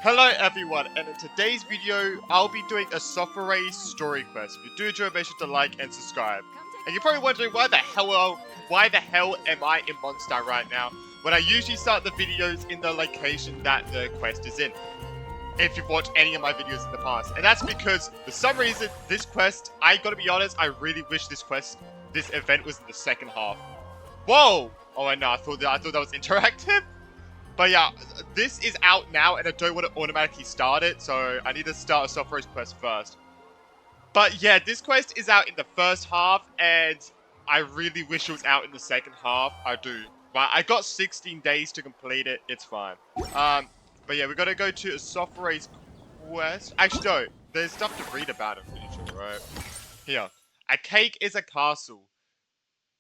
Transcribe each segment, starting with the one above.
Hello everyone, and in today's video, I'll be doing a Escoffier story quest. If you do enjoy, make sure to like and subscribe. And you're probably wondering why the hell am I in Mondstadt right now, when I usually start the videos in the location that the quest is in. If you've watched any of my videos in the past. And that's because, for some reason, this quest, I gotta be honest, I really wish this event was in the second half. Whoa! Oh, I know, I thought that was interactive. But yeah, this is out now, and I don't want to automatically start it, so I need to start a Escoffier's quest first. But yeah, this quest is out in the first half, and I really wish it was out in the second half. I do. But I got 16 days to complete it. It's fine. But yeah, we gotta go to Escoffier's quest. Actually, no. There's stuff to read about it, I'm pretty sure, right? Here. A cake is a castle.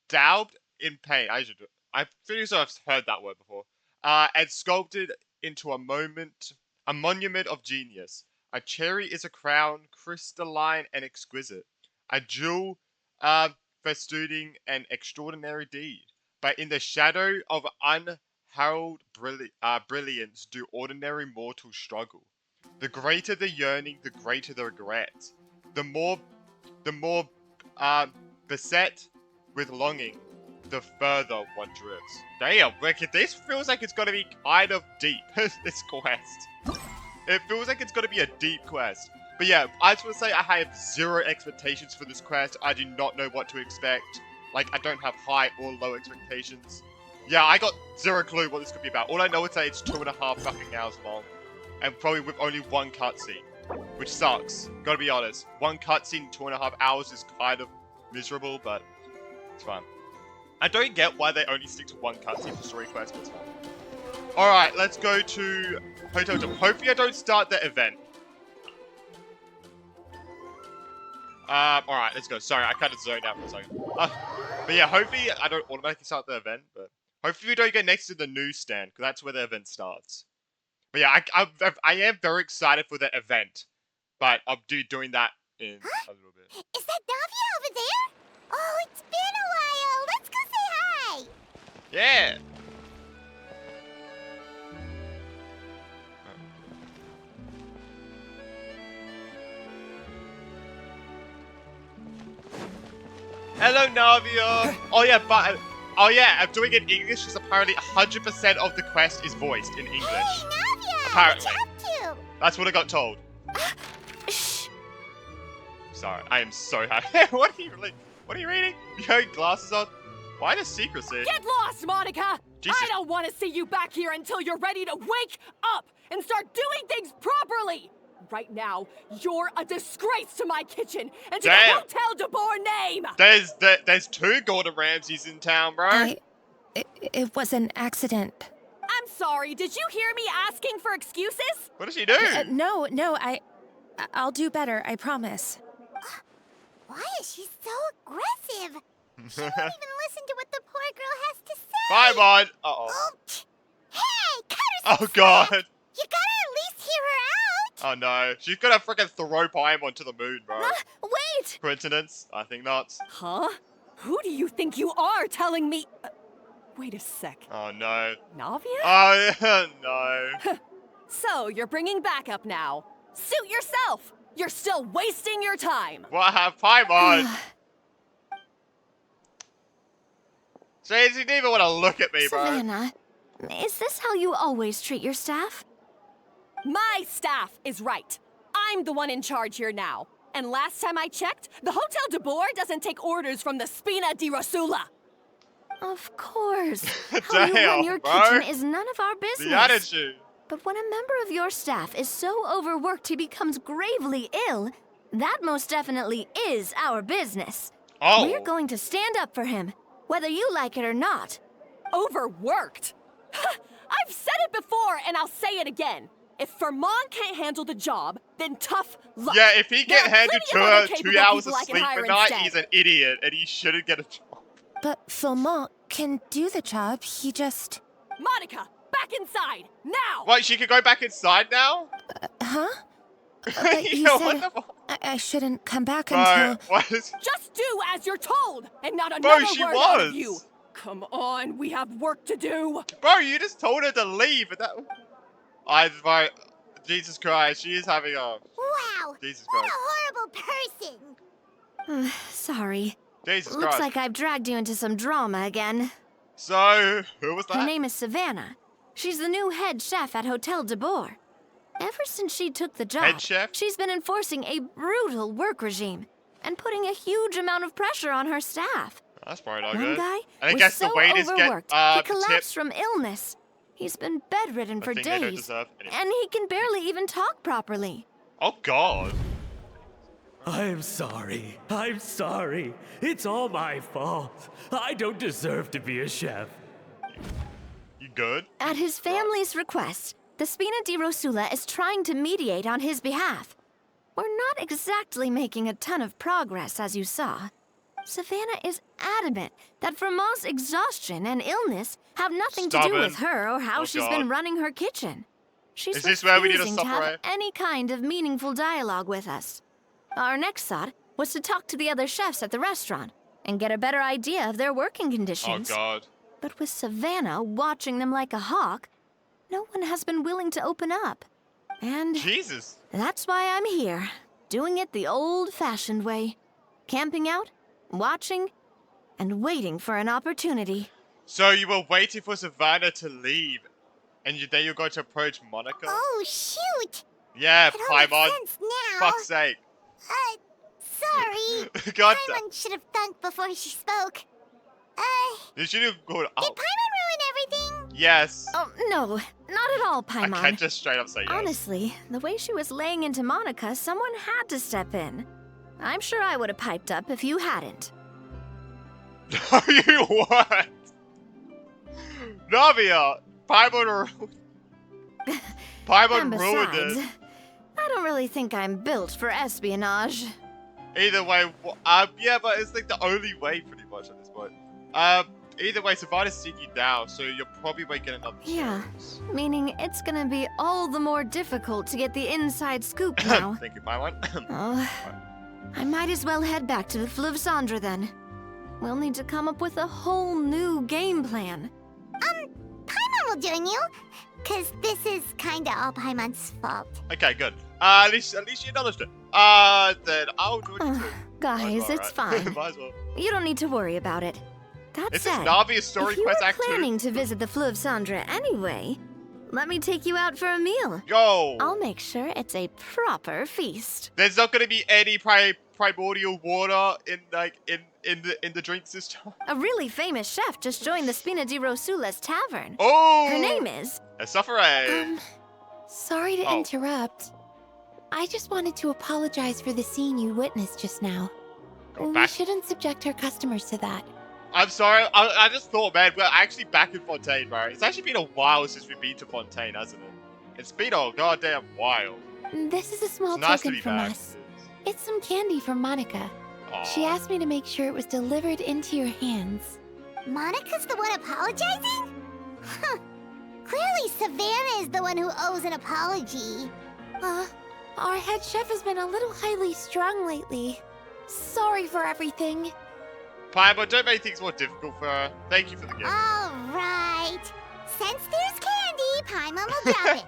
Daubed in paint. I'm pretty sure I've heard that word before. And sculpted into a monument of genius. A cherry is a crown, crystalline and exquisite. A jewel, festooning an extraordinary deed. But in the shadow of unheralded brilliance do ordinary mortals struggle. The greater the yearning, the greater the regret. The more beset with longing, the further one drifts. Damn, wicked. This feels like it's gonna be kind of deep, this quest. It feels like it's gonna be a deep quest. But yeah, I just want to say I have zero expectations for this quest. I do not know what to expect. Like, I don't have high or low expectations. Yeah, I got zero clue what this could be about. All I know is that it's 2.5 fucking hours long. And probably with only one cutscene. Which sucks. Gotta be honest. One cutscene in 2.5 hours is kind of miserable, but it's fine. I don't get why they only stick to one cutscene for story quests, but it's fine. Alright, let's go to Hotel Job. Hopefully I don't start the event. Alright, let's go. Sorry, I kind of zoned out for a second. But yeah, hopefully I don't automatically start the event, but hopefully we don't get next to the newsstand, because that's where the event starts. But yeah, I am very excited for the event, but I'll be doing that in a little bit. Is that Navia over there? Oh, it's been a while. Let's go say hi. Yeah. Hello, Navia. Oh yeah, I'm doing it in English because apparently 100% of the quest is voiced in English. Hey, Navia. Apparently. What's up to? That's what I got told. Shh. Sorry, I am so happy. What are you reading? You have glasses on? Why the secrecy? Get lost, Monica! Jesus. I don't want to see you back here until you're ready to wake up and start doing things properly! Right now, you're a disgrace to my kitchen and to Damn. the Hotel de Boer name! There's 2 Gordon Ramsays in town, bro. It was an accident. I'm sorry, did you hear me asking for excuses? What does she do? No, I'll do better, I promise. Why is she so aggressive? She won't even listen to what the poor girl has to say. Bye, Mon. Uh-oh. Oh, hey, cut her some Oh, God. slack. You gotta at least hear her out. Oh, no. She's gonna freaking throw Paimon to the moon, bro. Wait! Coincidence? I think not. Huh? Who do you think you are telling me? Wait a sec. Oh, no. Navia? Oh, no. So, you're bringing backup now. Suit yourself! You're still wasting your time! What have Paimon? She didn't even want to look at me, bro. Savannah, is this how you always treat your staff? My staff is right. I'm the one in charge here now. And last time I checked, the Hotel de Boer doesn't take orders from the Spina di Rosula. Of course. How Damn, you run your bro. kitchen is none of our business. The attitude. But when a member of your staff is so overworked he becomes gravely ill, that most definitely is our business. Oh. We're going to stand up for him, whether you like it or not. Overworked? I've said it before, and I'll say it again. If Vermont can't handle the job, then tough luck. Yeah, if he There get are handed plenty of other 2 capable hours of people I can sleep hire a night, instead. he's an idiot, and he shouldn't get a job. But Philmont can do the job, he just... Monica, back inside, now! What, she could go back inside now? Huh? But you Yo, said what the fuck? I shouldn't come back Bro, until... what is... Just do as you're told, and not Bro, another she word out of was. you. Come on, we have work to do. Bro, you just told her to leave, and that... Jesus Christ, she is having a... Wow! Jesus What Christ. a horrible person! Sorry. Jesus Looks Christ. like I've dragged you into some drama again. So, who was that? Her name is Savannah. She's the new head chef at Hotel de Boer. Ever since she took the job, Head chef? she's been enforcing a brutal work regime and putting a huge amount of pressure on her staff. That's probably not One good. guy And I was guess so the waiters get overworked, he the tip. collapsed from illness. He's been bedridden for thing they don't days, deserve anyway. and he can barely even talk properly. Oh God. I'm sorry. I'm sorry. It's all my fault. I don't deserve to be a chef. You good? At his family's request, the Spina di Rosula is trying to mediate on his behalf. We're not exactly making a ton of progress, as you saw. Savannah is adamant that Vermont's exhaustion and illness have nothing to do Stubborn. with her or how Oh, she's God. been running her kitchen. She's Is this where we need to refusing to have separate? any kind of meaningful dialogue with us. Our next thought was to talk to the other chefs at the restaurant and get a better idea of their working Oh conditions. God. But with Savannah watching them like a hawk, no one has been willing to open up. And Jesus. that's why I'm here, doing it the old-fashioned way. Camping out, watching, and waiting for an opportunity. So you were waiting for Savannah to leave, and then you're going to approach Monica? Oh, shoot! Yeah, It all makes Paimon. sense now. Fuck's sake. Sorry. God. Paimon should have thunk before she spoke. You should have gone Did out. Paimon ruin everything? Yes. Oh, no, not at all, I Paimon. can't just straight up say yes. Honestly, the way she was laying into Monica, someone had to step in. I'm sure I would have piped up if you hadn't. No, you what? Navia! Paimon And Paimon ruined besides, it. I don't really think I'm built for espionage. Either way, yeah, but it's like the only way pretty much at this point. Either way, Savannah's seeing you now, so you're probably going to get another Yeah. chance. Meaning it's gonna be all the more difficult to get the inside scoop now. Thank you, Paimon. Oh, I might as well head back to the Fleuve Cendre then. We'll need to come up with a whole new game plan. Paimon will join you. Cause this is kinda all Paimon's fault. Okay, good. At least you acknowledged it. Then I'll join you too. Guys, it's fine. Might as well. You don't need to worry about it. That This is said, Navia's story if you quest were act 2. planning to visit the Fleuve Cendre anyway, let me take you out for a meal. Yo! I'll make sure it's a proper feast. There's not gonna be any primordial water in the drink system. A really famous chef just joined the Spina di Rosula's tavern. Oh! Her name is... Escoffier. Sorry to Oh. interrupt. I just wanted to apologize for the scene you witnessed just now. We back- shouldn't subject our customers to that. I'm sorry. I just thought, man, we're actually back in Fontaine, bro. It's actually been a while since we've been to Fontaine, hasn't it? It's been a goddamn while. This is a small It's nice to token be from back. us. It's some candy from Monica. She Aw. asked me to make sure it was delivered into your hands. Monica's the one apologizing? Huh. Clearly Savannah is the one who owes an apology. Our head chef has been a little highly strung lately. Sorry for everything. Paimon, don't make things more difficult for her. Thank you for the gift. Alright. Since there's candy, Paimon will drop it.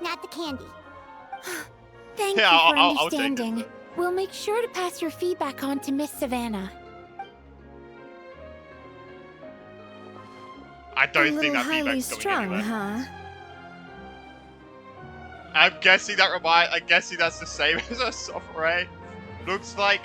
Not the candy. Thank Yeah, you for I'll take it. understanding. We'll make sure to pass your feedback on to Miss Savannah. I a don't think little that highly feedback's going strung, anywhere. huh? I'm guessing that's the same as a soft ray. Looks like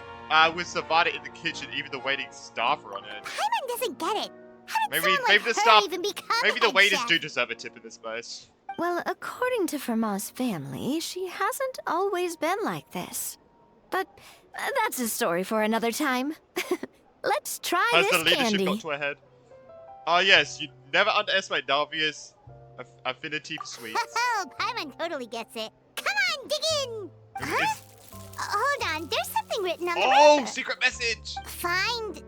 with Savannah in the kitchen, even the waiting staff are on edge. Paimon doesn't get it. How did Maybe- someone maybe like the her staff- even become Maybe the head waiters chef? do deserve a tip in this place. Well, according to Fermat's family, she hasn't always been like this. But that's a story for another time. Let's try Has the this leadership candy. got to her head? Oh yes, you never underestimate Navia's affinity for sweets. Oh, Paimon totally gets it. Come on, dig in. It's- Hold on, there's something written on the oh, wrapper. secret message! Find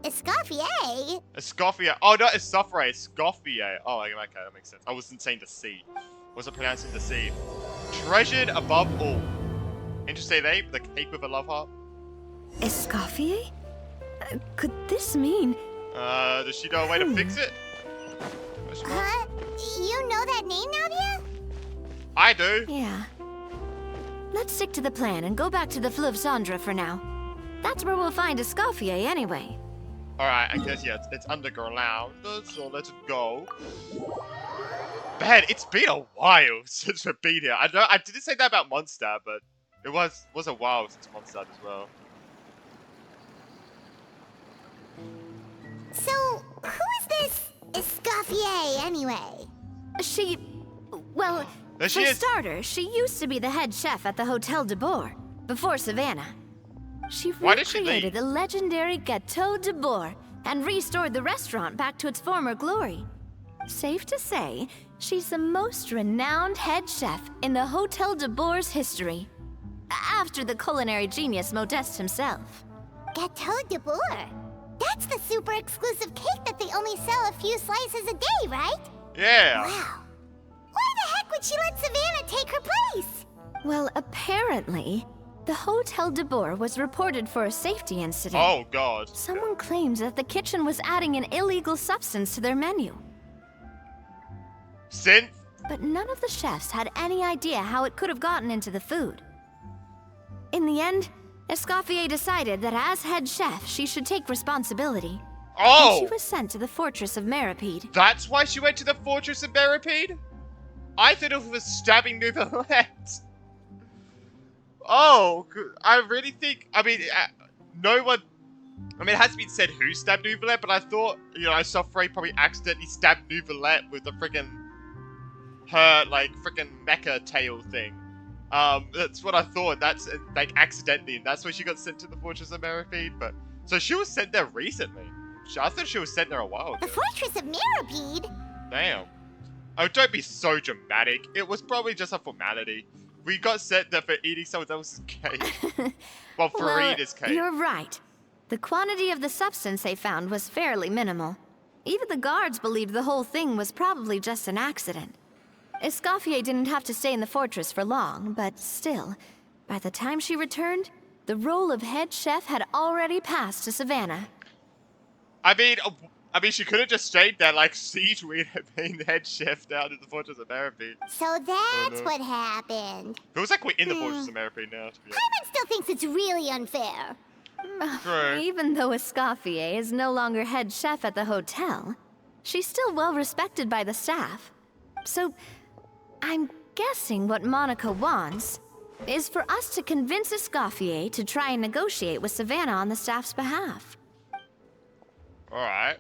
Escoffier. Escoffier. Oh, not Escoffier, Escoffier. Oh, okay, that makes sense. I wasn't saying the C. Wasn't pronouncing the C. Treasured above all. Interesting name, the cake with a love heart. Escoffier? Could this mean... Does she know a way to fix it? Question mark? Huh? You know that name, Navia? I do. Yeah. Let's stick to the plan and go back to the Fleuve Cendre for now. That's where we'll find Escoffier anyway. Alright, I guess, yeah, it's underground, so let's go. Man, it's been a while since we've been here. I didn't say that about Mondstadt, but it was a while since Mondstadt as well. So, who is this Escoffier anyway? Well, There she for is. starters, she used to be the head chef at the Hotel de Bourg, before Savannah. She Why did she recreated leave? the legendary Gâteau de Bourg and restored the restaurant back to its former glory. Safe to say, she's the most renowned head chef in the Hotel de Bourg's history. After the culinary genius Modeste himself. Gâteau de Bourg. That's the super exclusive cake that they only sell a few slices a day, right? Yeah. Wow. Why the heck would she let Savannah take her place? Well, apparently, the Hotel de Bourg was reported for a safety incident. Oh, God. Someone claims that the kitchen was adding an illegal substance to their menu. Synth? But none of the chefs had any idea how it could have gotten into the food. In the end, Escoffier decided that as head chef, she should take responsibility. Oh! And she was sent to the fortress of Meripede. That's why she went to the Fortress of Meripede? I thought it was stabbing Nouvellette. Oh, I really think, I mean, no one, I mean, it hasn't been said who stabbed Nouvellette, but I thought, you know, Escoffier probably accidentally stabbed Nouvellette with the her, like, freaking mecha tail thing. That's what I thought, that's, like, accidentally, and that's why she got sent to the Fortress of Meripede, but, so she was sent there recently. I thought she was sent there a while ago. The Fortress of Meripede? Damn. Oh, don't be so dramatic. It was probably just a formality. We got sent there for eating someone else's cake. Well, Farida's cake. You're right. The quantity of the substance they found was fairly minimal. Even the guards believed the whole thing was probably just an accident. Escoffier didn't have to stay in the fortress for long, but still, by the time she returned, the role of head chef had already passed to Savannah. I mean, she could have just stayed there like Siegweed had been the head chef down in the Fortress of Meripede. So that's what happened. Feels like we're in the Fortress of Meripede now, to be honest. Paimon still thinks it's really unfair. True. Even though Escoffier is no longer head chef at the hotel, she's still well respected by the staff. So, I'm guessing what Monica wants is for us to convince Escoffier to try and negotiate with Savannah on the staff's behalf. Alright.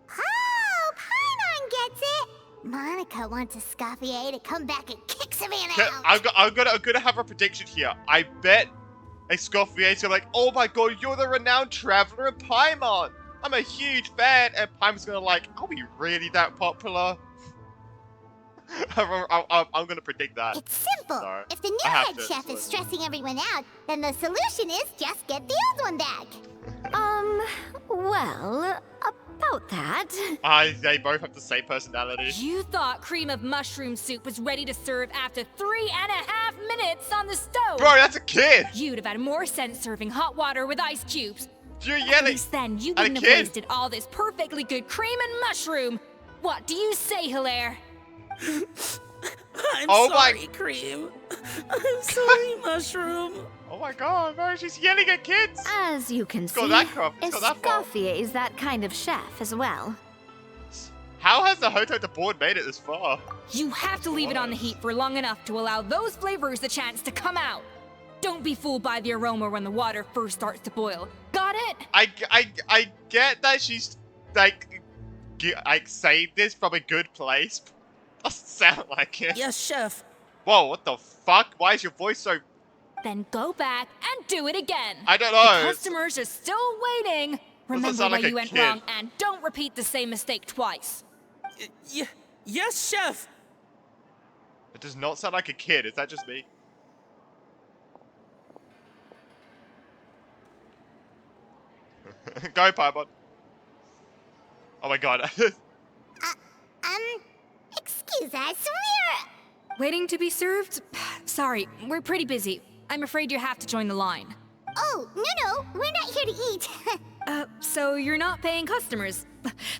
Oh, Paimon gets it. Monica wants Escoffier to come back and kick Savannah out. I'm gonna have a prediction here. I bet Escoffier's gonna be like, oh my god, you're the renowned traveler of Paimon. I'm a huge fan, and Paimon's gonna like, are we really that popular? I'm gonna predict that. It's simple. Sorry. If the new I have head to, chef is so- stressing everyone out, then the solution is just get the old one back. Well, about that. They both have the same personality. You thought cream of mushroom soup was ready to serve after 3.5 minutes on the stove. Bro, that's a kid! You'd have had more sense serving hot water with ice cubes. You're At yelling least then you at a wouldn't have kid. wasted all this perfectly good cream and mushroom. What do you say, Hilaire? I'm Oh my- sorry, Cream. I'm sorry, Mushroom. Oh my god, bro, she's yelling at kids! As you can go see, that crop, it's go that far. Escoffier is that kind of chef as well. How has the Hotel de Bourg made it this far? You have to leave it on the heat for long enough to allow those flavors the chance to come out. Don't be fooled by the aroma when the water first starts to boil. Got it? I get that she's like saved this from a good place. Doesn't sound like it. Yes, Chef. Whoa, what the fuck? Why is your voice so... Then go back and do it again. I don't know. The customers are still waiting. Remember sound where like a you went kid. wrong and don't repeat the same mistake twice. Yes, Chef. It does not sound like a kid. Is that just me? Go, Paimon. Oh my god. Excuse us, Waiting to be served? Sorry, we're pretty busy. I'm afraid you have to join the line. Oh, no, we're not here to eat. So you're not paying customers?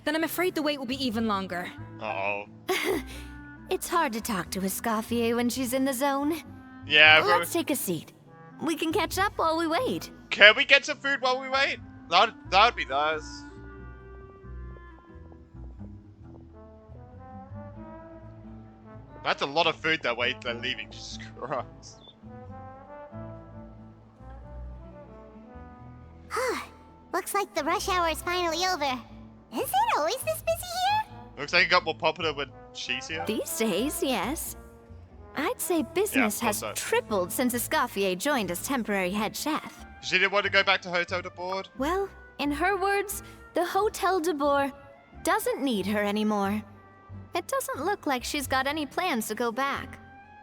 Then I'm afraid the wait will be even longer. Uh-oh. It's hard to talk to Escoffier when she's in the zone. Yeah, bro. Let's take a seat. We can catch up while we wait. Can we get some food while we wait? That would be nice. That's a lot of food that way they're leaving. Jesus Christ. Looks like the rush hour is finally over. Is it always this busy here? Looks like it got more popular when she's here. These days, yes. I'd say business has also. tripled since Escoffier joined as temporary head chef. She didn't want to go back to Hotel de Board. Well, in her words, the Hotel de Boer doesn't need her anymore. It doesn't look like she's got any plans to go back.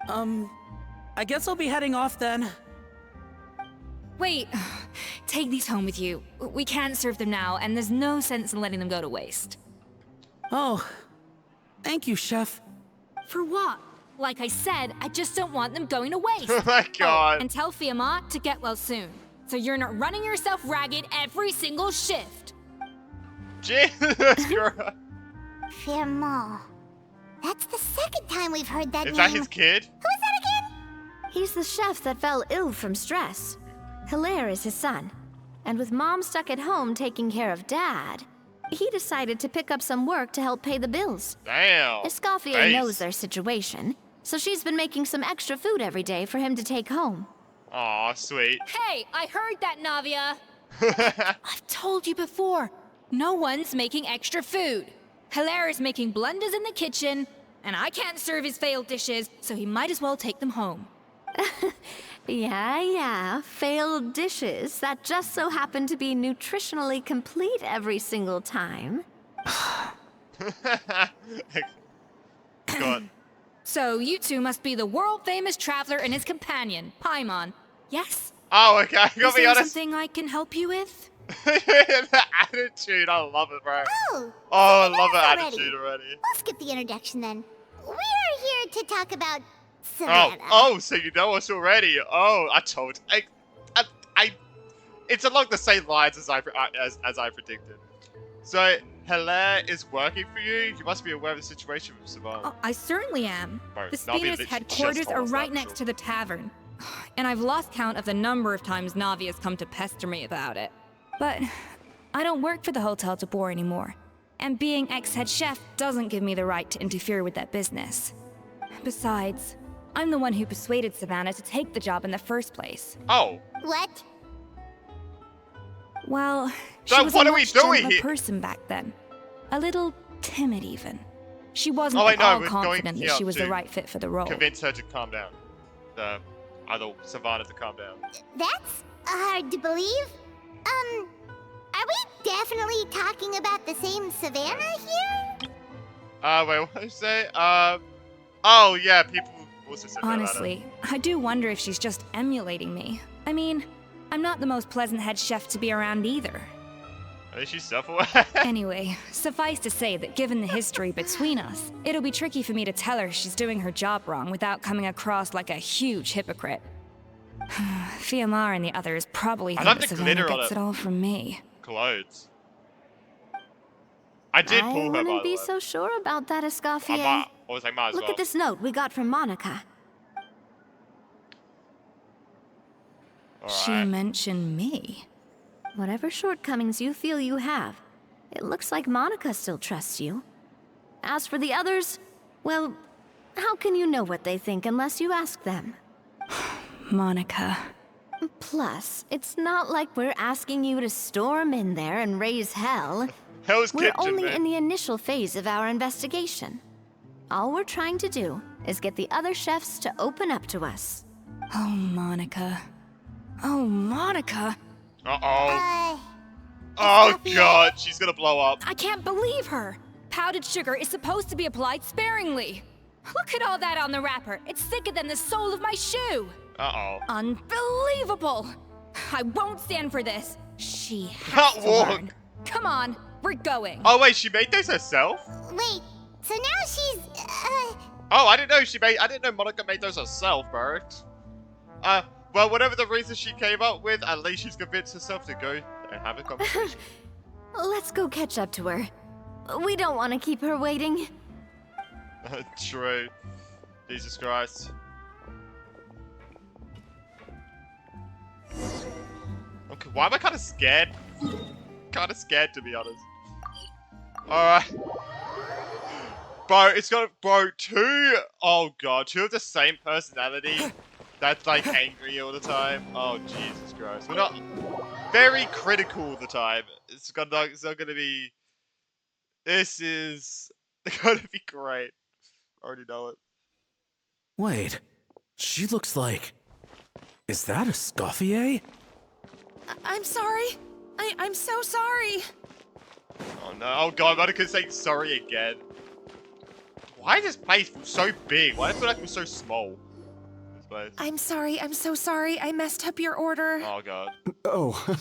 I guess I'll be heading off then. Wait, take these home with you. We can't serve them now, and there's no sense in letting them go to waste. Oh, thank you, Chef. For what? Like I said, I just don't want them going to waste. Oh my god. And tell Fiamma to get well soon, so you're not running yourself ragged every single shift. Jesus Christ. Firmo. That's the second time we've heard that Is name. that his kid? Who is that again? He's the chef that fell ill from stress. Hilaire is his son. And with Mom stuck at home taking care of Dad, he decided to pick up some work to help pay the bills. Damn. Escoffier Nice. knows their situation, so she's been making some extra food every day for him to take home. Aw, sweet. Hey, I heard that, Navia. I've told you before, no one's making extra food. Hilaire is making blunders in the kitchen, and I can't serve his failed dishes, so he might as well take them home. Yeah, failed dishes that just so happen to be nutritionally complete every single time. God. So you two must be the world-famous traveler and his companion, Paimon. Yes? Oh, okay. I Is gotta be there honest. something I can help you with? The attitude, I love it, bro. Oh, Oh, I so we love know her already. attitude already. We'll skip the introduction then. We're here to talk about Savannah. Oh, so you know us already. Oh, it's along the same lines as I predicted. So, Hilaire is working for you? You must be aware of the situation with Savannah. Oh, I certainly am. Bro, The Navi Spina's literally headquarters just told are us right that, next so- to the tavern. And I've lost count of the number of times Navi has come to pester me about it. But I don't work for the Hotel de Boer anymore. And being ex-head chef doesn't give me the right to interfere with that business. Besides, I'm the one who persuaded Savannah to take the job in the first place. Oh, What? Well, So she was what a are we much doing gentler here? person back then. A little timid even. She wasn't Oh, I at know, all we're going confident here that she was the to right fit for the role. convince her to calm down. The other Savannah to calm down. That's hard to believe. Are we definitely talking about the same Savannah here? Wait, what did you say? Oh yeah, people also said that about her. Honestly, I do wonder if she's just emulating me. I mean, I'm not the most pleasant head chef to be around either. I think she's self-aware. Anyway, suffice to say that given the history between us, it'll be tricky for me to tell her she's doing her job wrong without coming across like a huge hypocrite. Fiamma and the others probably I think love that the Savannah glitter on gets it. it all from me. Clothes. I did I pull her, by wouldn't the be way. so sure about that, Escoffier. I was like, might as Look well. at this note we got from Monica. She Alright. mentioned me. Whatever shortcomings you feel you have, it looks like Monica still trusts you. As for the others, well, how can you know what they think unless you ask them? Monica. Plus, it's not like we're asking you to storm in there and raise hell. Hell's We're Kitchen, only man. in the initial phase of our investigation. All we're trying to do is get the other chefs to open up to us. Oh, Monica. Oh, Monica. Uh-oh. Oh Escoffier? god, she's gonna blow up. I can't believe her. Powdered sugar is supposed to be applied sparingly. Look at all that on the wrapper. It's thicker than the sole of my shoe. Uh-oh. Unbelievable. I won't stand for this. She Can't has to walk. learn. Come on, we're going. Oh wait, she made those herself? Wait, so now she's, Oh, I didn't know Monica made those herself, bro. Well, whatever the reason she came up with, at least she's convinced herself to go and have a conversation. Let's go catch up to her. We don't want to keep her waiting. True. Jesus Christ. Okay, why am I kind of scared? Kind of scared, to be honest. Alright. Bro, it's got, bro, oh god, two of the same personality. That's like angry all the time. Oh, Jesus Christ. We're not very critical all the time. It's not gonna be, this is gonna be great. I already know it. Wait, she looks like... Is that Escoffier? I'm sorry. I'm so sorry. Oh no, oh god, I'm about to say sorry again. Why does this place feel so big? Why does it feel like we're so small? This place. I'm sorry. I'm so sorry. I messed up your order. Oh god. Oh,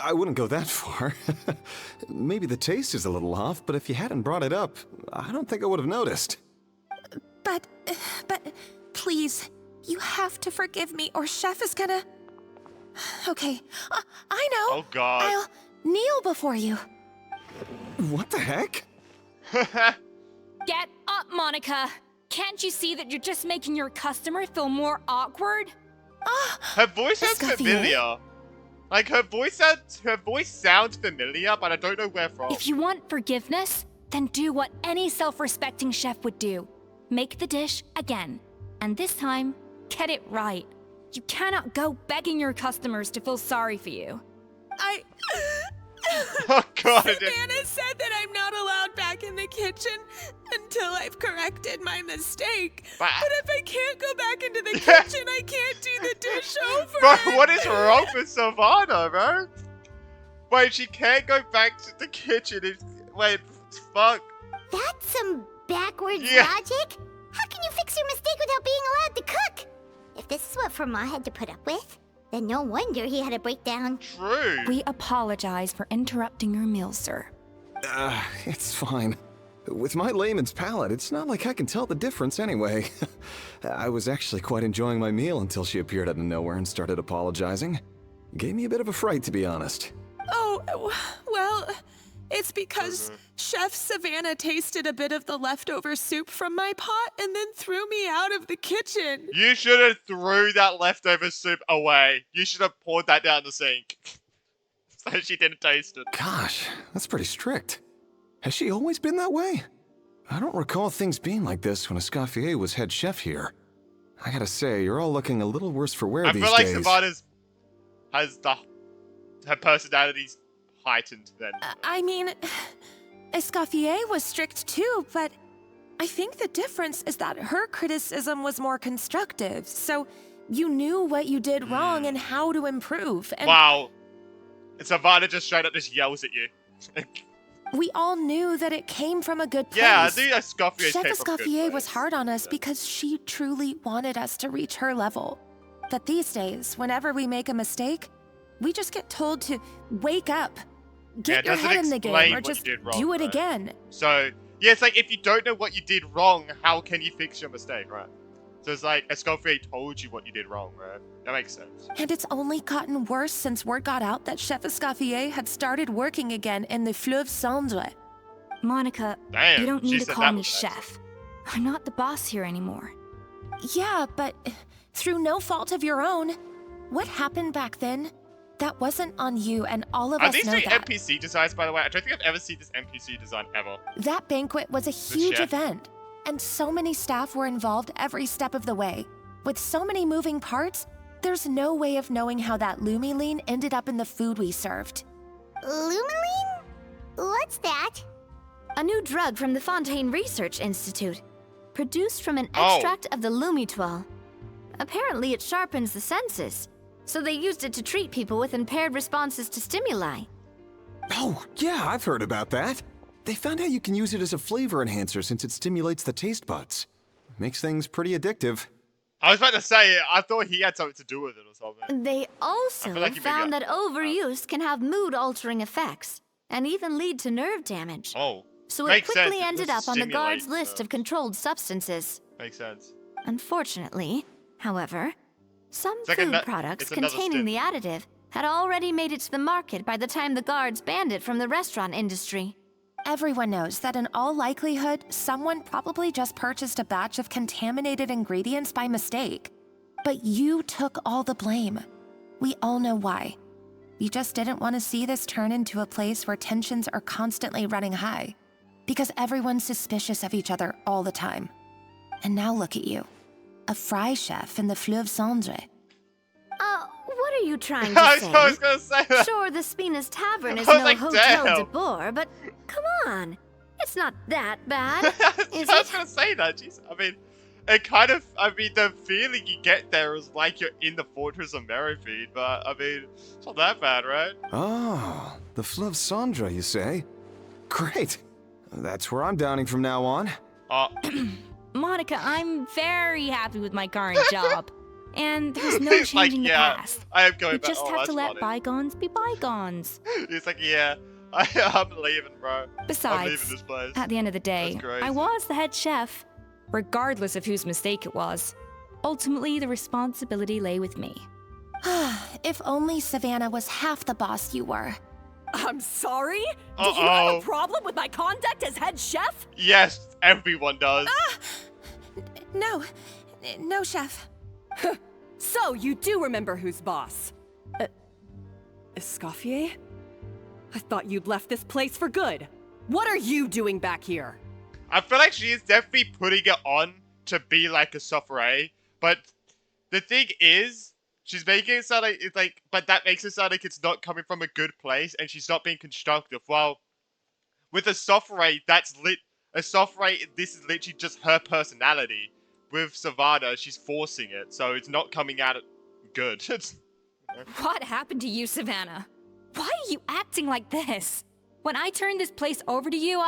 I wouldn't go that far. Maybe the taste is a little off, but if you hadn't brought it up, I don't think I would have noticed. But, please, you have to forgive me or Chef is gonna... Okay, I know. Oh god. I'll kneel before you. What the heck? Get up, Monica! Can't you see that you're just making your customer feel more awkward? Her voice sounds Escoffier? familiar. Like her voice sounds familiar, but I don't know where from. If you want forgiveness, then do what any self-respecting chef would do. Make the dish again. And this time, get it right. You cannot go begging your customers to feel sorry for you. Oh god. Savannah said that I'm not allowed back in the kitchen until I've corrected my mistake. But if I can't go back into the kitchen, I can't do the dish over. bro, what is wrong with Savannah, bro? Wait, she can't go back to the kitchen. Wait, fuck. That's some backwards Yeah. logic. How can you fix your mistake without being allowed to cook? If this is what Fermat had to put up with, then no wonder he had a breakdown. True. We apologize for interrupting your meal, sir. It's fine. With my layman's palate, it's not like I can tell the difference anyway. I was actually quite enjoying my meal until she appeared out of nowhere and started apologizing. Gave me a bit of a fright, to be honest. Oh, well, it's because Chef Savannah tasted a bit of the leftover soup from my pot and then threw me out of the kitchen. You should have threw that leftover soup away. You should have poured that down the sink. So she didn't taste it. Gosh, that's pretty strict. Has she always been that way? I don't recall things being like this when Escoffier was head chef here. I gotta say, you're all looking a little worse for wear I these feel like days. Savannah's her personality's heightened then. I mean, Escoffier was strict too, but I think the difference is that her criticism was more constructive, so you knew what you did wrong and how to improve. And Wow. Savannah just straight up just yells at you. we all knew that it came from a good place. Yeah, I think Escoffier Chef came from a good Escoffier place. was hard on us because she truly wanted us to reach her level. But these days, whenever we make a mistake, we just get told to wake up, get Yeah, your it doesn't head in the game, explain or what you just did wrong, do it right? again. So, yeah, it's like if you don't know what you did wrong, how can you fix your mistake, right? So it's like Escoffier told you what you did wrong, right? That makes sense. And it's only gotten worse since word got out that Chef Escoffier had started working again in the Fleuve Cendre. Monica, Damn, you don't she need to said call that me was nice. chef. I'm not the boss here anymore. Yeah, but through no fault of your own, what happened back then, that wasn't on you, and all of Are us these know three that. NPC designs, by the way? I don't think I've ever seen this NPC design ever. That banquet was a huge chef? event, and so many staff were involved every step of the way. With so many moving parts, there's no way of knowing how that Lumiline ended up in the food we served. Lumiline? What's that? A new drug from the Fontaine Research Institute, produced from an Oh. extract of the Lumitwell. Apparently it sharpens the senses, so they used it to treat people with impaired responses to stimuli. Oh, yeah, I've heard about that. They found out you can use it as a flavor enhancer since it stimulates the taste buds. Makes things pretty addictive. I was about to say, I thought he had something to do with it or something. They also feel like you maybe found are- that overuse can have mood-altering effects, and even lead to nerve damage. Oh, So it makes sense. quickly It ended does up on the guard's stimulate, list of controlled substances. makes sense. Unfortunately, however, some It's like food ano- products it's another containing stint. the additive had already made it to the market by the time the guards banned it from the restaurant industry. everyone knows that in all likelihood, someone probably just purchased a batch of contaminated ingredients by mistake. But you took all the blame. We all know why. You just didn't want to see this turn into a place where tensions are constantly running high. Because everyone's suspicious of each other all the time. And now look at you. A fry chef in the Fleuve Cendre. What are you trying to say? I was gonna say that. Sure, the Spina's Tavern is I was no like, Hotel damn. de Boer, but come on. It's not that bad, I is was it? gonna say that. Jeez. I mean, it kind of. I mean, the feeling you get there is like you're in the Fortress of Merryfeed, but I mean, it's not that bad, right? Oh, the Fleuve Cendre, you say? Great. That's where I'm downing from now on. Oh, Monica, I'm very happy with my current job. And there's no He's like, changing yeah, the past. I am going You back. just Oh, have that's to let funny. bygones be bygones. He's like, yeah, I'm leaving, bro. I'm leaving Besides, this place. at the end of the day, That's crazy. I was the head chef, regardless of whose mistake it was. Ultimately, the responsibility lay with me. If only Savannah was half the boss you were. I'm sorry? Did you have a problem with my conduct as head chef? Yes, everyone does. No, chef. So, you do remember who's boss. Escoffier? I thought you'd left this place for good. What are you doing back here? I feel like she is definitely putting it on to be like a Escoffier, but the thing is, she's making it sound like it's like, but that makes it sound like it's not coming from a good place, and she's not being constructive. Well, with a Escoffier, this is literally just her personality. With Savannah, she's forcing it, so it's not coming out good. What happened to you, Savannah? Why are you acting like this? When I turned this place over to you,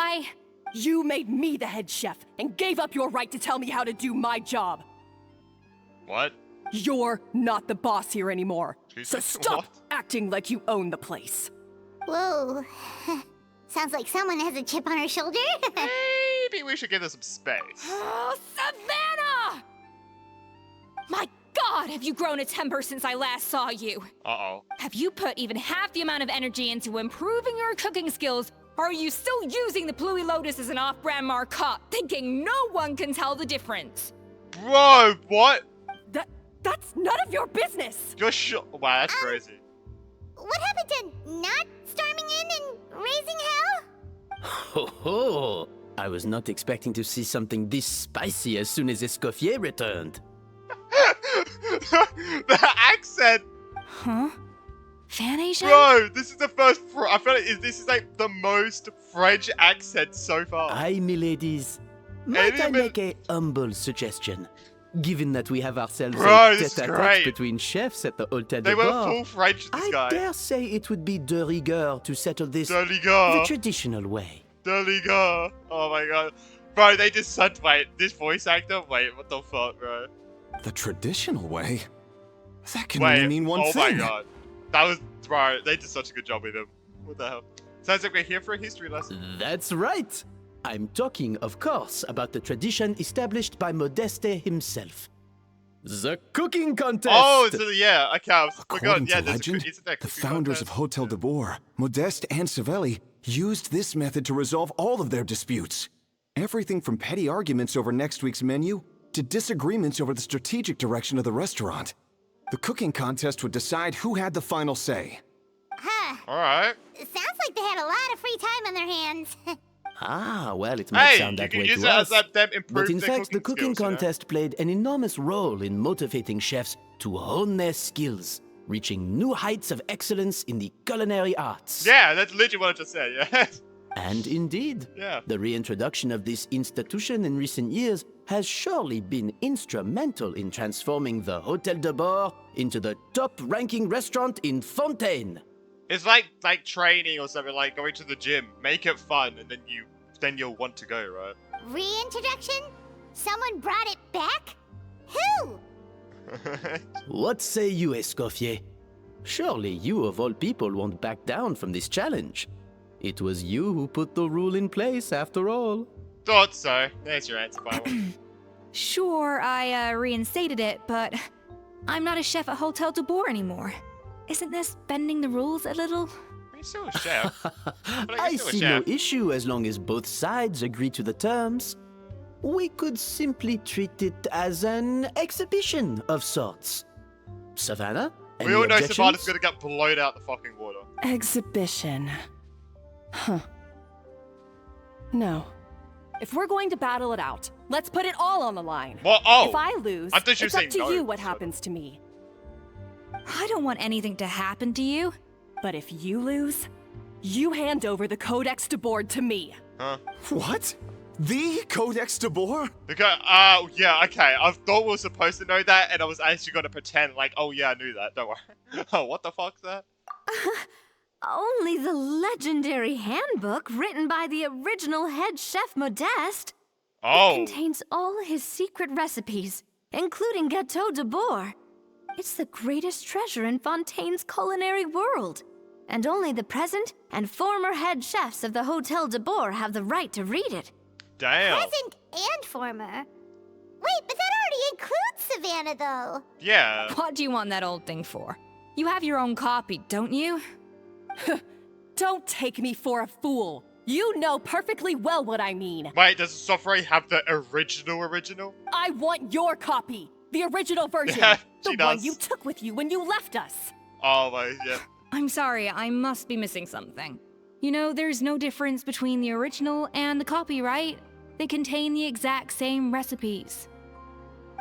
You made me the head chef and gave up your right to tell me how to do my job. What? You're not the boss here anymore. Excuse So me? stop What? acting like you own the place. Whoa. Sounds like someone has a chip on her shoulder. Maybe we should give her some space. Oh, Savannah! My God, have you grown a temper since I last saw you? Uh-oh. Have you put even half the amount of energy into improving your cooking skills, or are you still using the Pluie Lotus as an off-brand marcotte, thinking no one can tell the difference? Bro, what? That's none of your business. You're sure? Wow, that's crazy. What happened to not storming in and raising hell? Ho ho! I was not expecting to see something this spicy as soon as Escoffier returned. The accent! Huh? Fan Asian? Bro, this is the first. I feel like this is like the most French accent so far. Aye, miladies. Might I Even- make a humble suggestion? Given that we have ourselves Bro, a this is tête-à-tête great. between chefs at the Hotel They de went Boer, full French, this I guy. dare say it would be de rigueur to settle this De the rigueur. traditional way. De rigueur. Oh my god. Bro, they just said, wait, this voice actor? Wait, what the fuck, bro? The traditional way? That can Wait, only mean one oh thing. my god. That was, bro, they did such a good job with him. What the hell? Sounds like we're here for a history lesson. That's right. I'm talking, of course, about the tradition established by Modeste himself. The cooking contest! Oh, so yeah, okay, I forgot. According Yeah, to there's legend, isn't there a the cooking founders contest? of Hotel de Boer, Modeste and Savelli, used this method to resolve all of their disputes. Everything from petty arguments over next week's menu to disagreements over the strategic direction of the restaurant. The cooking contest would decide who had the final say. Huh. Alright. Sounds like they had a lot of free time on their hands. Ah, well, it might Hey, sound you that can way use to it us. as them improve But in their fact, the cooking skills, you know? contest played an enormous role in motivating chefs to hone their skills, reaching new heights of excellence in the culinary arts. Yeah, that's literally what I just said, yeah. And indeed, Yeah. the reintroduction of this institution in recent years has surely been instrumental in transforming the Hotel de Boer into the top-ranking restaurant in Fontaine. It's like training or something, like going to the gym. Make it fun, and then you'll want to go, right? Reintroduction? Someone brought it back? Who? What say you, Escoffier? Surely you of all people won't back down from this challenge. It was you who put the rule in place, after all. Thought so. There's your answer, Bible. Sure, I reinstated it, but I'm not a chef at Hotel de Boer anymore. Isn't this bending the rules a little? He's still a chef. But I he's still a see no chef. issue as long as both sides agree to the terms. We could simply treat it as an exhibition of sorts. Savannah? We Any all know objections? Savannah's gonna get blown out the fucking water. Exhibition. Huh. No. If we're going to battle it out, let's put it all on the line. What? Oh! If I lose, I thought you were it's up saying to no, you what so- happens to me. I don't want anything to happen to you. But if you lose, you hand over the Codex de Board to me. Huh? What? The Codex de Boer? Yeah, okay. I thought we were supposed to know that, and I was actually gonna pretend like, oh yeah, I knew that. Don't worry. Oh, what the fuck's that? Only the legendary handbook written by the original head chef Modeste. Oh. It contains all his secret recipes, including Gâteau de Boer. It's the greatest treasure in Fontaine's culinary world. And only the present and former head chefs of the Hotel de Boer have the right to read it. Damn. Present and former. Wait, but that already includes Savannah, though. Yeah. What do you want that old thing for? You have your own copy, don't you? Don't take me for a fool. You know perfectly well what I mean. Wait, does the software have the original? I want your copy. The original version. Yeah, the she one does. you took with you when you left us. Oh my, yeah. I'm sorry, I must be missing something. You know, there's no difference between the original and the copyright. They contain the exact same recipes.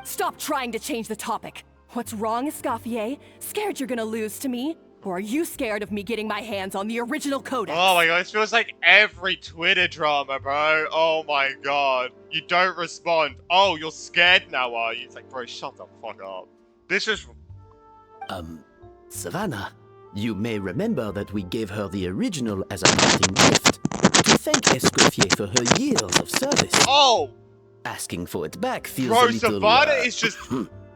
Stop trying to change the topic. What's wrong, Escoffier? Scared you're gonna lose to me? Or are you scared of me getting my hands on the original Codex? Oh my god, it feels like every Twitter drama, bro. Oh my god. You don't respond. Oh, you're scared now, are you? It's like, bro, shut the fuck up. This is... Savannah, you may remember that we gave her the original as a parting gift to thank Escoffier for her years of service. Oh! Asking for it back feels Bro, a little... Savannah is just...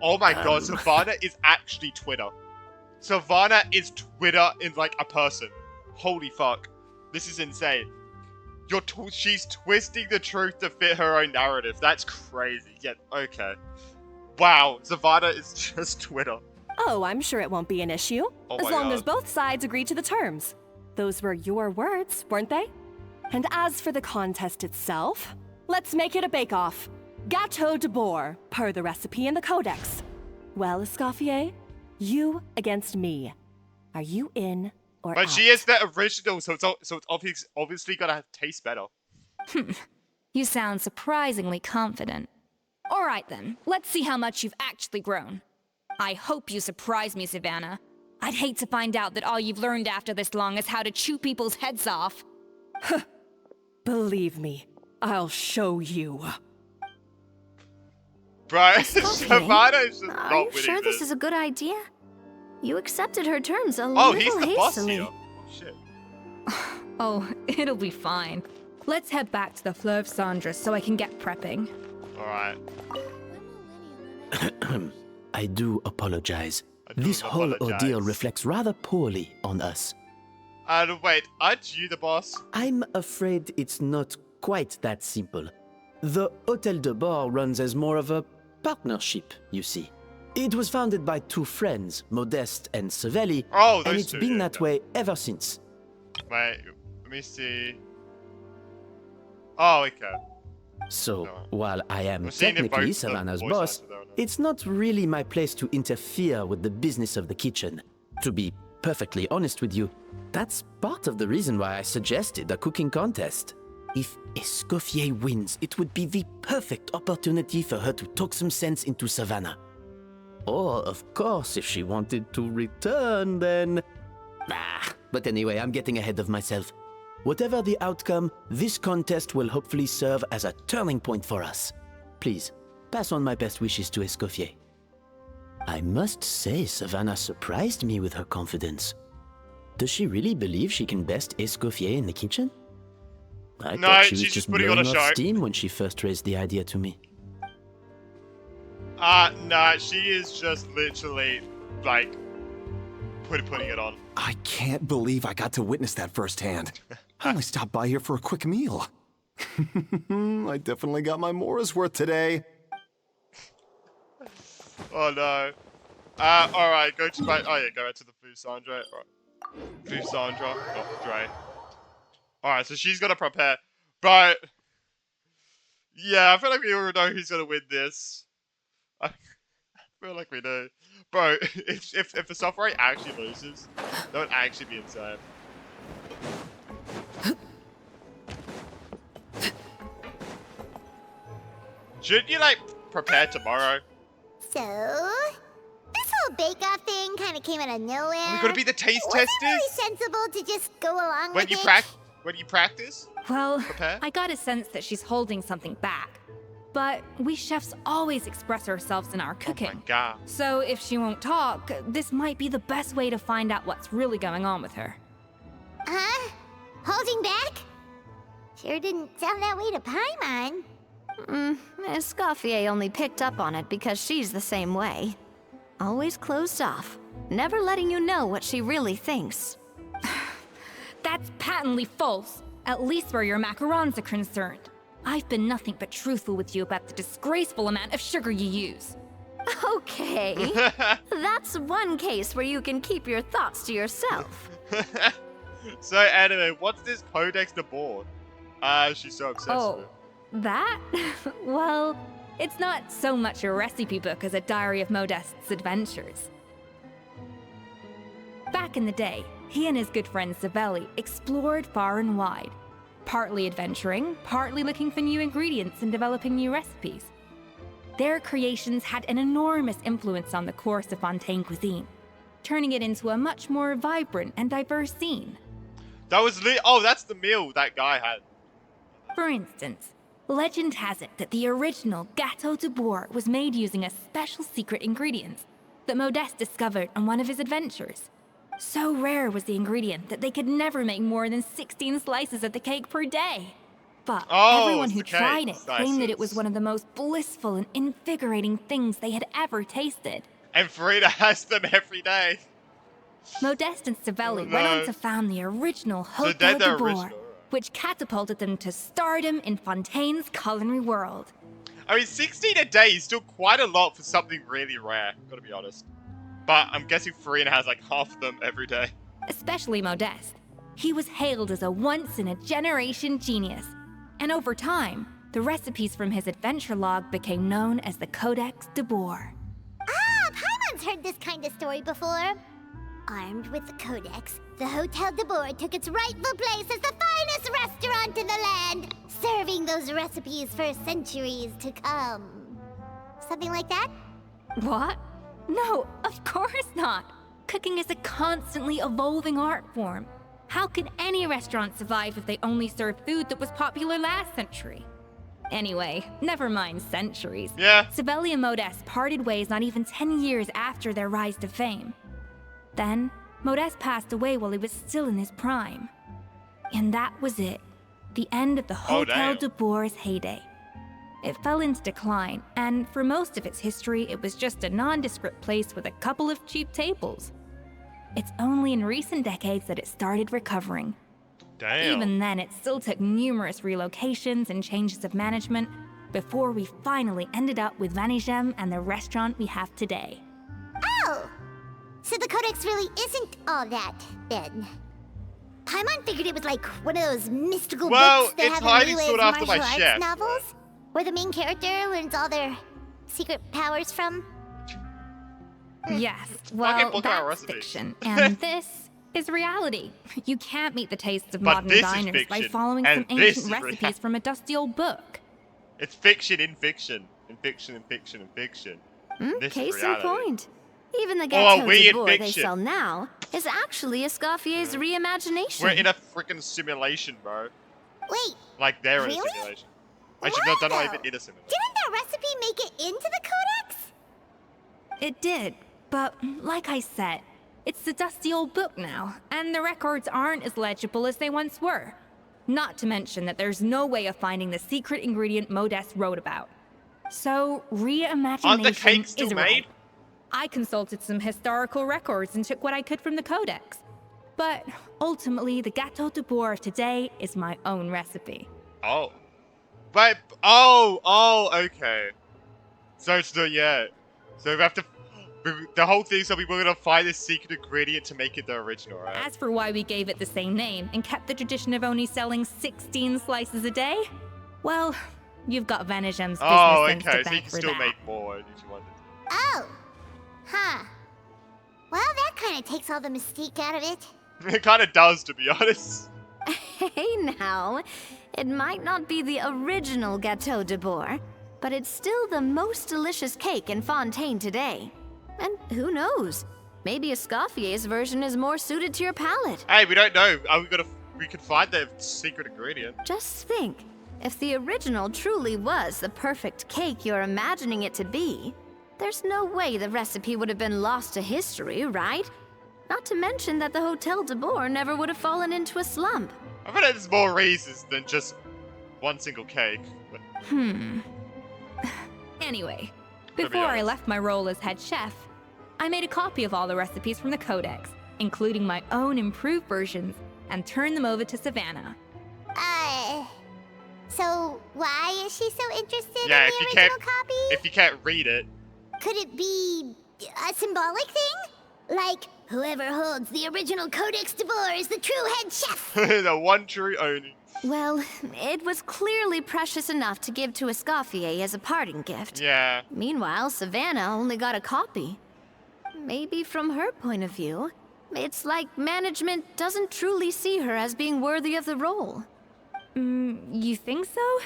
Oh my god, Savannah is actually Twitter. Savannah is Twitter in like a person. Holy fuck. This is insane. She's twisting the truth to fit her own narrative. That's crazy. Yeah, okay. Wow, Savannah is just Twitter. Oh, I'm sure it won't be an issue. Oh as my long God. as both sides agree to the terms. Those were your words, weren't they? And as for the contest itself, let's make it a bake-off. Gâteau de Boer, per the recipe in the Codex. Well, Escoffier, you against me. Are you in or But out? she is the original, so it's obviously gonna taste better. You sound surprisingly confident. All right then, let's see how much you've actually grown. I hope you surprise me, Savannah. I'd hate to find out that all you've learned after this long is how to chew people's heads off. Believe me, I'll show you. Bro, Savannah is just Are not you winning sure this is a good idea? You accepted her terms a Oh, little he's the boss hastily. here. Oh, shit. Oh, it'll be fine. Let's head back to the Fleuve Cendres so I can get prepping. Alright. I do apologize. I do This whole apologize. ordeal reflects rather poorly on us. Wait, aren't you the boss? I'm afraid it's not quite that simple. The Hotel de Boer runs as more of a partnership, you see. It was founded by two friends, Modeste and Savelli, Oh, and those it's two, been yeah, that way ever since. Wait, let me see. Oh, okay. So, No. while I am I've seen it technically both, Savannah's voice boss, actor, though, no. it's not really my place to interfere with the business of the kitchen. To be perfectly honest with you, that's part of the reason why I suggested a cooking contest. If Escoffier wins, it would be the perfect opportunity for her to talk some sense into Savannah. Or, of course, if she wanted to return, then... But anyway, I'm getting ahead of myself. Whatever the outcome, this contest will hopefully serve as a turning point for us. Please, pass on my best wishes to Escoffier. I must say, Savannah surprised me with her confidence. Does she really believe she can best Escoffier in the kitchen? I No, thought she was she's just just putting on blowing a off show. steam when she first raised the idea to me. No, she is just literally, like, putting it on. I can't believe I got to witness that firsthand. I only stopped by here for a quick meal. I definitely got my Mora's worth today. Oh no. Alright, go to my... Oh yeah, go back to the food, Sandra. Alright. Who's Sandra? Oh, Dre. Alright, so she's gonna prepare. But yeah, I feel like we already know who's gonna win this. I feel like we know. Bro, if the software actually loses, that would actually be insane. Shouldn't you, like, prepare tomorrow? So, this whole bake-off thing kind of came out of nowhere. Oh, we gotta be the taste Was it testers? really sensible to just go along When with you it? when you practice? Well, Prepare? I got a sense that she's holding something back. But we chefs always express ourselves in our cooking. Oh my god. So if she won't talk, this might be the best way to find out what's really going on with her. Huh? Holding back? Sure didn't sound that way to Paimon. Escoffier only picked up on it because she's the same way. Always closed off, never letting you know what she really thinks. That's patently false, at least where your macarons are concerned. I've been nothing but truthful with you about the disgraceful amount of sugar you use. Okay, that's one case where you can keep your thoughts to yourself. So anyway, what's this Codex de Board? She's so obsessed with it. That? Well, it's not so much a recipe book as a diary of Modeste's adventures. Back in the day, he and his good friend Savelli explored far and wide, partly adventuring, partly looking for new ingredients and developing new recipes. Their creations had an enormous influence on the course of Fontaine cuisine, turning it into a much more vibrant and diverse scene. That was oh, that's the meal that guy had. For instance, legend has it that the original Gâteau de Bourg was made using a special secret ingredient that Modeste discovered on one of his adventures. So rare was the ingredient that they could never make more than 16 slices of the cake per day. But everyone who tried it claimed that it was one of the most blissful and invigorating things they had ever tasted. And Farida has them every day. Modeste and Savelli went on to found the original So Hotel they're the de Bourg, original. which catapulted them to stardom in Fontaine's culinary world. I mean, 16 a day is still quite a lot for something really rare, gotta be honest. But I'm guessing Farina has like half of them every day. Especially Modeste. He was hailed as a once-in-a-generation genius. And over time, the recipes from his adventure log became known as the Codex de Bourg. Ah, Paimon's heard this kind of story before. Armed with the Codex, the Hotel de Bourg took its rightful place as the finest restaurant in the land, serving those recipes for centuries to come. Something like that? What? No, of course not. Cooking is a constantly evolving art form. How could any restaurant survive if they only served food that was popular last century? Anyway, never mind centuries. Yeah. Savelli and Modeste parted ways not even 10 years after their rise to fame. Then, Modeste passed away while he was still in his prime. And that was it. The end of the Hotel de Bourg's heyday. It fell into decline, and for most of its history, it was just a nondescript place with a couple of cheap tables. It's only in recent decades that it started recovering. Damn. Even then, it still took numerous relocations and changes of management before we finally ended up with Vanigem and the restaurant we have today. Oh! So the Codex really isn't all that, then. Paimon figured it was like one of those mystical books that it's have in hiding Leela's sought after by martial arts chef. novels, where the main character learns all their secret powers from. Yes, Fucking well, book our that's recipes. fiction, and this is reality. You can't meet the tastes of But modern this is diners by fiction, following and some this ancient is recipes reality. from a dusty old book. It's fiction in fiction. In fiction, in fiction, in fiction. This is Case in reality. point. Even the Oh, Gâteau we de in Bourg they fiction. sell now is actually Escoffier's reimagination. We're in a freaking simulation, bro. Wait, Like they're in a Really? simulation. Actually, no, they're not even in a simulation. didn't that recipe make it into the Codex? It did, but like I said, it's the dusty old book now, and the records aren't as legible as they once were. Not to mention that there's no way of finding the secret ingredient Modeste wrote about. So, reimagination Aren't the cakes still is made? right. I consulted some historical records and took what I could from the Codex. But ultimately, the Gâteau de Bourg of today is my own recipe. Oh. But, oh, okay. So it's the, yeah. So we have to, The whole thing's gonna be we're gonna find this secret ingredient to make it the original, right? As for why we gave it the same name and kept the tradition of only selling 16 slices a day, well, you've got Venishem's business Oh, sense to okay, so you thank can for still that. make more if you wanted. Oh. Huh. Well, that kind of takes all the mystique out of it. It kind of does, to be honest. Hey now, it might not be the original Gâteau de Bourg, but it's still the most delicious cake in Fontaine today. And who knows? Maybe Escoffier's version is more suited to your palate. Hey, we don't know. We could find the secret ingredient. Just think, if the original truly was the perfect cake you're imagining it to be, there's no way the recipe would have been lost to history, right? Not to mention that the Hotel de Bourg never would have fallen into a slump. I bet there's more reasons than just one single cake. But Anyway, be before I honest. left my role as head chef, I made a copy of all the recipes from the Codex, including my own improved versions, and turned them over to Savannah. So why is she so interested Yeah, in if the you original can't- copy? If you can't read it, Could it be a symbolic thing? Like, whoever holds the original Codex de Bourg is the true head chef. the one true owner. Well, it was clearly precious enough to give to Escoffier as a parting gift. Yeah. Meanwhile, Savannah only got a copy. Maybe from her point of view, it's like management doesn't truly see her as being worthy of the role. You think so?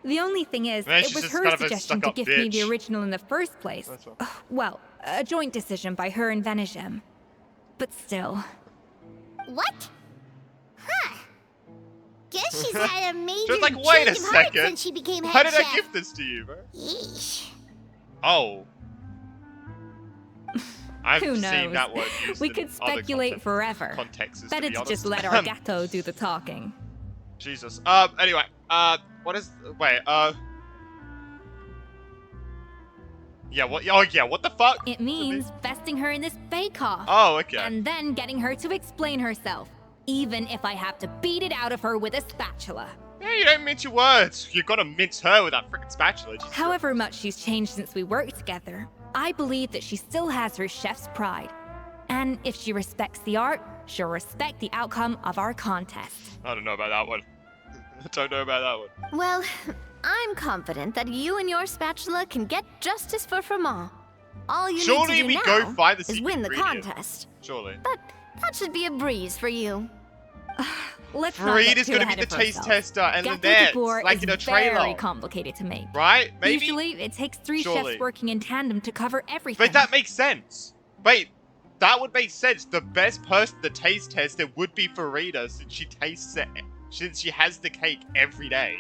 The only thing is, Maybe it she's was just her kind of a suggestion to stuck-up give me the bitch. original in the first place. That's all. Well, a joint decision by her and Venishem. But still. What? Huh. Guess she's had a major Just like, wait a change of heart second. since she became Why head did chef. I give this to you, bro? Yeesh. Oh. I've Who seen knows? that word used We in could other speculate forever. contexts, Better to to be just honest. let our Gato do the talking. Jesus. Anyway, what is... Wait, Yeah, what... Oh, yeah, what the fuck? It means vesting her in this bake-off. Oh, okay. And then getting her to explain herself. Even if I have to beat it out of her with a spatula. Yeah, you don't mince your words. You're gonna mince her with that freaking spatula. Jesus. However much she's changed since we worked together, I believe that she still has her chef's pride. And if she respects the art, she'll respect the outcome of our contest. I don't know about that one. I don't know about that one. Well, I'm confident that you and your spatula can get justice for Froment. All you Surely need to we do go now find the is secret win the ingredient. contest. Surely. But that should be a breeze for you. Let's not get Farida's too gonna be ahead the of taste ourselves. tester and Gâteau de Lynette, Bourg like is in a trailer. very complicated to make. Right? Maybe? Usually, it takes 3 Surely. chefs working in tandem to cover everything. But that makes sense. Wait, that would make sense. The best person to taste test it would be Farida, since she tastes it, since she has the cake every day.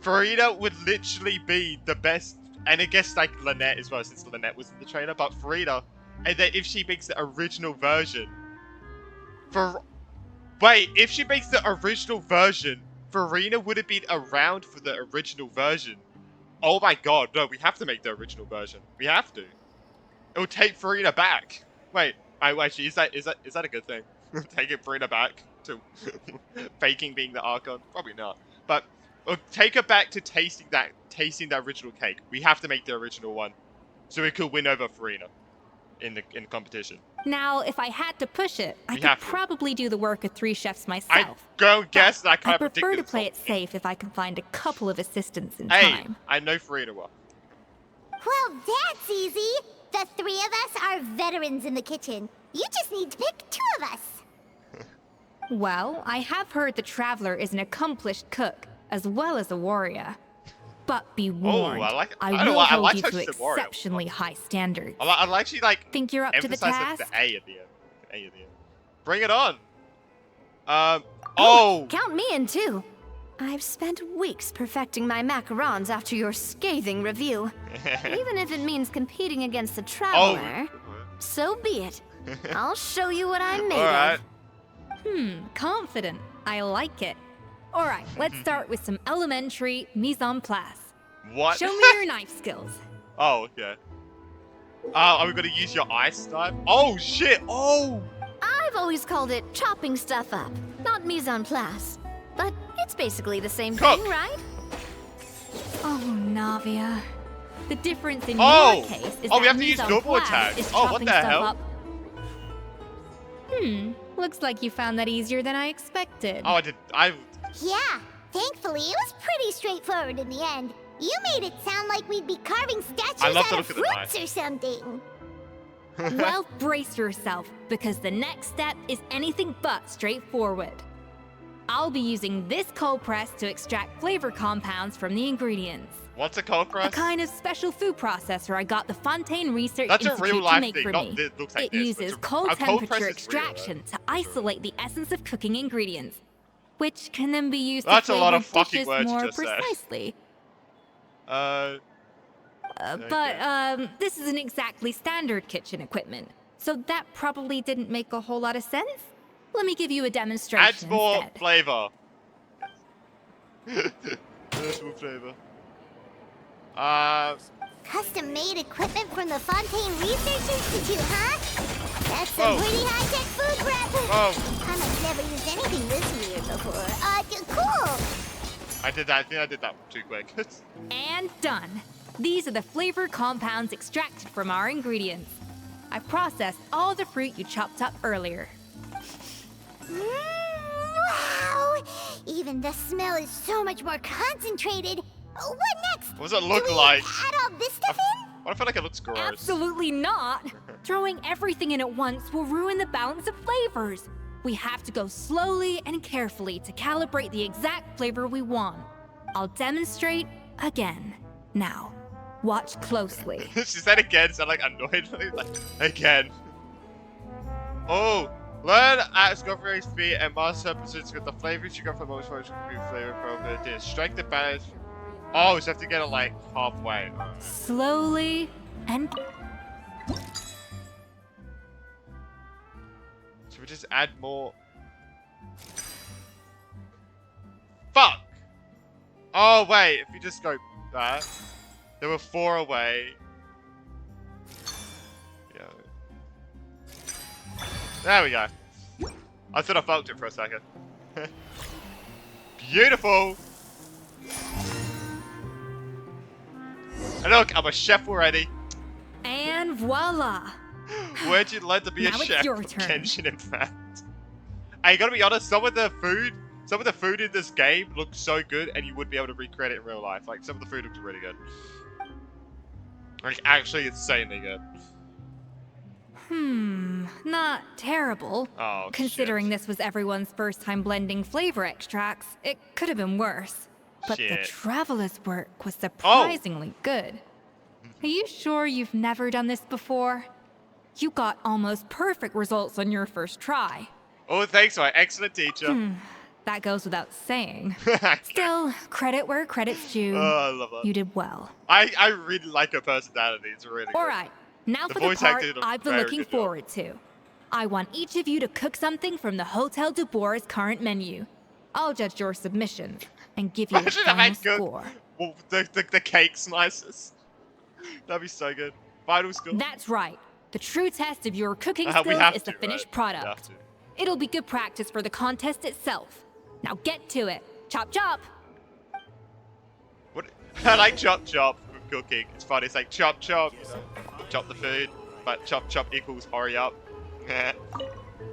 Farida would literally be the best, and I guess like Lynette as well, since Lynette was in the trailer. But Farida, and then if she makes the original version, if she makes the original version, Farina would have been around for the original version. Oh my god, no, we have to make the original version. We have to. It will take Farina back. Wait, actually, is that a good thing? Taking Farina back to faking being the Archon? Probably not. But we'll take her back to tasting the original cake. We have to make the original one, so we could win over Farina in the competition. Now, if I had to push it, I We could have to. probably do the work of 3 chefs I myself. go guess that I I can't prefer predict to this play whole it thing. safe if I can find a couple of assistants in Hey, time. I know Farina well. Well, that's easy. The 3 of us are veterans in the kitchen. You just need to pick 2 of us. Well, I have heard the Traveler is an accomplished cook, as well as a warrior. But be warned, I like- I I don't know will why- I hold like you how to she said warrior. exceptionally high standards. I like she like Think you're up to the emphasize task? the A at the end. A at the end. Bring it on. Oh. Count me in too. I've spent weeks perfecting my macarons after your scathing review. Even if it means competing against the Traveler, so be it. I'll show you what I'm made Alright. of. Confident. I like it. Alright, let's start with some elementary mise en place. What? Show me your knife skills. Oh, okay. Are we gonna use your ice knife? Oh shit! Oh! I've always called it chopping stuff up, not mise en place. But it's basically the same Cook. thing, right? Oh, Navia. The difference in Oh! your case is Oh, we that have to use mise en double place attack. is Oh, what chopping the stuff hell? up. Looks like you found that easier than I expected. Oh, I Yeah, thankfully it was pretty straightforward in the end. You made it sound like we'd be carving statues love the out of look of the fruits or something. Well, brace yourself, because the next step is anything but straightforward. I'll be using this cold press to extract flavor compounds from the ingredients. What's a cold A press? kind of special food processor I got the Fontaine Research That's a Institute real to life make thing, for not me. this, looks like It this. uses A cold cold press temperature is real, extraction to isolate the essence of cooking ingredients, which can then be used That's to a flavor lot of fucking dishes words you more just said. precisely. Okay. This isn't exactly standard kitchen equipment, so that probably didn't make a whole lot of sense. Let me give you a demonstration Adds more instead. flavor. Adds more flavor. Custom-made equipment from the Fontaine Research Institute, huh? That's some Whoa. pretty high-tech food prep. Oh, I've never used anything this weird before. Cool. I did that. I think I did that too quick. And done. These are the flavor compounds extracted from our ingredients. I processed all the fruit you chopped up earlier. Wow! Even the smell is so much more concentrated. What next? What does it look Do we like? add all this stuff in? I feel like it looks gross. Absolutely not! Throwing everything in at once will ruin the balance of flavors. We have to go slowly and carefully to calibrate the exact flavor we want. I'll demonstrate again. Now, watch closely. She said again, sound like annoyed. Like, again. Oh, learn at Escoffier's feet and master episodes with the flavors you got from most flavor profile dish. Strike the balance. Oh, so you have to get it like halfway. Slowly and... Should we just add more? Fuck! Oh, wait, if you just go that. There were 4 away. Yeah. There we go. I thought I fucked it for a second. Beautiful! And look, I'm a chef already. And voila! Where'd you learn to be a Now it's chef? your turn. Genshin Impact. Hey, you gotta be honest, some of the food in this game looks so good, and you would be able to recreate it in real life. Like, some of the food looks really good. Like, actually insanely good. Not terrible. Oh, Considering shit. this was everyone's first time blending flavor extracts, it could have been worse. But the Shit. traveler's work was surprisingly good. Are you sure you've never done this before? You got almost perfect results on your first try. Oh, thanks, my excellent teacher. That goes without saying. Still, credit where credit's due. Oh, I love that. You did well. I really like her personality. It's really good. Alright, now The for the voice part acting did a I've been very looking good job. forward to. I want each of you to cook something from the Hotel du Bois' current menu. I'll judge your submissions and give you a Imagine if final I cook score. well, the cake slices. That'd be so good. Final score. That's right. The true test of your cooking We skills have is the to, finished right? We have product. to. It'll be good practice for the contest itself. Now get to it. Chop chop! What? I like chop chop with cooking. It's funny. It's like chop chop, chop the food, but chop chop equals hurry up.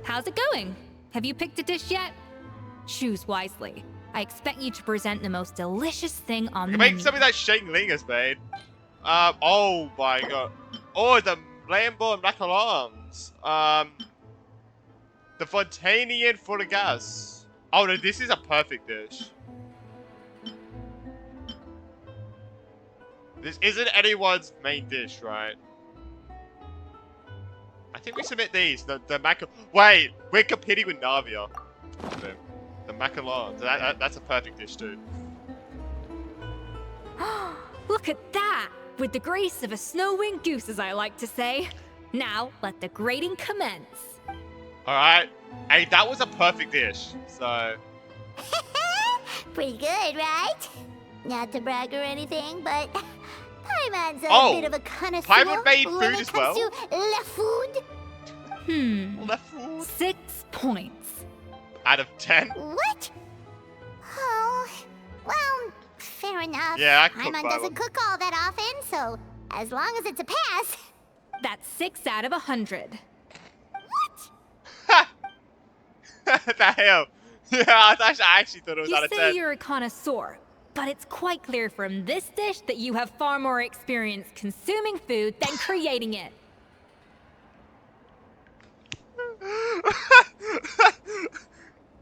How's it going? Have you picked a dish yet? Choose wisely. I expect you to present the most delicious thing on the Make menu. something that Shane Ling has made. Oh my god. Oh, the Lambo and macarons. The Fontainian full of gas. Oh no, this is a perfect dish. This isn't anyone's main dish, right? I think we submit these. The macar. Wait, we're competing with Navia. The macarons. That's a perfect dish, dude. Look at that! With the grace of a snow-winged goose, as I like to say. Now, let the grating commence. Alright. Hey, that was a perfect dish. So, Pretty good, right? Not to brag or anything, but Paimon's a Oh, bit of a connoisseur Paimon made when food it as comes well? to la food. left foot 6 points. out of 10. What? Oh, well, Fair enough. Yeah, I cook Paimon by doesn't cook all that often, so as long as it's a pass. That's 6 out of 100. What? The hell? Yeah, I actually thought it was You out of say 10. you're a connoisseur, but it's quite clear from this dish that you have far more experience consuming food than creating it.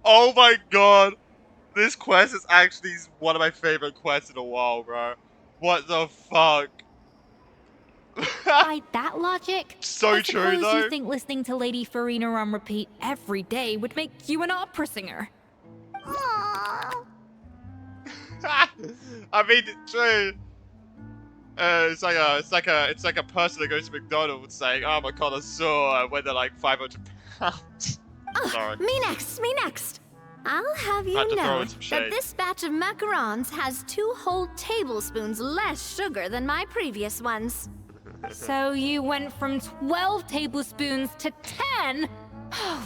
Oh my god. This quest is actually one of my favorite quests in a while, bro. What the fuck? By that logic, So I true, suppose though. you think listening to Lady Farina on repeat every day would make you an opera singer. Aww. I mean, it's true. It's like a person that goes to McDonald's saying, "I'm a connoisseur," when they're like 500 pounds. Sorry. Me next. I'll have you Had to throw know in some that shade. this batch of macarons has 2 whole tablespoons less sugar than my previous ones. So you went from 12 tablespoons to 10?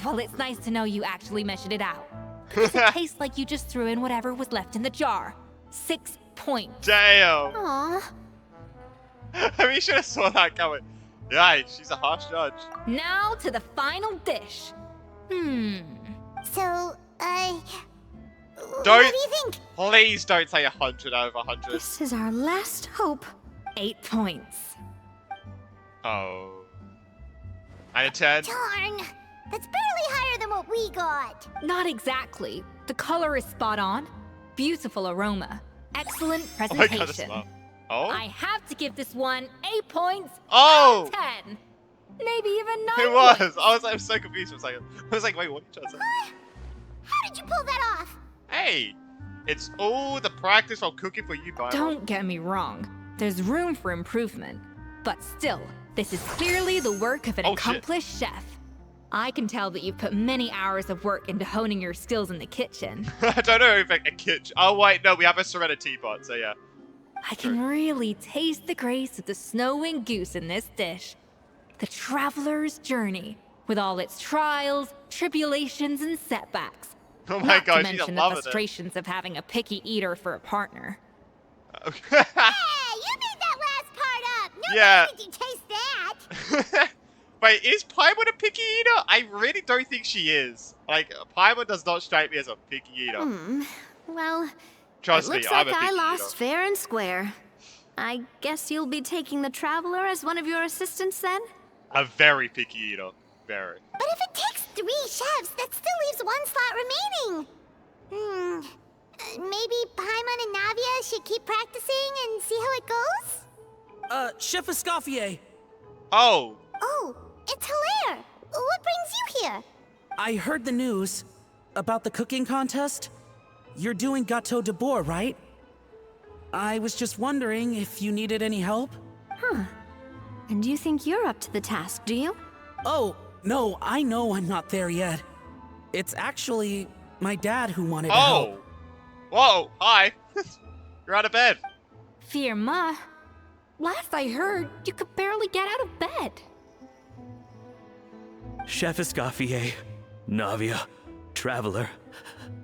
Well, it's nice to know you actually measured it out. Because it tastes like you just threw in whatever was left in the jar. 6 points. Damn. Aw, I mean, you should have saw that coming. Yeah, she's a harsh judge. Now to the final dish. So, what Don't- do you think? Please don't say 100 out of 100. this is our last hope. 8 points. Oh. Out of 10. Darn. That's barely higher than what we got. Not exactly. The color is spot on. Beautiful aroma. Excellent Oh my god, that's presentation. low. Oh? I have to give this one 8 points Oh! out of 10. Maybe even 9 It was. points. I was so confused for a second. I was like, wait, what are you trying to say? How did you pull that off? Hey, it's all the practice while cooking for you, Bible. Don't get me wrong. There's room for improvement. But still, this is clearly the work of an Oh, shit. accomplished chef. I can tell that you've put many hours of work into honing your skills in the kitchen. I don't know if a kitchen. Oh wait, no, we have a Serenity pot, so yeah. I can really taste the grace of the snow-winged goose in this dish. The traveler's journey, with all its trials, tribulations, and setbacks. Oh my Not god, to she's mention the loving it. frustrations of having a picky eater for a partner. Hey, you made that last part up. No Yeah. way did you taste that. Wait, is Paimon a picky eater? I really don't think she is. Like, Paimon does not strike me as a picky eater. Well, Trust it me, looks I'm like a picky I lost eater. fair and square. I guess you'll be taking the Traveler as one of your assistants then? A very picky eater. Very. But if it takes 3 chefs, that still leaves 1 slot remaining. Maybe Paimon and Navia should keep practicing and see how it goes? Chef Escoffier, Oh, Oh, it's Hilaire. What brings you here? I heard the news about the cooking contest. You're doing Gâteau de Bois, right? I was just wondering if you needed any help. And you think you're up to the task, do you? Oh, no, I know I'm not there yet. It's actually my dad who wanted to help. oh. Whoa, hi. You're out of bed. Firma, last I heard, you could barely get out of bed. Chef Escoffier, Navia, Traveler,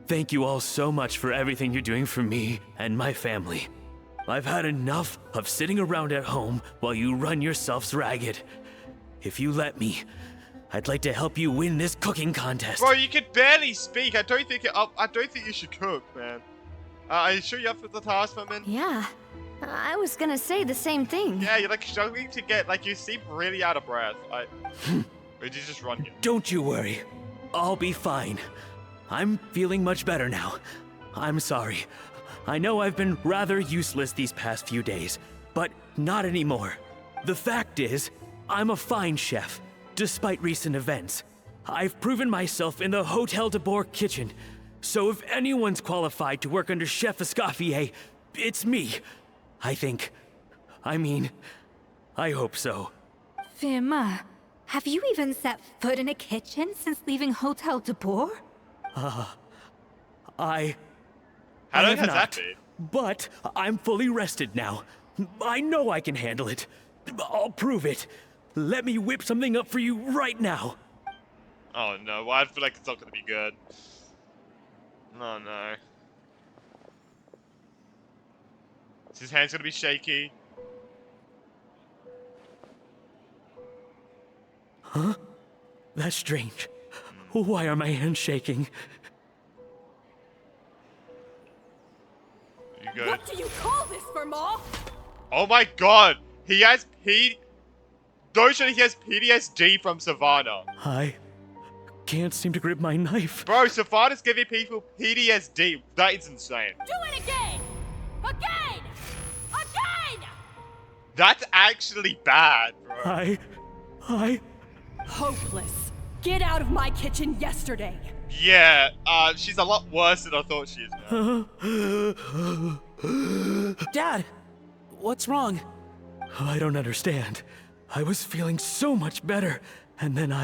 thank you all so much for everything you're doing for me and my family. I've had enough of sitting around at home while you run yourselves ragged. If you let me, I'd like to help you win this cooking contest. Bro, you can barely speak. I don't think you should cook, man. Are you sure you're up for the task, my man? Yeah. I was gonna say the same thing. Yeah, you're like struggling to get, like, you seem really out of breath. Or did you just run here? Don't you worry. I'll be fine. I'm feeling much better now. I'm sorry. I know I've been rather useless these past few days, but not anymore. The fact is, I'm a fine chef, despite recent events. I've proven myself in the Hotel de Bois kitchen, so if anyone's qualified to work under Chef Escoffier, it's me. I think. I mean, I hope so. Firma, have you even set foot in a kitchen since leaving Hotel de Bois? I How long have has not, that been? but I'm fully rested now. I know I can handle it. I'll prove it. Let me whip something up for you right now. Oh no, well, I feel like it's not gonna be good. Oh no. His hand's gonna be shaky. Huh? That's strange. Why are my hands shaking? You good? What do you call this, Verma? Oh my god! He has Don't show he has PTSD from Savannah. I can't seem to grip my knife. Bro, Savannah's giving people PTSD. That is insane. Do it again! Again! Again! That's actually bad, bro. I... Hopeless. Get out of my kitchen yesterday. Yeah, she's a lot worse than I thought she is now. Dad, what's wrong? I don't understand. I was feeling so much better, and then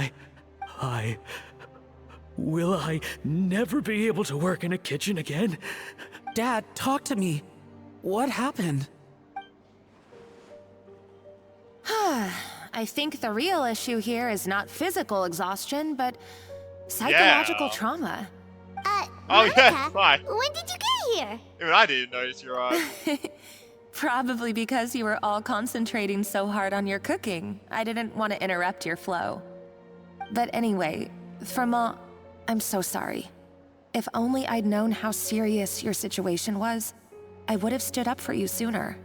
Will I never be able to work in a kitchen again? Dad, talk to me. What happened? I think the real issue here is not physical exhaustion, but psychological trauma. Oh, Monica, yeah, fine. when did you get here? Even I didn't notice you're right. Probably because you were all concentrating so hard on your cooking. I didn't want to interrupt your flow. But anyway, Verma, I'm so sorry. If only I'd known how serious your situation was, I would have stood up for you sooner.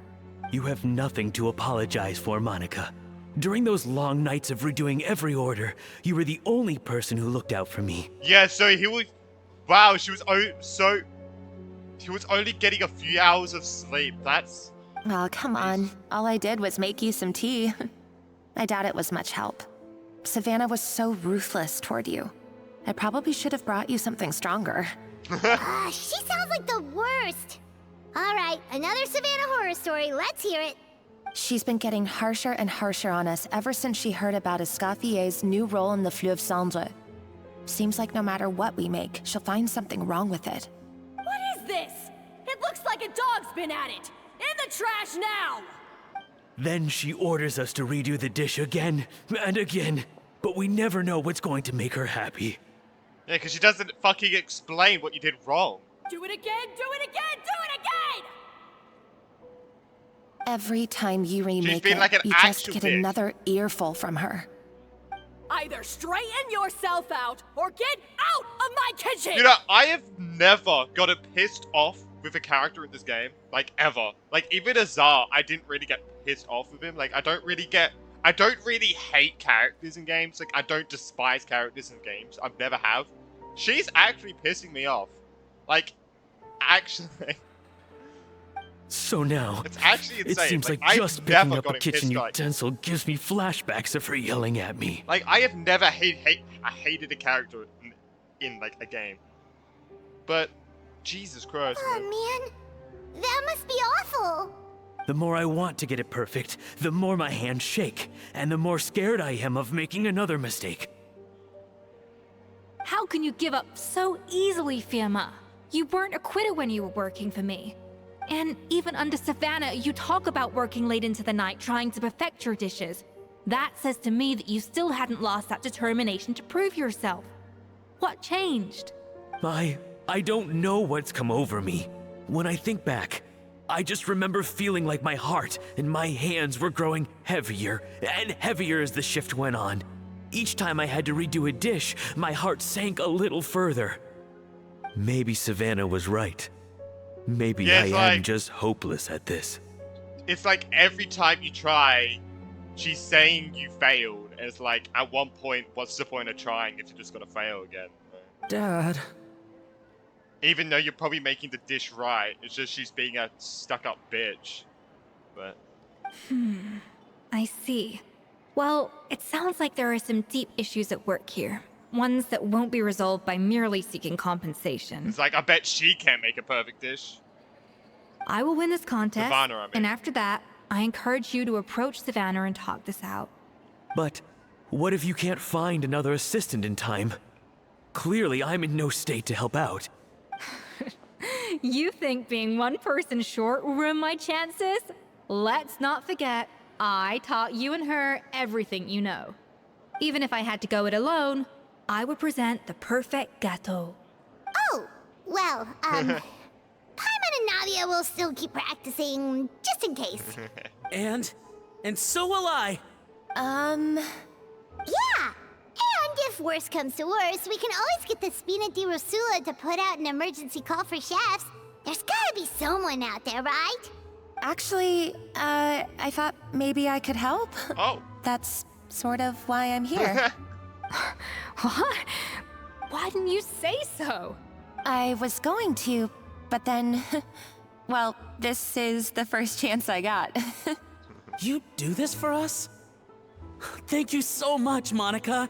You have nothing to apologize for, Monica. During those long nights of redoing every order, you were the only person who looked out for me. Yeah, so he was... Wow, she was he was only getting a few hours of sleep. That's... Oh, come on. All I did was make you some tea. I doubt it was much help. Savannah was so ruthless toward you. I probably should have brought you something stronger. She sounds like the worst. All right, another Savannah horror story. Let's hear it. She's been getting harsher and harsher on us ever since she heard about Escoffier's new role in the Fleuve Cendre. Seems like no matter what we make, she'll find something wrong with it. What is this? It looks like a dog's been at it. In the trash now! Then she orders us to redo the dish again and again, but we never know what's going to make her happy. Yeah, because she doesn't fucking explain what you did wrong. Do it again, do it again, do it again! Every time you remake been it, like an you just actual get bitch. another earful from her. Either straighten yourself out or get out of my kitchen! You know, I have never gotten pissed off with a character in this game. Like, ever. Like, even Azar, I didn't really get pissed off with him. Like, I don't really hate characters in games. Like, I don't despise characters in games. I never have. She's actually pissing me off. Like, actually. So now, It's actually it insane. seems like I've just picking never up a gotten kitchen pissed, like- utensil gives me flashbacks of her yelling at me. Like, I have never hated a character in like, a game. But, Jesus Christ, man. Oh, man. That must be awful. The more I want to get it perfect, the more my hands shake, and the more scared I am of making another mistake. How can you give up so easily, Firma? You weren't a quitter when you were working for me. And even under Savannah, you talk about working late into the night trying to perfect your dishes. That says to me that you still hadn't lost that determination to prove yourself. What changed? I don't know what's come over me. When I think back, I just remember feeling like my heart and my hands were growing heavier and heavier as the shift went on. Each time I had to redo a dish, my heart sank a little further. Maybe Savannah was right. Maybe Yeah, I it's am like- just hopeless at this. It's like every time you try, she's saying you failed. And it's like, at one point, what's the point of trying if you're just gonna fail again? Dad. Even though you're probably making the dish right, it's just she's being a stuck-up bitch. But I see. Well, it sounds like there are some deep issues at work here. Ones that won't be resolved by merely seeking compensation. it's like, I bet she can't make a perfect dish. I will win this contest, Savannah, I mean. and after that, I encourage you to approach Savannah and talk this out. But what if you can't find another assistant in time? Clearly, I'm in no state to help out. You think being one person short will ruin my chances? Let's not forget, I taught you and her everything you know. Even if I had to go it alone, I would present the perfect gâteau. Oh, well, Paimon and Navia will still keep practicing, just in case. And so will I. Yeah! And if worse comes to worse, we can always get the Spina di Rosula to put out an emergency call for chefs. There's gotta be someone out there, right? Actually, I thought maybe I could help. Oh. That's sort of why I'm here. What? Why didn't you say so? I was going to, but then, well, this is the first chance I got. You do this for us? Thank you so much, Monica.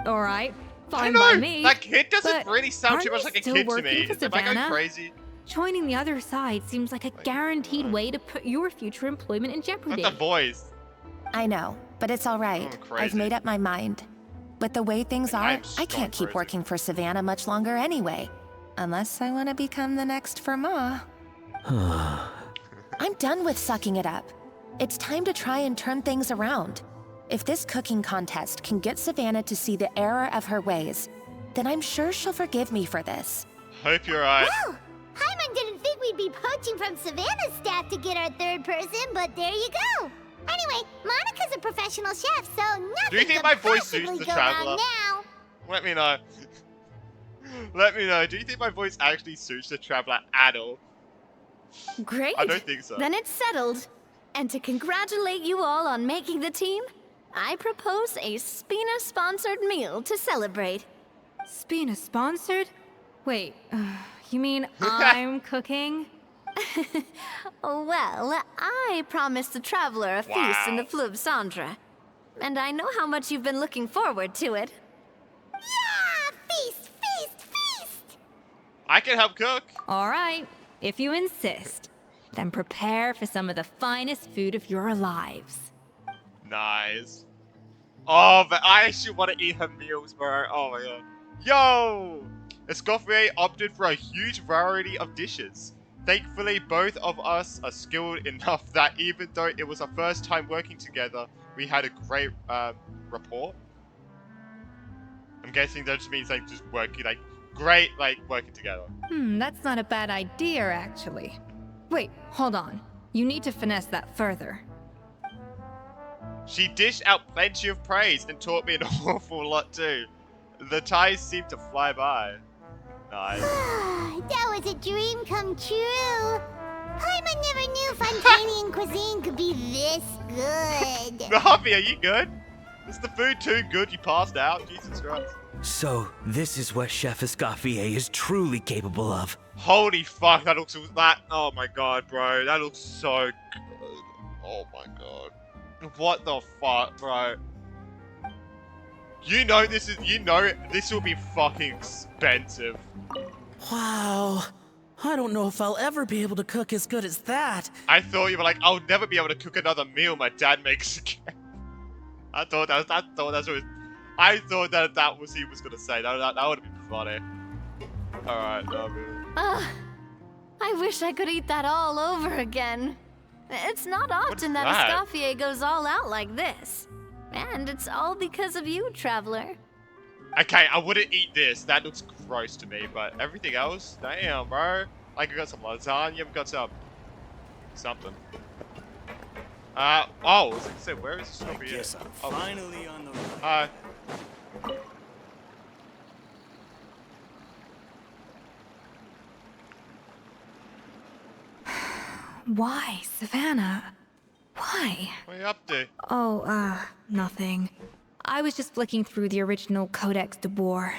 All right, I fine know, by me. that kid doesn't but really sound too aren't much you like a still kid to working me. for Am I going Savannah? crazy? Joining the other side seems like a guaranteed way to put your future employment in Not jeopardy. the voice. I know, but it's all right. I'm crazy. I've made up my mind. With the way things are, I'm I can't keep crazy. working for Savannah much longer anyway. Unless I want to become the next Fermat. I'm done with sucking it up. It's time to try and turn things around. If this cooking contest can get Savannah to see the error of her ways, then I'm sure she'll forgive me for this. Hope you're right. Well, Hyman didn't think we'd be poaching from Savannah's staff to get our third person, but there you go. Anyway, Monica's a professional chef, so nothing Do you think could my voice possibly suits the go traveler? wrong now. Let me know. Let me know. Do you think my voice actually suits the traveler at all? Great. I don't think so. Then it's settled. And to congratulate you all on making the team, I propose a Spina-sponsored meal to celebrate. Spina sponsored? Wait, you mean I'm cooking? Well, I promised the traveler a feast in the Fleuve Cendre. And I know how much you've been looking forward to it. Yeah! Feast, feast, feast! I can help cook. All right, if you insist. Then prepare for some of the finest food of your lives. Nice. Oh, but I actually want to eat her meals, bro. Oh my god. Yo! Escoffier opted for a huge variety of dishes. Thankfully, both of us are skilled enough that even though it was our first time working together, we had a great rapport. I'm guessing that just means like just working, like great, like working together. That's not a bad idea, actually. Wait, hold on. You need to finesse that further. She dished out plenty of praise and taught me an awful lot too. The ties seemed to fly by. Nice. That was a dream come true. Hyman never knew Fontanian cuisine could be this good. Harvey, are you good? Is the food too good you passed out? Jesus Christ. So, this is what Chef Escoffier is truly capable of. Holy fuck, that looks oh my god, bro. That looks so good. Oh my god. What the fuck, bro? You know this will be fucking expensive. Wow. I don't know if I'll ever be able to cook as good as that. I thought you were like, I'll never be able to cook another meal my dad makes again. I thought that was he was gonna say. That would have been funny. Alright, I wish I could eat that all over again. It's not often that that? Escoffier goes all out like this. And it's all because of you, traveler. Okay, I wouldn't eat this. That looks gross to me, but everything else, damn, bro. Like, we got some lasagna, we got some... something. Oh, I was gonna say, where is this over here? Yes, I'm finally on the run. Why, Savannah? Why? What are you up to? Oh, nothing. I was just flicking through the original Codex de Boer.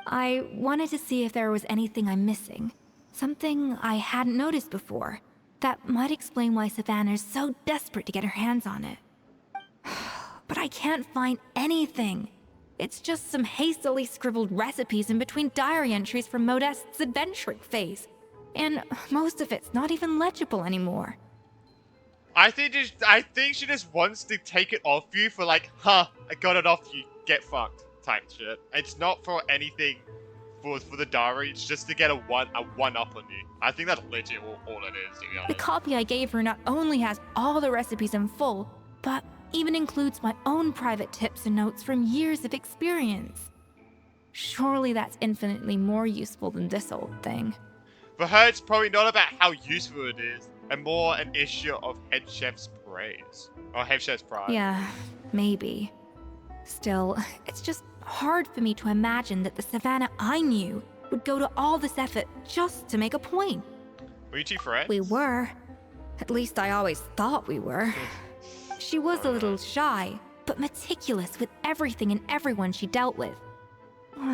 I wanted to see if there was anything I'm missing. Something I hadn't noticed before. That might explain why Savannah's so desperate to get her hands on it. But I can't find anything. It's just some hastily scribbled recipes in between diary entries from Modeste's adventuring phase. And most of it's not even legible anymore. I think she just wants to take it off you for like, I got it off you, get fucked type shit. It's not for anything for the diary, it's just to get a one up on you. I think that's legit all it is, to be honest. The copy I gave her not only has all the recipes in full, but even includes my own private tips and notes from years of experience. Surely that's infinitely more useful than this old thing. For her, it's probably not about how useful it is, and more an issue of head chef's praise. Or head chef's pride. Yeah, maybe. Still, it's just hard for me to imagine that the Savannah I knew would go to all this effort just to make a point. Were you two friends? We were. At least I always thought we were. She was a little shy, but meticulous with everything and everyone she dealt with.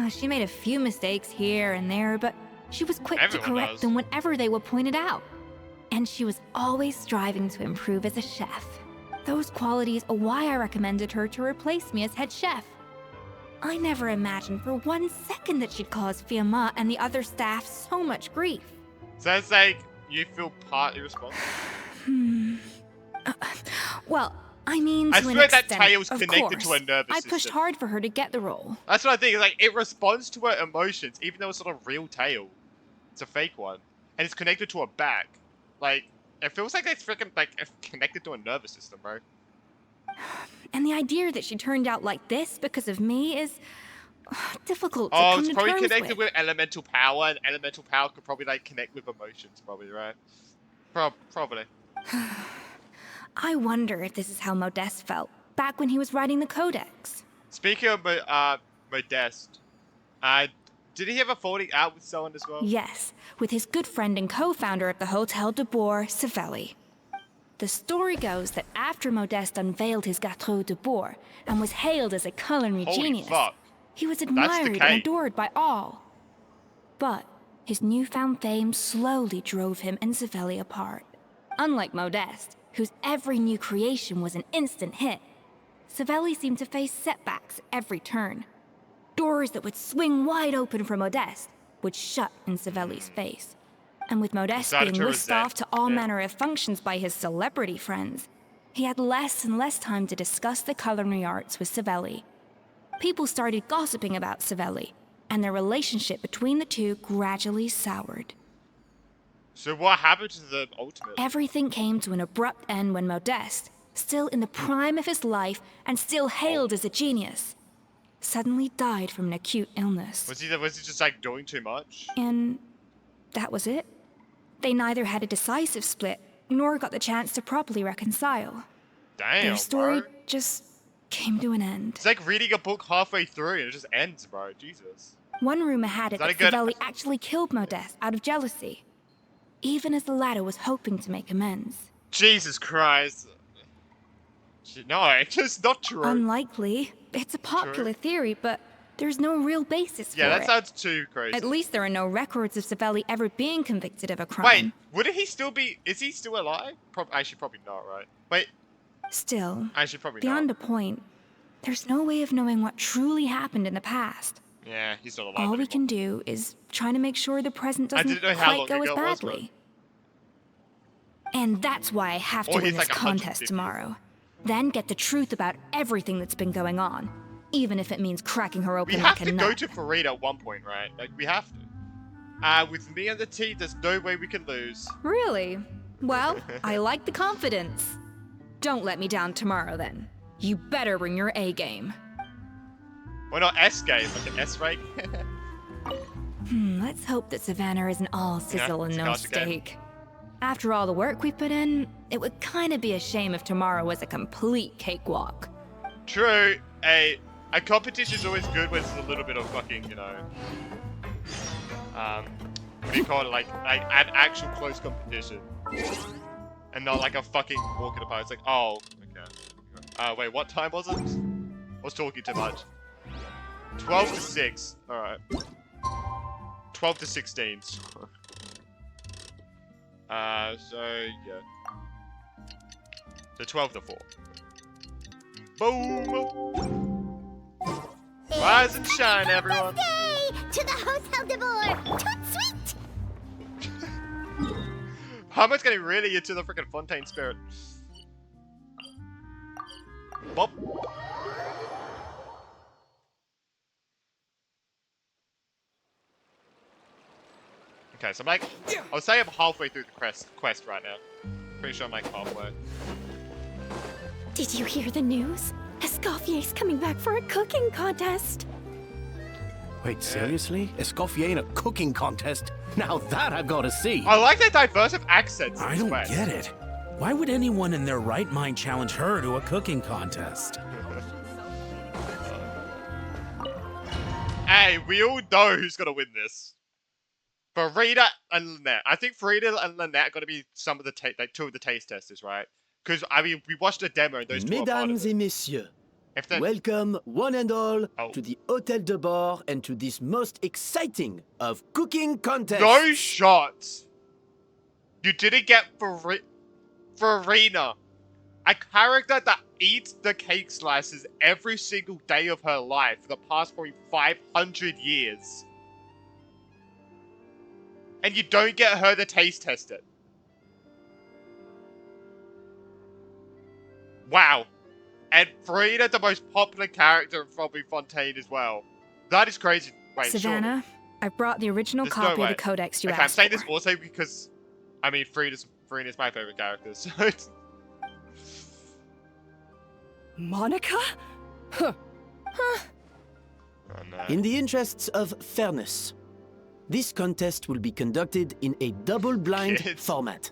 She made a few mistakes here and there, but she was quick to correct them whenever they were pointed out. And she was always striving to improve as a chef. Those qualities are why I recommended her to replace me as head chef. I never imagined for 1 second that she'd cause Fiamma and the other staff so much grief. Sounds like you feel partly responsible. Well, I mean, I to an swear that extent, tail's of connected to course. a nervous I system. pushed hard for her to get the role. That's what I think. Like, it responds to her emotions, even though it's not a real tail. It's a fake one. And it's connected to her back. Like, it feels like it's freaking, like, connected to a nervous system, bro. And the idea that she turned out like this because of me is difficult to come it's to probably terms connected with elemental power, and elemental power could probably, like, connect with emotions, probably, right? Probably. I wonder if this is how Modeste felt back when he was writing the Codex. Speaking of Modeste, did he have a falling out with someone as well? Yes, with his good friend and co-founder of the Hotel de Boer, Savelli. The story goes that after Modeste unveiled his Gâteau de Boer and was hailed as a culinary Holy genius, fuck. he was the admired and cake. adored by all. But his newfound fame slowly drove him and Savelli apart. Unlike Modeste, whose every new creation was an instant hit, Savelli seemed to face setbacks at every turn. Doors that would swing wide open for Modeste would shut in Savelli's face. And with Modeste Decided being to whisked resent, off to all yeah. manner of functions by his celebrity friends, he had less and less time to discuss the culinary arts with Savelli. People started gossiping about Savelli, and their relationship between the two gradually soured. So what happened to the ultimate? Everything came to an abrupt end when Modeste, still in the prime of his life and still hailed as a genius, suddenly died from an acute illness. Was he just, like, doing too much? And that was it. They neither had a decisive split, nor got the chance to properly reconcile. Damn, Their story bro. just came to an end. It's like reading a book halfway through and it just ends, bro. Jesus. One rumor had it Is that that a good- Savelli actually killed Modeste out of jealousy, even as the latter was hoping to make amends. Jesus Christ. No, it's just not true. Unlikely. It's a popular theory, but there's no real basis Yeah, for that it. sounds too crazy. At least there are no records of Savelli ever being convicted of a crime. Wait, wouldn't he still be... Is he still alive? Actually, probably not, right? Wait, Still, actually, probably beyond not. a point, there's no way of knowing what truly happened in the past. Yeah, he's not alive All we anymore. can do is try to make sure the present I doesn't didn't know how quite long go as ago it was, badly. And that's why I have to Or win he's this like contest 150. tomorrow. Then get the truth about everything that's been going on, even if it means cracking her open We like have a to go nut. to Fareed at one point, right? Like, we have to. With me and the T, there's no way we can lose. Really? Well, I like the confidence. Don't let me down tomorrow, then. You better bring your A game. Why not S game? Like an S rank? Let's hope that Savannah isn't all sizzle and it's no gosh again. steak. After all the work we put in, it would kind of be a shame if tomorrow was a complete cakewalk. True. A competition's always good when it's a little bit of fucking, you know... what do you call it? Like an actual close competition. And not like a fucking walk in the park. It's like, oh, okay. Wait, what time was it? I was talking too much. 12 to 6. Alright. 12 to 16. So, yeah. So 12 to 4. Boom! Rise and shine, everyone! Yay! To the Hotel de Boer! Toot sweet! Hammer's getting really into the freaking Fontaine spirit. Bop. Okay, so I'm like, I'll say I'm halfway through the quest right now. Pretty sure I'm like halfway. Did you hear the news? Escoffier's coming back for a cooking contest. Wait, seriously? Escoffier in a cooking contest? Now that I've got to see. I like the diverse of accents. in I this don't quest. get it. Why would anyone in their right mind challenge her to a cooking contest? Hey, we all know who's gonna win this. Farida and Lynette. I think Farida and Lynette are gonna be some of the like two of the taste testers, right? Because I mean, we watched a demo and those two are part of Mesdames it. et messieurs, If they're- welcome one and all Oh. to the Hôtel de Bord and to this most exciting of cooking contests. No shots. You didn't get Farina, a character that eats the cake slices every single day of her life for the past probably 500 years. And you don't get her to taste test it. Wow. And Frida, the most popular character in probably Fontaine as well. That is crazy. Wait, Savannah, I brought the original There's no copy of way. the codex you Okay, I'm asked saying for. this also because, I mean, Farina's my favorite character, so it's... Monica? Huh. Oh, no. In the interests of fairness, this contest will be conducted in a double-blind Kids. format.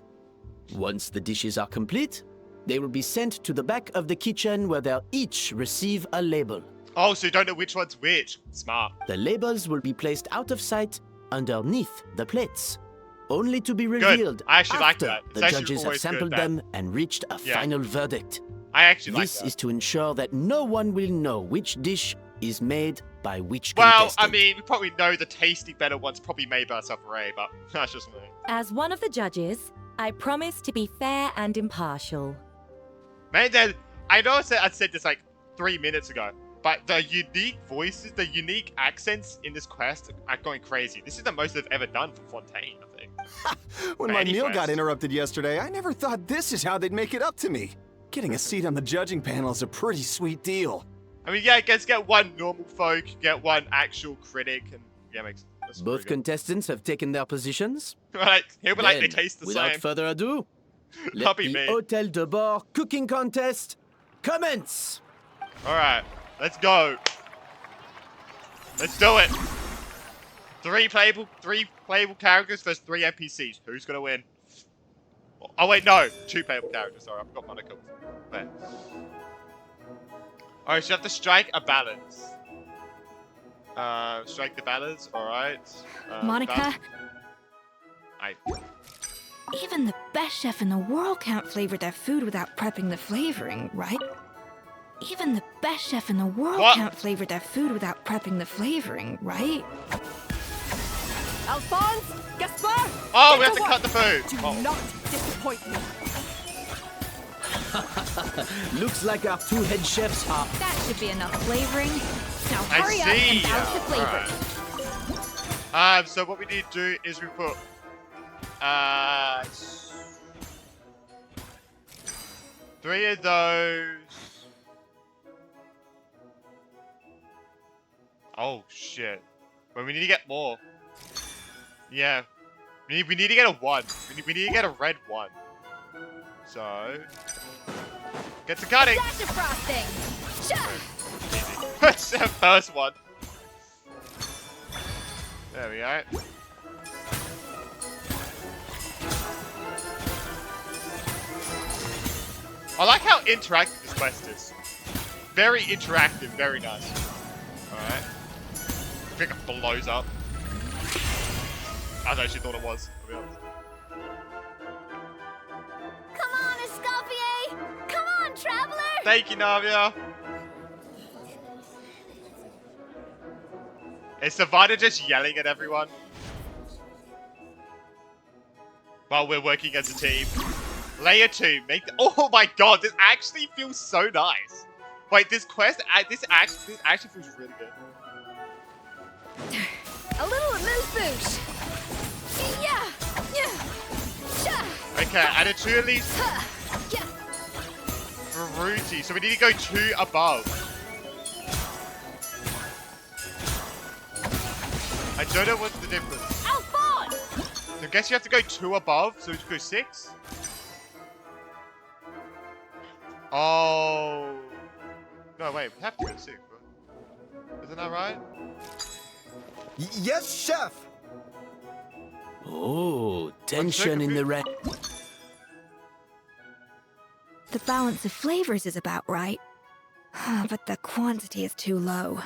Once the dishes are complete, they will be sent to the back of the kitchen where they'll each receive a label. Oh, so you don't know which one's which. Smart. The labels will be placed out of sight underneath the plates, only to be revealed I actually like after that. It's the actually judges have always good, sampled that. them and reached a Yeah. final verdict. I actually like This that. is to ensure that no one will know which dish is made by which Well, contestant. I mean, we probably know the tasty better one's probably made by Ray, but that's just me. As one of the judges, I promise to be fair and impartial. Man, I know I said this like 3 minutes ago, but the unique voices, the unique accents in this quest are going crazy. This is the most they've ever done for Fontaine, I think. When For my any meal quest. got interrupted yesterday, I never thought this is how they'd make it up to me. Getting a seat on the judging panel is a pretty sweet deal. I mean, yeah, get one normal folk, get one actual critic, and yeah, that's Both pretty good. contestants have taken their positions. Right, he'll be like, they Then, taste the without same. further ado, let Copy the me. Hôtel de Bord cooking contest commence. Alright, let's go. Let's do it. Three playable characters versus 3 NPCs. Who's gonna win? Oh wait, no. 2 playable characters. Sorry, I've got Monica. There. Alright, so you have to strike a balance. Strike the balance. Alright. Monica, I. even the best chef in the world can't flavor their food without prepping the flavoring, right? Even the best chef in the world What? can't flavor their food without prepping the flavoring, right? Alphonse? Gaspar? Oh, get we have to work. cut the food. Do Oh. not disappoint me. Looks like our 2 head chefs are... That should be enough flavoring. Now I hurry up see. and balance the Yeah, flavors. alright. So what we need to do is we put three of those. Oh shit. But we need to get more. Yeah. We need to get a 1. We need to get a red 1. So get to cutting. Dash of frosting. Sha! That's the first one. There we go. I like how interactive this quest is. Very interactive, very nice. Alright. I think it blows up. I actually thought it was, to be honest. Come on, Escoffier! Come on, traveler! Thank you, Navia. Is Savannah just yelling at everyone? While we're working as a team. Layer 2, make the— oh my god, this actually feels so nice. Wait, this quest, this actually feels really good. A little amuse-bouche. Yeah. Yeah. Sha! Okay, added 2 of these Yeah. fruity, so we need to go 2 above. I don't know what's the difference. Alphonse! I guess you have to go 2 above, so we should go 6? Oh. No, wait, we have to go 6, bro. Isn't that right? Yes, chef! Oh, tension in the rank. The balance of flavors is about right, but the quantity is too low.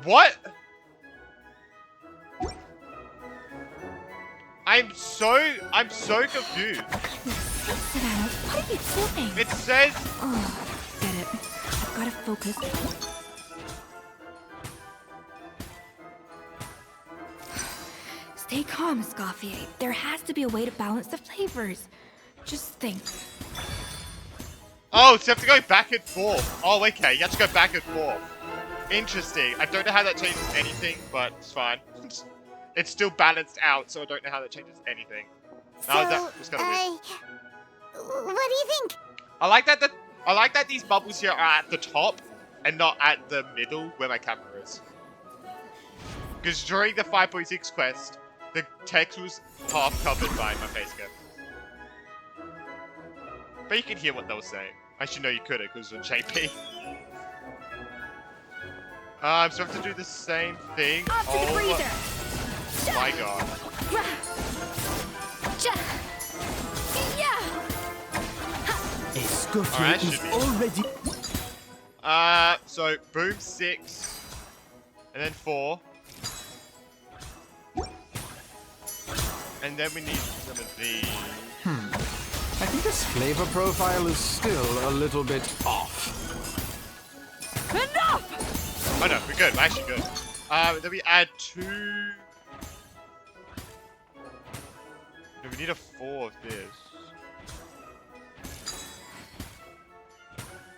What? I'm so confused. Savannah, what are you doing? It says Oh, get it. I've gotta focus. Stay calm, Escoffier. There has to be a way to balance the flavors. Just think. oh, so you have to go back and forth. Oh, okay, you have to go back and forth. Interesting. I don't know how that changes anything, but it's fine. It's still balanced out, so I don't know how that changes anything. So, That was kind of weird. what do you think? I like that these bubbles here are at the top and not at the middle where my camera is. Because during the 5.6 quest, the text was half covered by my face cam. But you can hear what they were saying. Actually, no, you couldn't because it was on JP. So I have to do the same thing. Off to the freezer. My god. Escoffier Alright, is should be. already. So boom 6, and then 4, and then we need some of these. I think this flavor profile is still a little bit off. Enough! Oh no, we're good. We're actually good. Then we add 2. No, we need a 4 of this.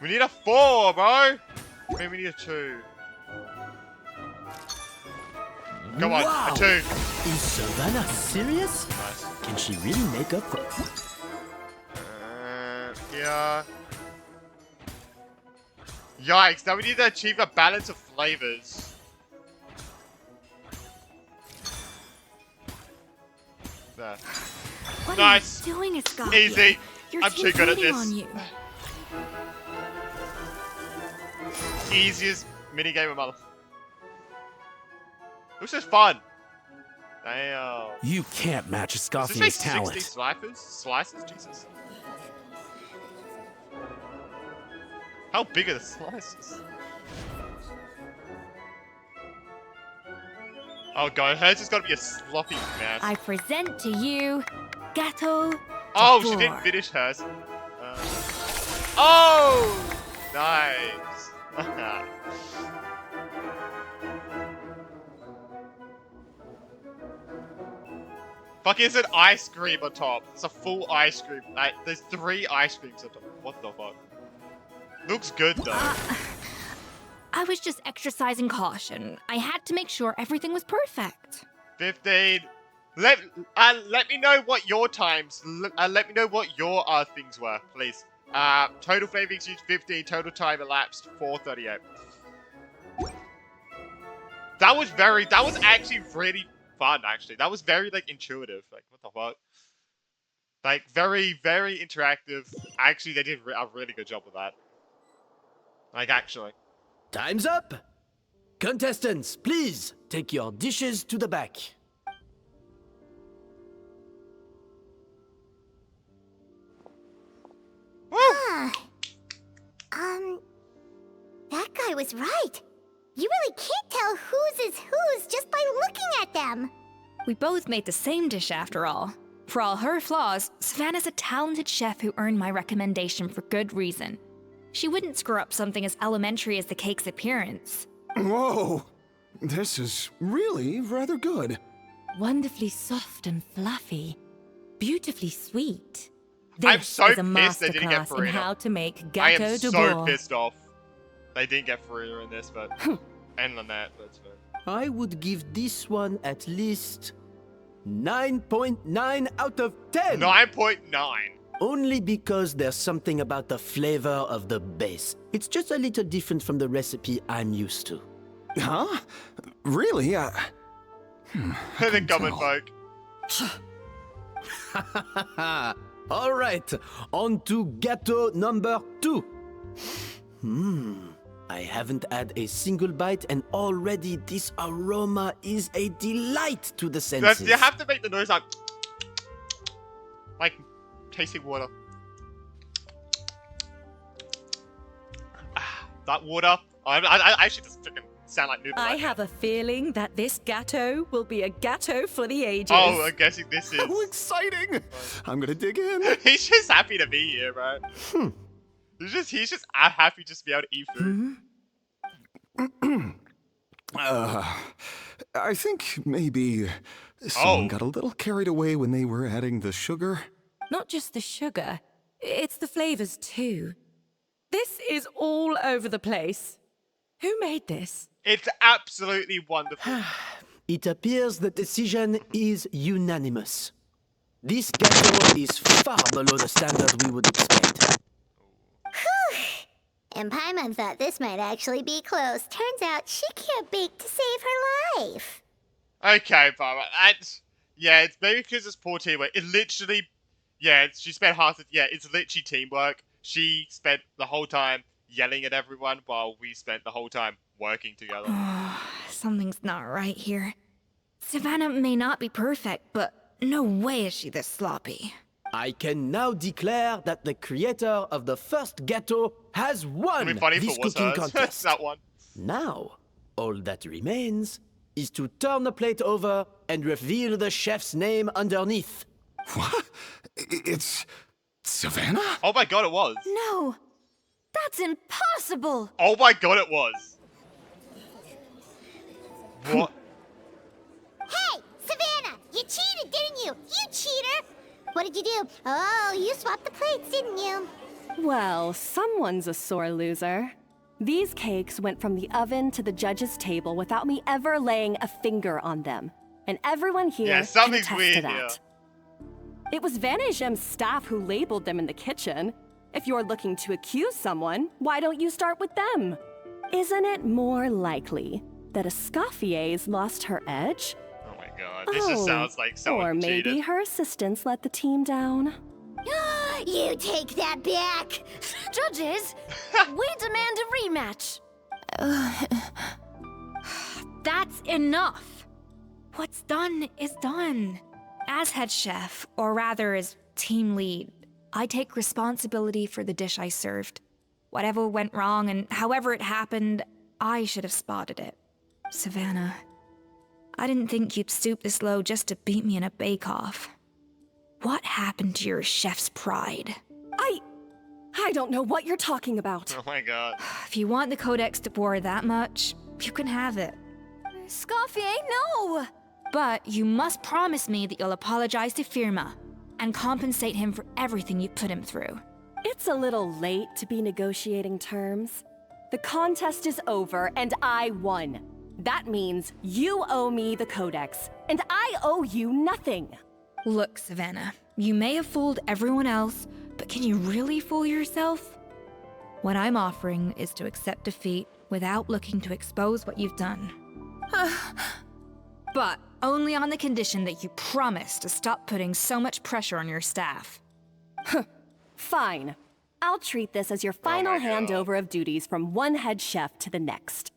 We need a 4, bro! Maybe we need a 2. Come on, Wow. a 2. Is Savannah serious? Nice. Can she really make up for... Yeah. Yikes, now we need to achieve a balance of flavors. There. What Nice. are you doing, Escoffier? Easy. Your I'm team's too good at waiting this. on you. Easiest minigame of my life. This is fun. Damn. You can't match Does this make Escoffier's 60 talent. slices? Jesus. How big are the slices? Oh god, hers has got to be a sloppy mess. I present to you, Gâteau de Oh, she Bourg. didn't finish hers. Oh! Nice. Fuck, it's an ice cream on top. It's a full ice cream. Like, there's 3 ice creams on top. What the fuck? Looks good though. I was just exercising caution. I had to make sure everything was perfect. 15. Let me know what your times. Let me know what your things were, please. Total flavor exchange 15. Total time elapsed 4:38. That was actually really fun. Actually, that was very like intuitive. Like what the fuck? Like very interactive. Actually, they did a really good job with that. Like actually. Time's up! Contestants, please take your dishes to the back. That guy was right. You really can't tell whose is whose just by looking at them. We both made the same dish after all. For all her flaws, Savannah's a talented chef who earned my recommendation for good reason. She wouldn't screw up something as elementary as the cake's appearance. Whoa! This is really rather good. Wonderfully soft and fluffy. Beautifully sweet. I'm This so is a pissed they didn't get masterclass in Farina. how to make I am Gâteau de so Bourg. pissed off. They didn't get Farina in this, but and Lynette, that's fine. I would give this one at least 9.9 out of 10. 9.9. Only because there's something about the flavor of the base. It's just a little different from the recipe I'm used to. Huh? Really? The common folk. All right, on to gâteau number 2. I haven't had a single bite, and already this aroma is a delight to the senses. You have to make the noise like tasting water. That water. I actually just freaking sound like noob. I have a feeling that this gâteau will be a gâteau for the ages. Oh, I'm guessing this is. How exciting! I'm gonna dig in. He's just happy to be here, right? He's just happy just to be able to eat food. I think maybe someone got a little carried away when they were adding the sugar. Not just the sugar, it's the flavors too. This is all over the place. Who made this? It's absolutely wonderful. It appears the decision is unanimous. This gâteau is far below the standard we would expect. And Paimon thought this might actually be close. Turns out she can't bake to save her life. Okay, Barbara. Yeah, it's maybe because it's poor teamwork. It literally, she spent half of, it's literally teamwork. She spent the whole time yelling at everyone while we spent the whole time working together. Something's not right here. Savannah may not be perfect, but no way is she this sloppy. I can now declare that the creator of the first gâteau has won this cooking contest. That one. Now, all that remains is to turn the plate over and reveal the chef's name underneath. What? It's Savannah? Oh my god, it was. No, that's impossible. Oh my god, it was. What? Hey, Savannah! You cheated, didn't you? You cheater! What did you do? Oh, you swapped the plates, didn't you? Well, someone's a sore loser. These cakes went from the oven to the judge's table without me ever laying a finger on them. And everyone here can something's attest weird to that. here. It was Vanishem's staff who labeled them in the kitchen. If you're looking to accuse someone, why don't you start with them? Isn't it more likely that Escoffier's lost her edge? Oh my god, this just sounds like someone Or maybe cheated. her assistants let the team down. You take that back! Judges, we demand a rematch. That's enough. What's done is done. As head chef, or rather as team lead, I take responsibility for the dish I served. Whatever went wrong and however it happened, I should have spotted it. Savannah, I didn't think you'd stoop this low just to beat me in a bake-off. What happened to your chef's pride? I don't know what you're talking about. Oh my god. If you want the Codex de Boer that much, you can have it. Escoffier, no! But you must promise me that you'll apologize to Firma and compensate him for everything you put him through. It's a little late to be negotiating terms. The contest is over and I won. That means you owe me the Codex, and I owe you nothing. Look, Savannah, you may have fooled everyone else, but can you really fool yourself? What I'm offering is to accept defeat without looking to expose what you've done. But only on the condition that you promise to stop putting so much pressure on your staff. Fine. I'll treat this as your final handover of duties from one head chef to the next.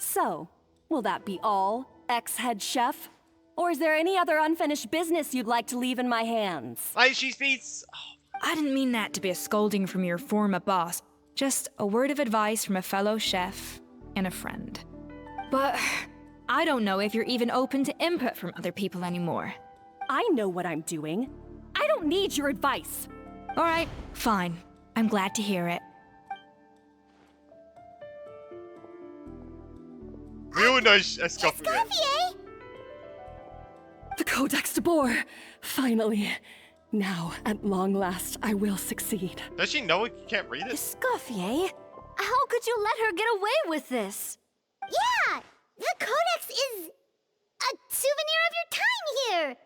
So, will that be all, ex-head chef? Or is there any other unfinished business you'd like to leave in my hands? Like, she speaks. I didn't mean that to be a scolding from your former boss, just a word of advice from a fellow chef and a friend. But I don't know if you're even open to input from other people anymore. I know what I'm doing. I don't need your advice. All right, fine. I'm glad to hear it. We all know Escoffier. Escoffier? The Codex de Boer! Finally. Now, at long last, I will succeed. Does she know you can't read it? Escoffier? How could you let her get away with this? Yeah! The Codex is a souvenir of your time here!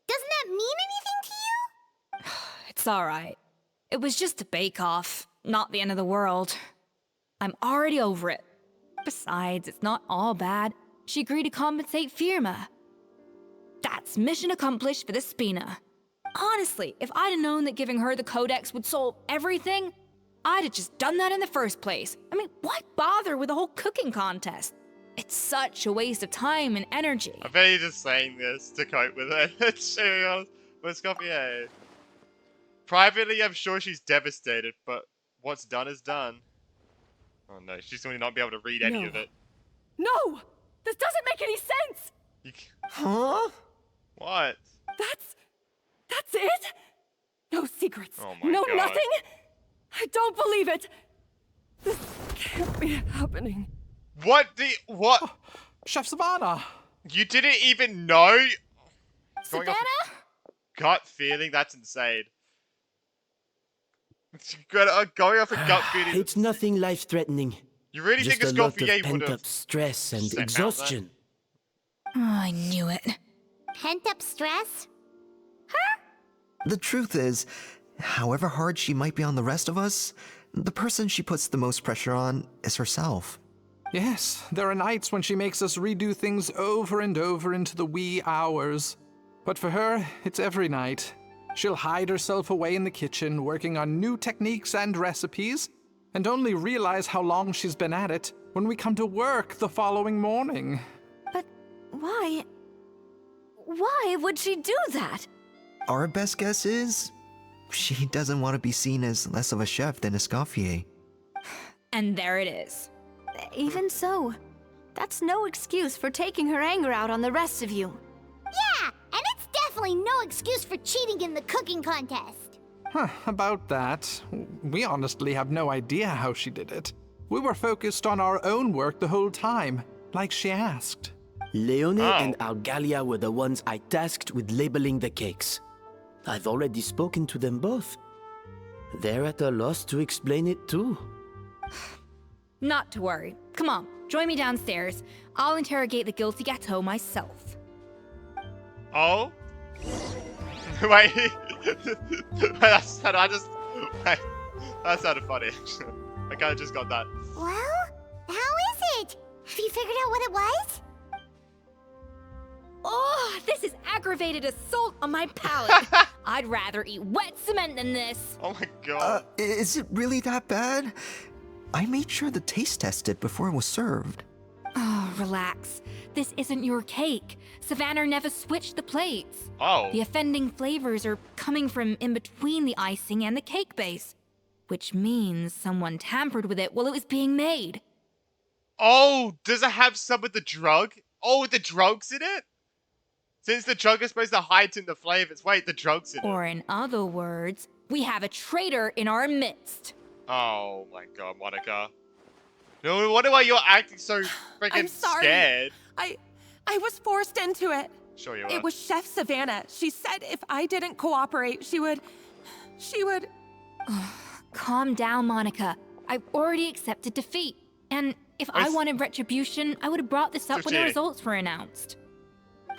Doesn't that mean anything to you? It's all right. It was just a bake-off, not the end of the world. I'm already over it. Besides, it's not all bad. She agreed to compensate Firma. That's mission accomplished for the Spina. Honestly, if I'd have known that giving her the Codex would solve everything, I'd have just done that in the first place. I mean, why bother with the whole cooking contest? It's such a waste of time and energy. I bet you're just saying this to cope with it. Escoffier. Privately, I'm sure she's devastated, but what's done is done. Oh no, she's going to not be able to read any of it. No! This doesn't make any sense! Huh? What? That's it? No secrets. Oh my no God. nothing? I don't believe it. This can't be happening. What what? Chef Savannah! You didn't even know? Going Savannah? off gut feeling, that's insane. Going off a gut feeling. It's nothing life-threatening. You really Just think a lot of Escoffier would pent-up have... stress and sent out exhaustion. Oh, I knew it. Pent-up stress? The truth is, however hard she might be on the rest of us, the person she puts the most pressure on is herself. Yes, there are nights when she makes us redo things over and over into the wee hours. But for her, it's every night. She'll hide herself away in the kitchen, working on new techniques and recipes, and only realize how long she's been at it when we come to work the following morning. But why? Why would she do that? Our best guess is, she doesn't want to be seen as less of a chef than Escoffier. And there it is. Even so, that's no excuse for taking her anger out on the rest of you. Yeah, and it's definitely no excuse for cheating in the cooking contest. Huh, about that, we honestly have no idea how she did it. We were focused on our own work the whole time, like she asked. Leone and Algalia were the ones I tasked with labeling the cakes. I've already spoken to them both. They're at a loss to explain it too. Not to worry. Come on, join me downstairs. I'll interrogate the guilty gâteau myself. Oh? Wait. That sounded funny. I kind of just got that. Well, how is it? Have you figured out what it was? Oh, this is aggravated assault on my palate. I'd rather eat wet cement than this. Oh my God. Is it really that bad? I made sure to taste test it before it was served. Oh, relax. This isn't your cake. Savannah never switched the plates. Oh. The offending flavors are coming from in between the icing and the cake base, which means someone tampered with it while it was being made. Oh, does it have some of the drug? Oh, the drug's in it? Since the drug is supposed to heighten the flavors. Wait, the drug's in it. Or in other words, we have a traitor in our midst. Oh my God, Monica. No wonder why you're acting so freaking I'm sorry. scared. I was forced into it. Sure you were. It was Chef Savannah. She said if I didn't cooperate, she would... Calm down, Monica. I've already accepted defeat. And if I wanted retribution, I would have brought this up when the results were announced.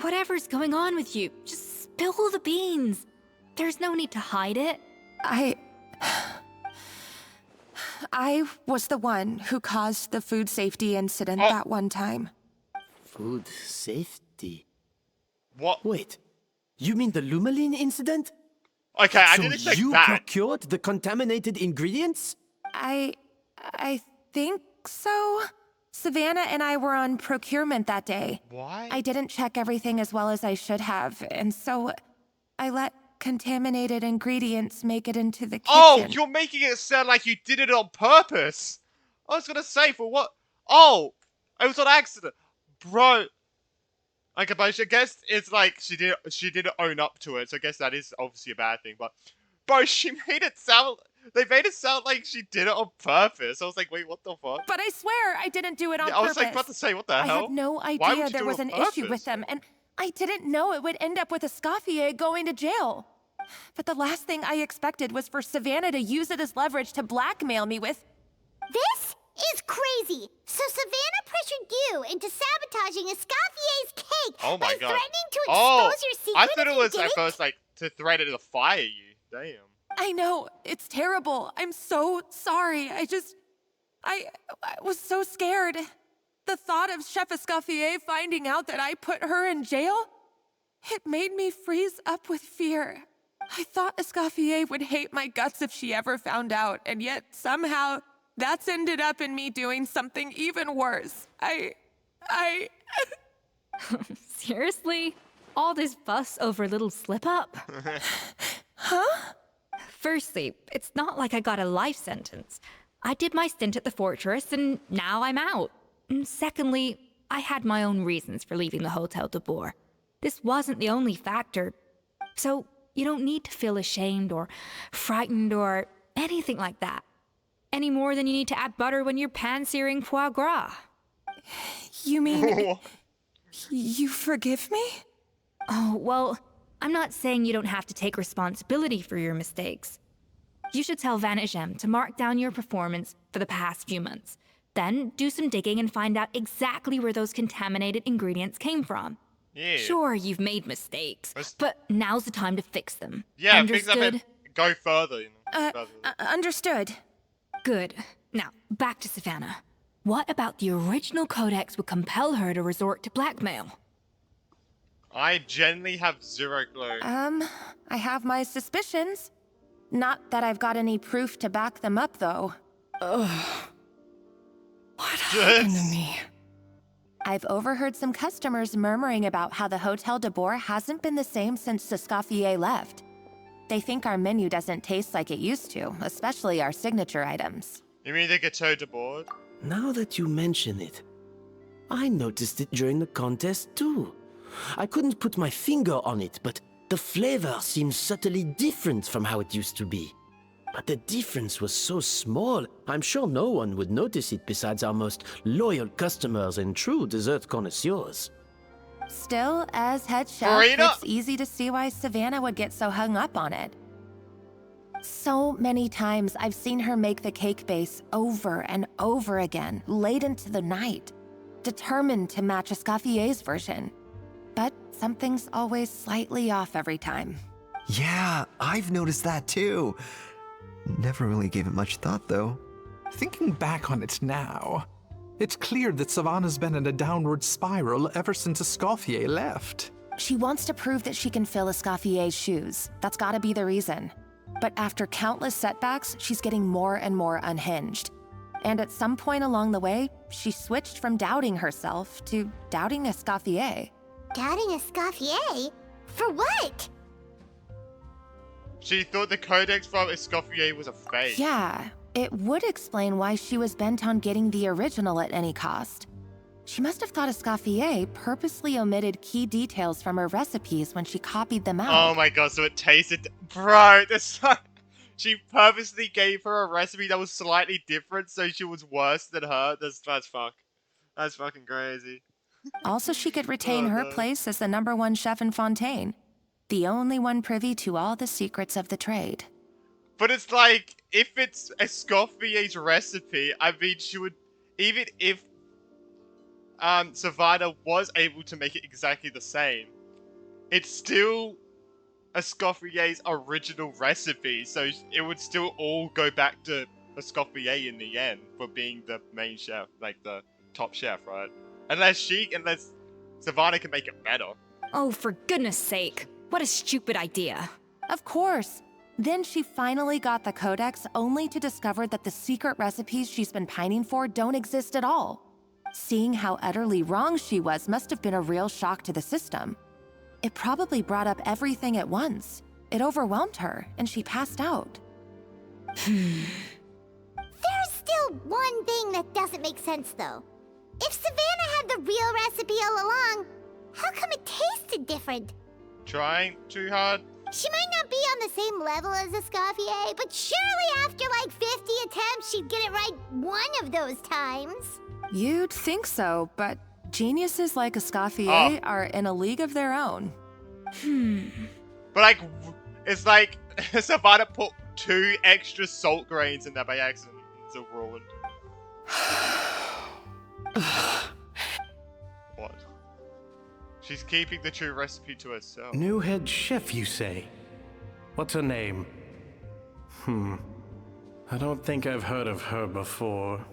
Whatever's going on with you, just spill the beans. There's no need to hide it. I was the one who caused the food safety incident that one time. Food safety? What? Wait, you mean the Lumaline incident? Okay, I So didn't expect you that. procured the contaminated ingredients? I think so. Savannah and I were on procurement that day. Why? I didn't check everything as well as I should have, and so I let contaminated ingredients make it into the kitchen. Oh, you're making it sound like you did it on purpose. I was gonna say, for what? Oh, it was an accident. Bro. Okay, but I guess it's like she didn't own up to it, so I guess that is obviously a bad thing, but bro, they made it sound like she did it on purpose. I was like, wait, what the fuck? But I swear I didn't do it on Yeah, purpose. I was like about to say, what the hell? I had no Why would idea you there do it was on an issue purpose? with them, and I didn't know it would end up with Escoffier going to jail. But the last thing I expected was for Savannah to use it as leverage to blackmail me with... This is crazy. So Savannah pressured you into sabotaging Escoffier's cake Oh my by God. threatening to Oh, expose your secret I thought if it you was at didn't? first like to threaten to fire you. Damn. I know, it's terrible. I'm so sorry. I was so scared. The thought of Chef Escoffier finding out that I put her in jail, it made me freeze up with fear. I thought Escoffier would hate my guts if she ever found out, and yet somehow that's ended up in me doing something even worse. Seriously? All this fuss over a little slip-up? Huh? Firstly, it's not like I got a life sentence. I did my stint at the fortress, and now I'm out. And secondly, I had my own reasons for leaving the Hotel de Boer. This wasn't the only factor. So, you don't need to feel ashamed or frightened or anything like that. Any more than you need to add butter when you're pan-searing foie gras. You mean... you forgive me? Oh, well, I'm not saying you don't have to take responsibility for your mistakes. You should tell Vanagem to mark down your performance for the past few months. Then do some digging and find out exactly where those contaminated ingredients came from. Yeah. Sure, you've made mistakes, but now's the time to fix them. Yeah, Understood? fix them and go further. You know, Understood. Good. Now, back to Savannah. What about the original codex would compel her to resort to blackmail? I genuinely have zero clue. I have my suspicions. Not that I've got any proof to back them up, though. Ugh. What happened to me? I've overheard some customers murmuring about how the Hotel de Boer hasn't been the same since Escoffier left. They think our menu doesn't taste like it used to, especially our signature items. You mean the Gâteau de Board? Now that you mention it, I noticed it during the contest too. I couldn't put my finger on it, but the flavor seems subtly different from how it used to be. But the difference was so small, I'm sure no one would notice it besides our most loyal customers and true dessert connoisseurs. Still, as head chef, Marina? it's easy to see why Savannah would get so hung up on it. So many times I've seen her make the cake base over and over again, late into the night, determined to match Escoffier's version. But something's always slightly off every time. Yeah, I've noticed that too. Never really gave it much thought, though. Thinking back on it now, it's clear that Savannah's been in a downward spiral ever since Escoffier left. She wants to prove that she can fill Escoffier's shoes. That's gotta be the reason. But after countless setbacks, she's getting more and more unhinged. And at some point along the way, she switched from doubting herself to doubting Escoffier. Doubting Escoffier? For what? She thought the codex from Escoffier was a fake. Yeah, it would explain why she was bent on getting the original at any cost. She must have thought Escoffier purposely omitted key details from her recipes when she copied them out. Oh my god, so it tasted... Bro, she purposely gave her a recipe that was slightly different so she was worse than her? That's fucking crazy. Also, she could retain her place as the #1 chef in Fontaine. The only one privy to all the secrets of the trade. But it's like, if it's Escoffier's recipe, I mean, she would... Even if Savannah was able to make it exactly the same, it's still Escoffier's original recipe, so it would still all go back to Escoffier in the end for being the main chef, like the top chef, right? Unless Savannah can make it better. Oh, for goodness sake. What a stupid idea. Of course. Then she finally got the codex only to discover that the secret recipes she's been pining for don't exist at all. Seeing how utterly wrong she was must have been a real shock to the system. It probably brought up everything at once. It overwhelmed her, and she passed out. There's still one thing that doesn't make sense, though. If Savannah had the real recipe all along, how come it tasted different? Trying too hard? She might not be on the same level as Escoffier, but surely after like 50 attempts, she'd get it right one of those times. You'd think so, but geniuses like Escoffier are in a league of their own. But like, it's like Savannah put 2 extra salt grains in there by accident. It's all ruined. What? She's keeping the true recipe to herself. New head chef, you say? What's her name? I don't think I've heard of her before.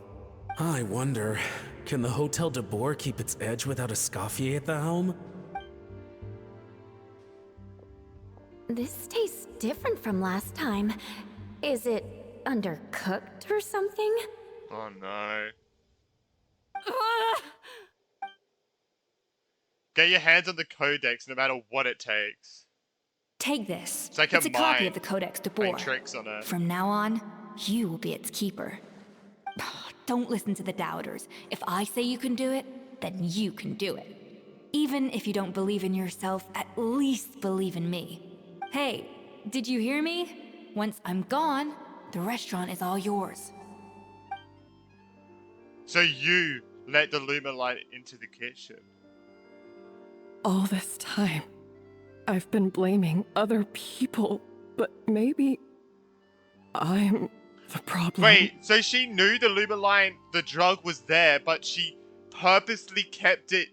I wonder, can the Hotel de Boer keep its edge without Escoffier at the helm? This tastes different from last time. Is it undercooked or something? Oh no. Get your hands on the codex no matter what it takes. Take this. It's like It's a copy of mind the Codex de playing Boer. tricks on it. From now on, you will be its keeper. Don't listen to the doubters. If I say you can do it, then you can do it. Even if you don't believe in yourself, at least believe in me. Hey, did you hear me? Once I'm gone, the restaurant is all yours. So you let the Luma light into the kitchen. All this time, I've been blaming other people, but maybe I'm the problem. Wait, so she knew the Luma line, the drug was there, but she purposely kept it.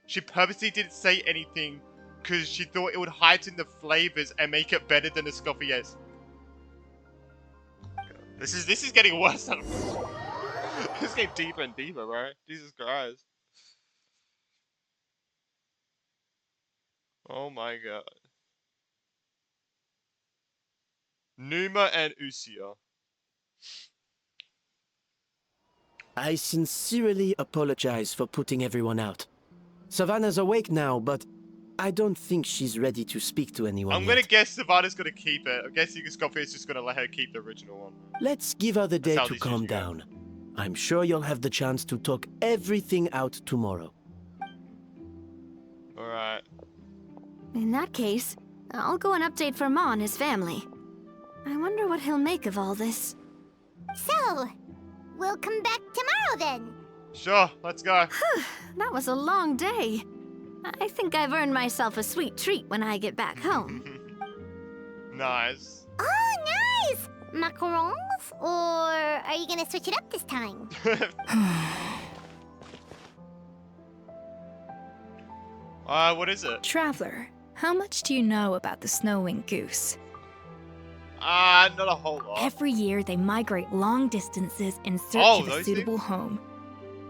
She purposely didn't say anything because she thought it would heighten the flavors and make it better than Escoffier's. This is getting worse. This is getting deeper and deeper, bro. Jesus Christ. Oh my god. Numa and Usia. I sincerely apologize for putting everyone out. Savannah's awake now, but I don't think she's ready to speak to anyone I'm yet. gonna guess Savannah's gonna keep it. I'm guessing Escoffier's just gonna let her keep the original one. Let's give her the day how to these calm usually go. down. I'm sure you'll have the chance to talk everything out tomorrow. Alright. In that case, I'll go and update for Ma and his family. I wonder what he'll make of all this. So, we'll come back tomorrow then. Sure, let's go. That was a long day. I think I've earned myself a sweet treat when I get back home. Nice. Oh, nice! Macarons? Or are you gonna switch it up this time? What is it? Traveler, how much do you know about the snow-winged goose? Not a whole lot. Every year, they migrate long distances in search of a those suitable home.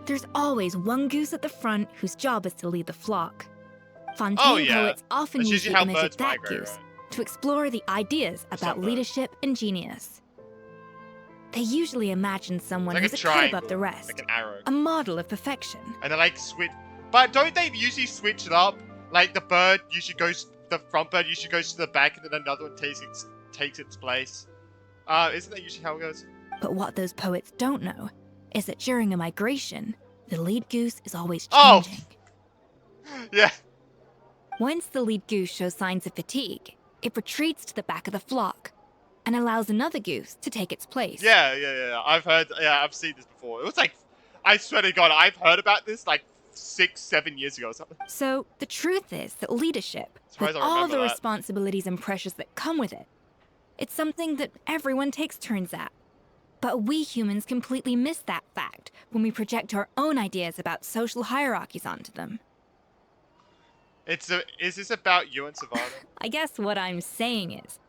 There's always one goose at the front whose job is to lead the flock. Fontaine poets often That's use usually the how image of birds that migrate, goose right? to explore the ideas about birds. leadership and genius. They usually imagine someone Like a who's a cut triangle, above the rest, like an arrow. a model of perfection. And they like switch. But don't they usually switch it up? Like the bird usually goes, the front bird usually goes to the back, and then another one takes its place. Isn't that usually how it goes? But what those poets don't know is that during a migration, the lead goose is always Oh! changing. Yeah. Once the lead goose shows signs of fatigue, it retreats to the back of the flock and allows another goose to take its place. Yeah. I've seen this before. It was like, I swear to God, I've heard about this like 6-7 years ago or something. So the truth is that leadership, Surprised with I all remember the that. responsibilities and pressures that come with it, it's something that everyone takes turns at. But we humans completely miss that fact when we project our own ideas about social hierarchies onto them. Is this about you and Savannah? I guess what I'm saying is,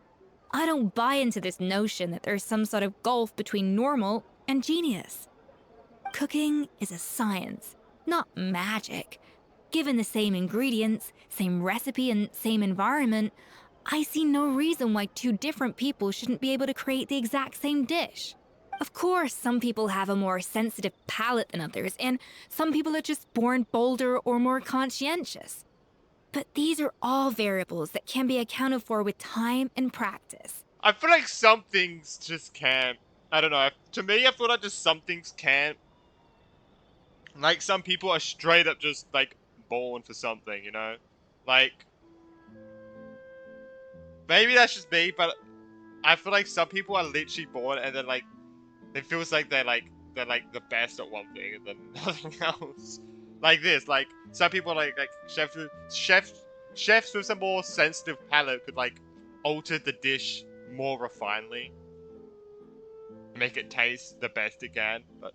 I don't buy into this notion that there's some sort of gulf between normal and genius. Cooking is a science, not magic. Given the same ingredients, same recipe, and same environment, I see no reason why two different people shouldn't be able to create the exact same dish. Of course, some people have a more sensitive palate than others, and some people are just born bolder or more conscientious. But these are all variables that can be accounted for with time and practice. I feel like some things just can't. I don't know. To me, I feel like just some things can't. Like, some people are straight up just, like, born for something, you know? Like, maybe that's just me, but I feel like some people are literally born and then, like, it feels like they're the best at one thing and then nothing else. Like this, like, some people are like chefs with a more sensitive palate could, like, alter the dish more refinedly. Make it taste the best it can, but...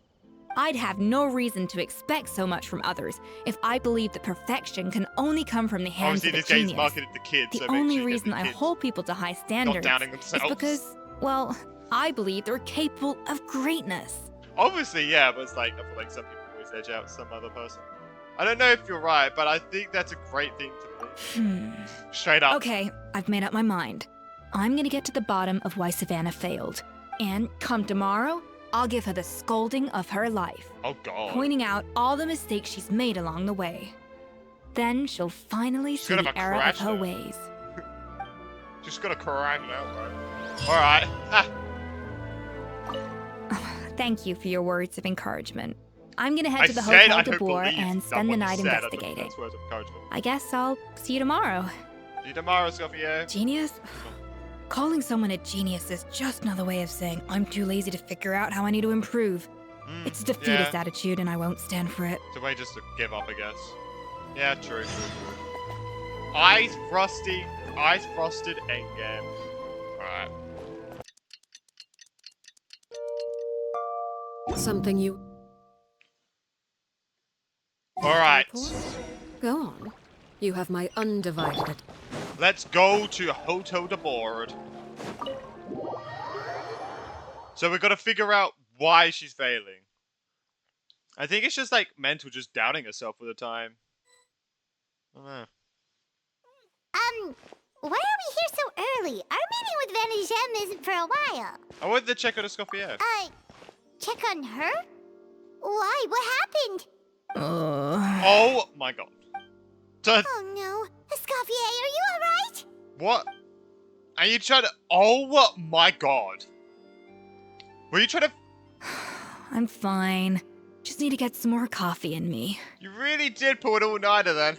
I'd have no reason to expect so much from others if I believed that perfection can only come from the hands Obviously, of a this game's genius. marketed to kids, The so make only sure you get reason the I kids hold people to high standards downing is themselves. because, well, I believe they're capable of greatness. Obviously, yeah, but it's like, I feel like some people always edge out some other person. I don't know if you're right, but I think that's a great thing to believe. Straight up. Okay, I've made up my mind. I'm gonna get to the bottom of why Savannah failed. And come tomorrow, I'll give her the scolding of her life. Oh god. Pointing out all the mistakes she's made along the way. Then she'll finally see gonna the have a error of crash her there. ways. Just gotta crack it out, right? Alright. Thank you for your words of encouragement. I'm gonna head I to the said Hotel I de don't Boer believe and spend the someone night said I don't investigating. think that's words of encouragement. I guess I'll see you tomorrow. See you tomorrow, Escoffier. Genius? Calling someone a genius is just another way of saying I'm too lazy to figure out how I need to improve. It's a defeatist attitude and I won't stand for it. It's a way just to give up, I guess. Yeah, true. Eyes frosted endgame. Alright. Something you... Alright. Go on. You have my undivided... Let's go to Hotel de Boer. So we've got to figure out why she's failing. I think it's just like mental, just doubting herself all the time. I don't know. Why are we here so early? Our meeting with Vanny Gem isn't for a while. I wanted to check out Escoffier. Check on her? Why? What happened? Oh my god. Oh no. Escoffier, are you alright? What? Are you trying to... Oh my god. Were you trying to... I'm fine. Just need to get some more coffee in me. You really did pull an all-nighter then.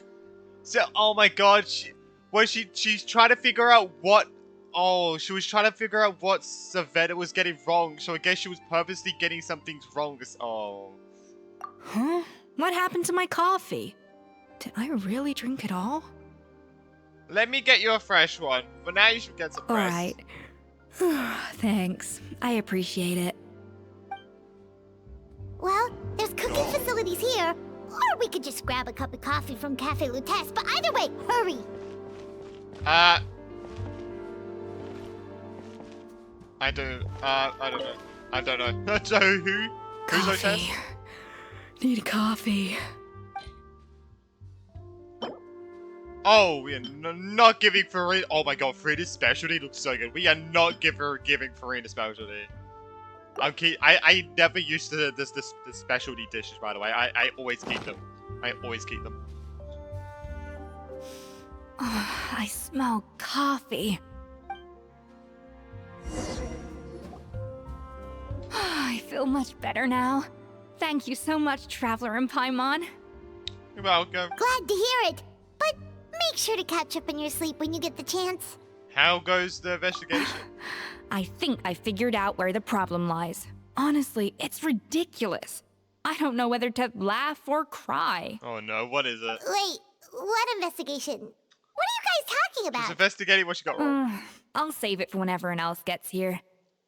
So, oh my god. She's trying to figure out what... Oh, she was trying to figure out what Savannah was getting wrong. So I guess she was purposely getting some things wrong. Oh. Huh? What happened to my coffee? Did I really drink it all? Let me get you a fresh one. But now you should get some rest. Alright. Thanks. I appreciate it. Well, there's cooking facilities here. Or we could just grab a cup of coffee from Cafe Lutece. But either way, hurry. I don't know. So who? Who's Coffee. Need a coffee. Oh, we are not giving Farina. Oh my god, Farina's specialty looks so good. We are not giving Farina specialty. I never used to this specialty dishes, by the way. I always keep them. I always keep them. Oh, I smell coffee. I feel much better now. Thank you so much, Traveler and Paimon. You're welcome. Glad to hear it. But make sure to catch up on your sleep when you get the chance. How goes the investigation? I think I figured out where the problem lies. Honestly, it's ridiculous. I don't know whether to laugh or cry. Oh no, what is it? Wait, what investigation? What are you guys talking about? She's investigating what she got wrong. I'll save it for when everyone else gets here.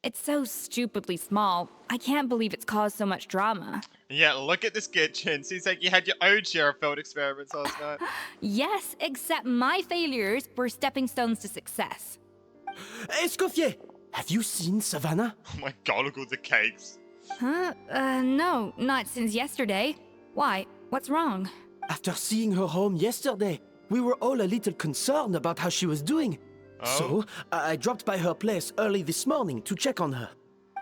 It's so stupidly small. I can't believe it's caused so much drama. Yeah, look at this kitchen. Seems like you had your own share of failed experiments last night. Yes, except my failures were stepping stones to success. Escoffier, have you seen Savannah? Oh my god, look at all the cakes. Huh? No, not since yesterday. Why? What's wrong? After seeing her home yesterday, we were all a little concerned about how she was doing. Oh? So, I dropped by her place early this morning to check on her.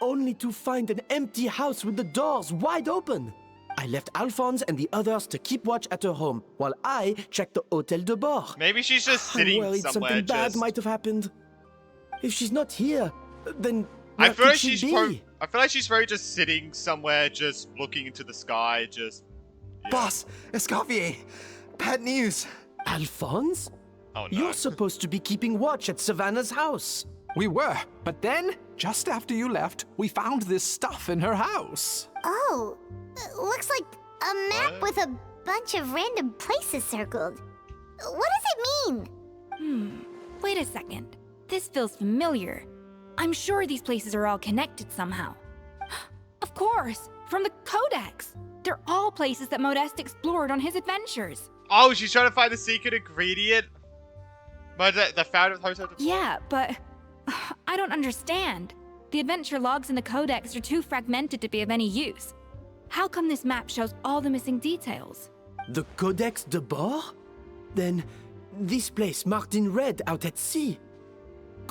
Only to find an empty house with the doors wide open. I left Alphonse and the others to keep watch at her home, while I checked the Hotel de Boer. Maybe she's just sitting I'm worried somewhere something bad might have happened. If she's not here, then where I feel like could she she's be? I feel like she's probably just sitting somewhere, just looking into the sky, just... Yeah. Boss, Escoffier, bad news. Alphonse? Oh no. You're supposed to be keeping watch at Savannah's house. We were, but then, just after you left, we found this stuff in her house. Oh, looks like a map with a bunch of random places circled. What does it mean? Wait a second. This feels familiar. I'm sure these places are all connected somehow. Of course, from the Codex. They're all places that Modeste explored on his adventures. Oh, she's trying to find the secret ingredient? But the founder of the Hotel de Boer? Yeah, but I don't understand. The adventure logs in the Codex are too fragmented to be of any use. How come this map shows all the missing details? The Codex de Boer? Then, this place marked in red out at sea.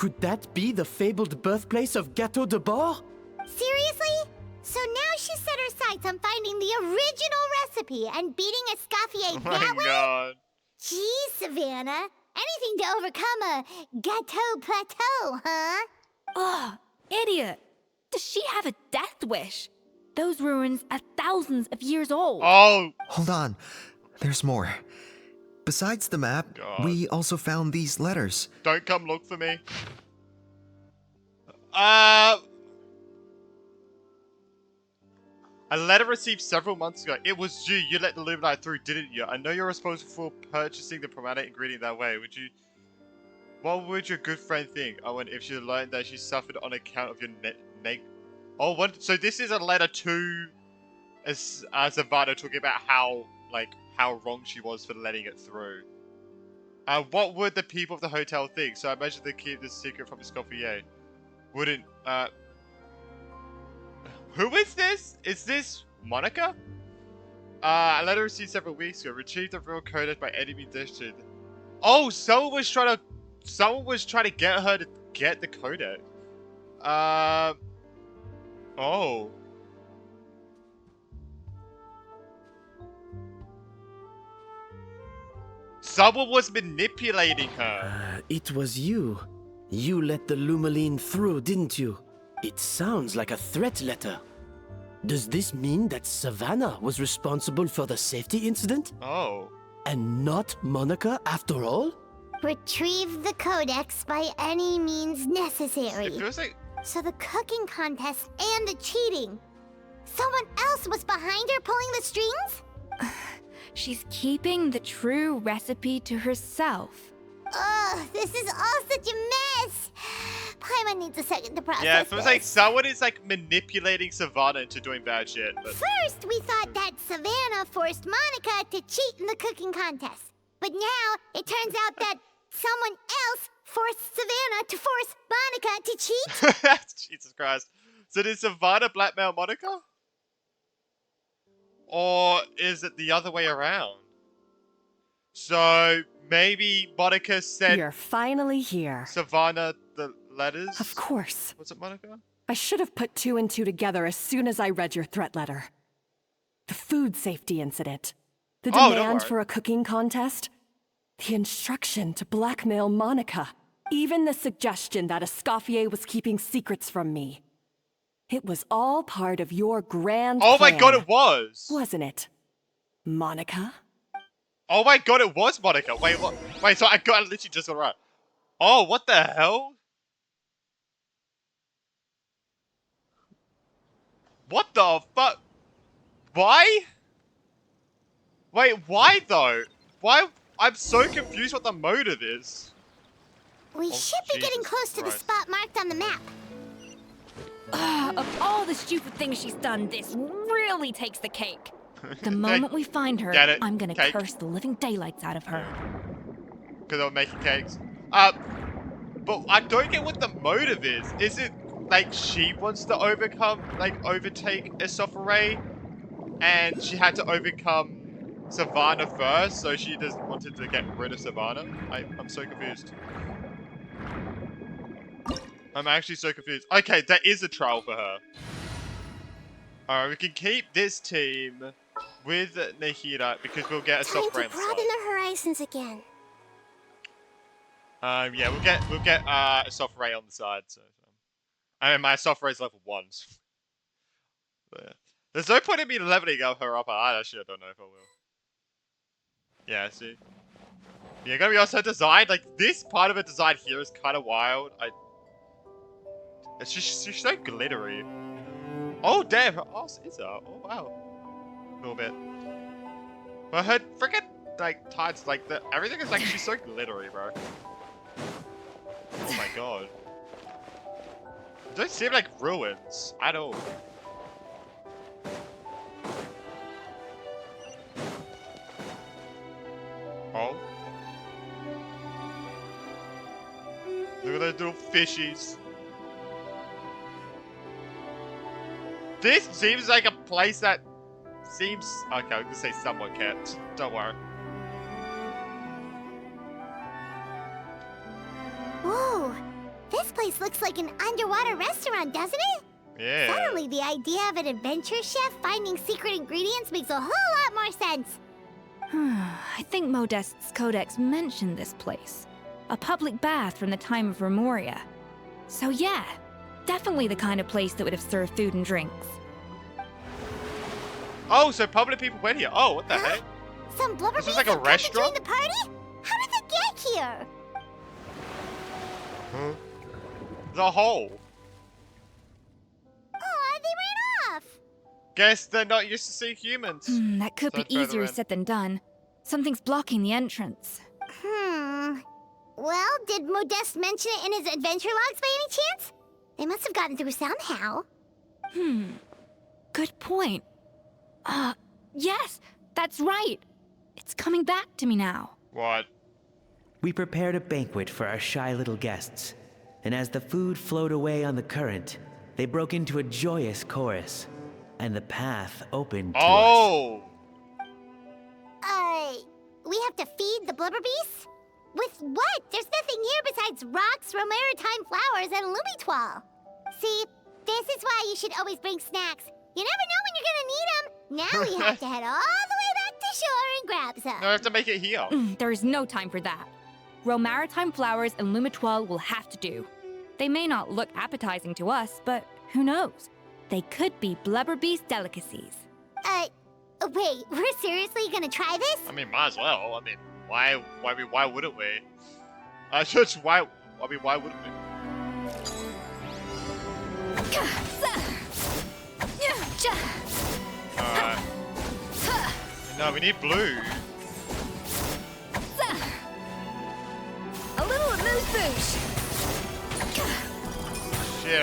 Could that be the fabled birthplace of Gâteau de Bord? Seriously? So now she set her sights on finding the original recipe and beating Escoffier Oh that my way? god. Geez, Savannah. Anything to overcome a gâteau plateau, huh? Ugh, idiot. Does she have a death wish? Those ruins are thousands of years old. Oh. Hold on. There's more. Besides the map, we also found these letters. Don't come look for me. A letter received several months ago. It was you. You let the Illuminati through, didn't you? I know you're responsible for purchasing the problematic ingredient that way. What would your good friend think? Oh, and if she learned that she suffered on account of your Oh, what? So this is a letter to Zavada talking about how wrong she was for letting it through. What would the people of the hotel think? So I imagine they keep this secret from Escoffier. Wouldn't, who is this? Is this Monica? A letter received several weeks ago. Retrieved the real coded by enemy dishted. Oh, someone was trying to get her to get the codec. Oh. Someone was manipulating her. It was you. You let the Lumaline through, didn't you? It sounds like a threat letter. Does this mean that Savannah was responsible for the safety incident? Oh. And not Monica after all? Retrieve the codex by any means necessary. It feels like... So the cooking contest and the cheating. Someone else was behind her pulling the strings? She's keeping the true recipe to herself. Ugh, this is all such a mess. Paimon needs a second to process Yeah, it feels this. like someone is like manipulating Savannah into doing bad shit. But... First, we thought that Savannah forced Monica to cheat in the cooking contest. But now, it turns out that someone else forced Savannah to force Monica to cheat? Jesus Christ. So did Savannah blackmail Monica? Or is it the other way around? So maybe Monica sent... You're finally here. Savannah the letters? Of course. Was it Monica? I should have put two and two together as soon as I read your threat letter. The food safety incident. The demand for a cooking contest. The instruction to blackmail Monica. Even the suggestion that Escoffier was keeping secrets from me. It was all part of your grand plan. Oh my god, it was! Wasn't it, Monica? Oh my god, it was Monica! Wait, what? Wait, so I literally just got it right. Oh, what the hell? What the fuck? Why? Wait, why though? Why? I'm so confused what the motive is. We should be getting close to the spot marked on the map. Of all the stupid things she's done, this really takes the cake. The moment we find her, I'm gonna curse the living daylights out of her. Because I'm making cakes. But I don't get what the motive is. Is it like she wants to overtake Escoffier, and she had to overcome Savannah first, so she just wanted to get rid of Savannah? I'm so confused. I'm actually so confused. Okay, that is a trial for her. Alright, we can keep this team with Nahida because we'll get a soft Time to broaden the horizons again. Yeah, we'll get a soft ray on the side. So, I mean, my soft ray is level 1. But, yeah. There's no point in me leveling her up. I actually don't know if I will. Yeah, see. Yeah, gotta be also design. Like this part of a design here is kind of wild. She's so glittery. Oh damn, her ass is up. Oh wow. A little bit. But her freaking like tights, like everything is like she's so glittery, bro. Oh my god. It don't seem like ruins at all. Oh. Look at those little fishies. This seems like a place that seems... Okay, I'm gonna say somewhat kept. Don't worry. Whoa, this place looks like an underwater restaurant, doesn't it? Yeah. Suddenly, the idea of an adventure chef finding secret ingredients makes a whole lot more sense. I think Modest's codex mentioned this place. A public bath from the time of Remoria. So yeah, definitely the kind of place that would have served food and drinks. Oh, so public people went here. Oh, what the heck? Some blubber This is bees like a have come to restaurant? join the party? How did they get here? Huh? The hole. Aw, they ran off. Guess they're not used to seeing humans. That could So be further easier in. said than done. Something's blocking the entrance. Well, did Modeste mention it in his adventure logs by any chance? They must have gotten through somehow. Good point. Yes, that's right. It's coming back to me now. What? We prepared a banquet for our shy little guests, and as the food flowed away on the current, they broke into a joyous chorus, and the path opened to us. Oh! We have to feed the blubber beasts? With what? There's nothing here besides rocks, romaritime flowers, and lumitoile. See, this is why you should always bring snacks. You never know when you're gonna need them. Now we have to head all the way back to shore and grab some. No, I have to make it here. There is no time for that. Romaritime flowers and lumitoile will have to do. They may not look appetizing to us, but who knows? They could be blubber beast delicacies. Wait, we're seriously gonna try this? I mean, might as well. I mean, why wouldn't we? Why wouldn't we? Alright. No, we need blue. A little amuse bouche. Shit,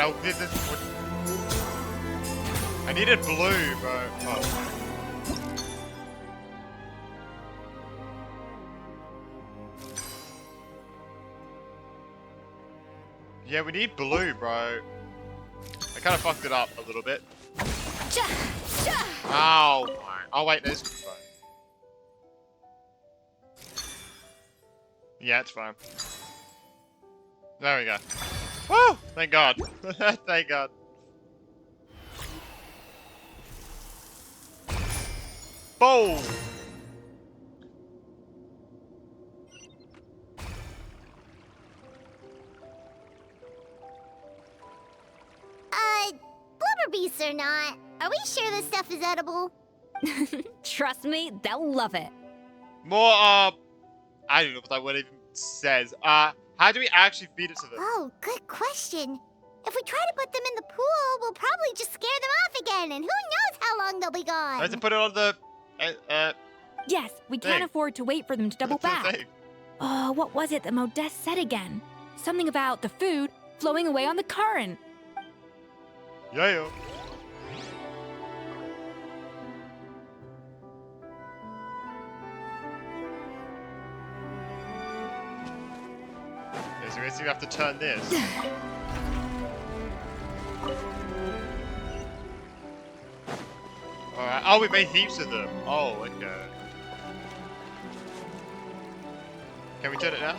I needed blue, bro. Oh. Yeah, we need blue, bro. I kind of fucked it up a little bit. Ow! Oh wait, there's fine. Yeah, it's fine. There we go. Woo! Thank God. Thank God. Boom! Blubber beasts or not, are we sure this stuff is edible? Trust me, they'll love it. More, I don't know what that word even says. How do we actually feed it to them? Oh, good question. If we try to put them in the pool, we'll probably just scare them off again, and who knows how long they'll be gone. I have to put it on the, Yes, we can't afford to wait for them to double back. Oh, what was it that Modeste said again? Something about the food flowing away on the current. Yeah. Okay, so we basically have to turn this. Alright. Oh, we made heaps of them. Oh, okay. Can we turn it now?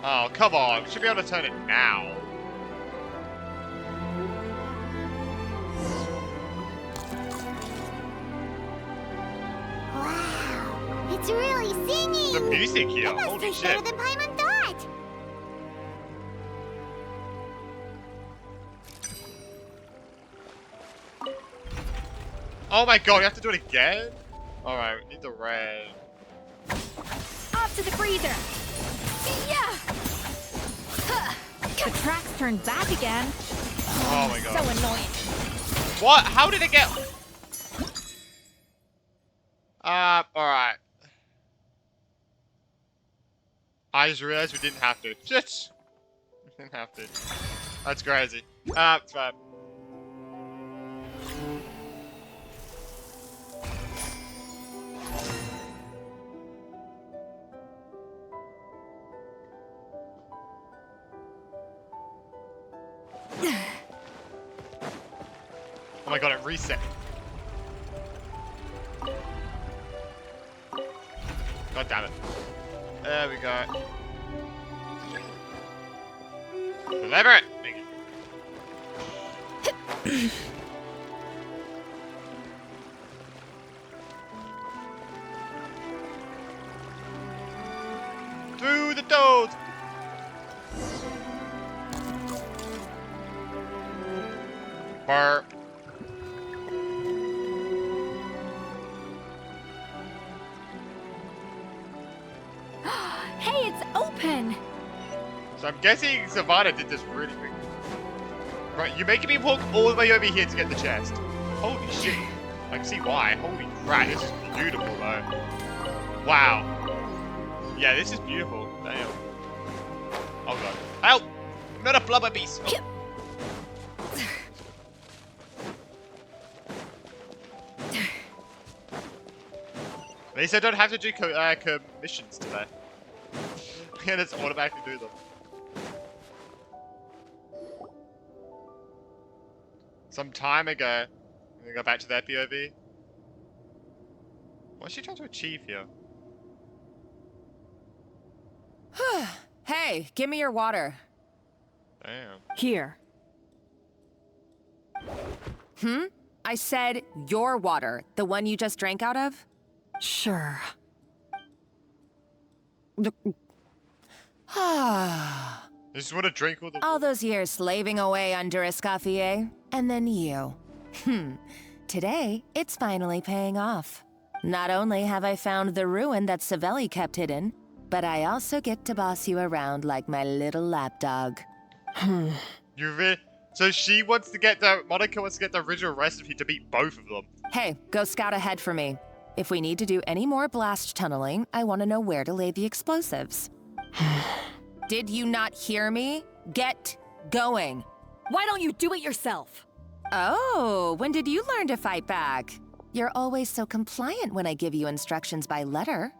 Oh, come on. We should be able to turn it now. Wow, it's really singing! The music here, It must holy taste shit. better than Paimon thought! Oh my god, we have to do it again? Alright, we need the red. Off to the freezer! Yeah! The tracks turned back again. Oh my god. So annoying. What? How did it get... alright. I just realized we didn't have to. Shit! We didn't have to. That's crazy. It's fine. Oh my god, it reset. God damn it. There we go. Deliver it! Through the doors! Burp. Hey, it's open! So I'm guessing Savannah did this really quick. Right, you're making me walk all the way over here to get the chest. Holy shit. I can see why. Holy crap, this is beautiful though. Wow. Yeah, this is beautiful. Damn. Oh god. Help! I'm not a blubber beast. Oh. At least I don't have to do commissions today. I can just automatically do them. Some time ago. I'm gonna go back to that POV. What's she trying to achieve here? Hey, give me your water. Damn. Here. I said your water, the one you just drank out of? Sure. Ah. I just want to drink all the All those years slaving away under Escoffier, and then you. Today, it's finally paying off. Not only have I found the ruin that Savelli kept hidden, but I also get to boss you around like my little lapdog. So she wants to get Monica wants to get the original recipe to beat both of them. Hey, go scout ahead for me. If we need to do any more blast tunneling, I want to know where to lay the explosives. Did you not hear me? Get going. Why don't you do it yourself? Oh, when did you learn to fight back? You're always so compliant when I give you instructions by letter.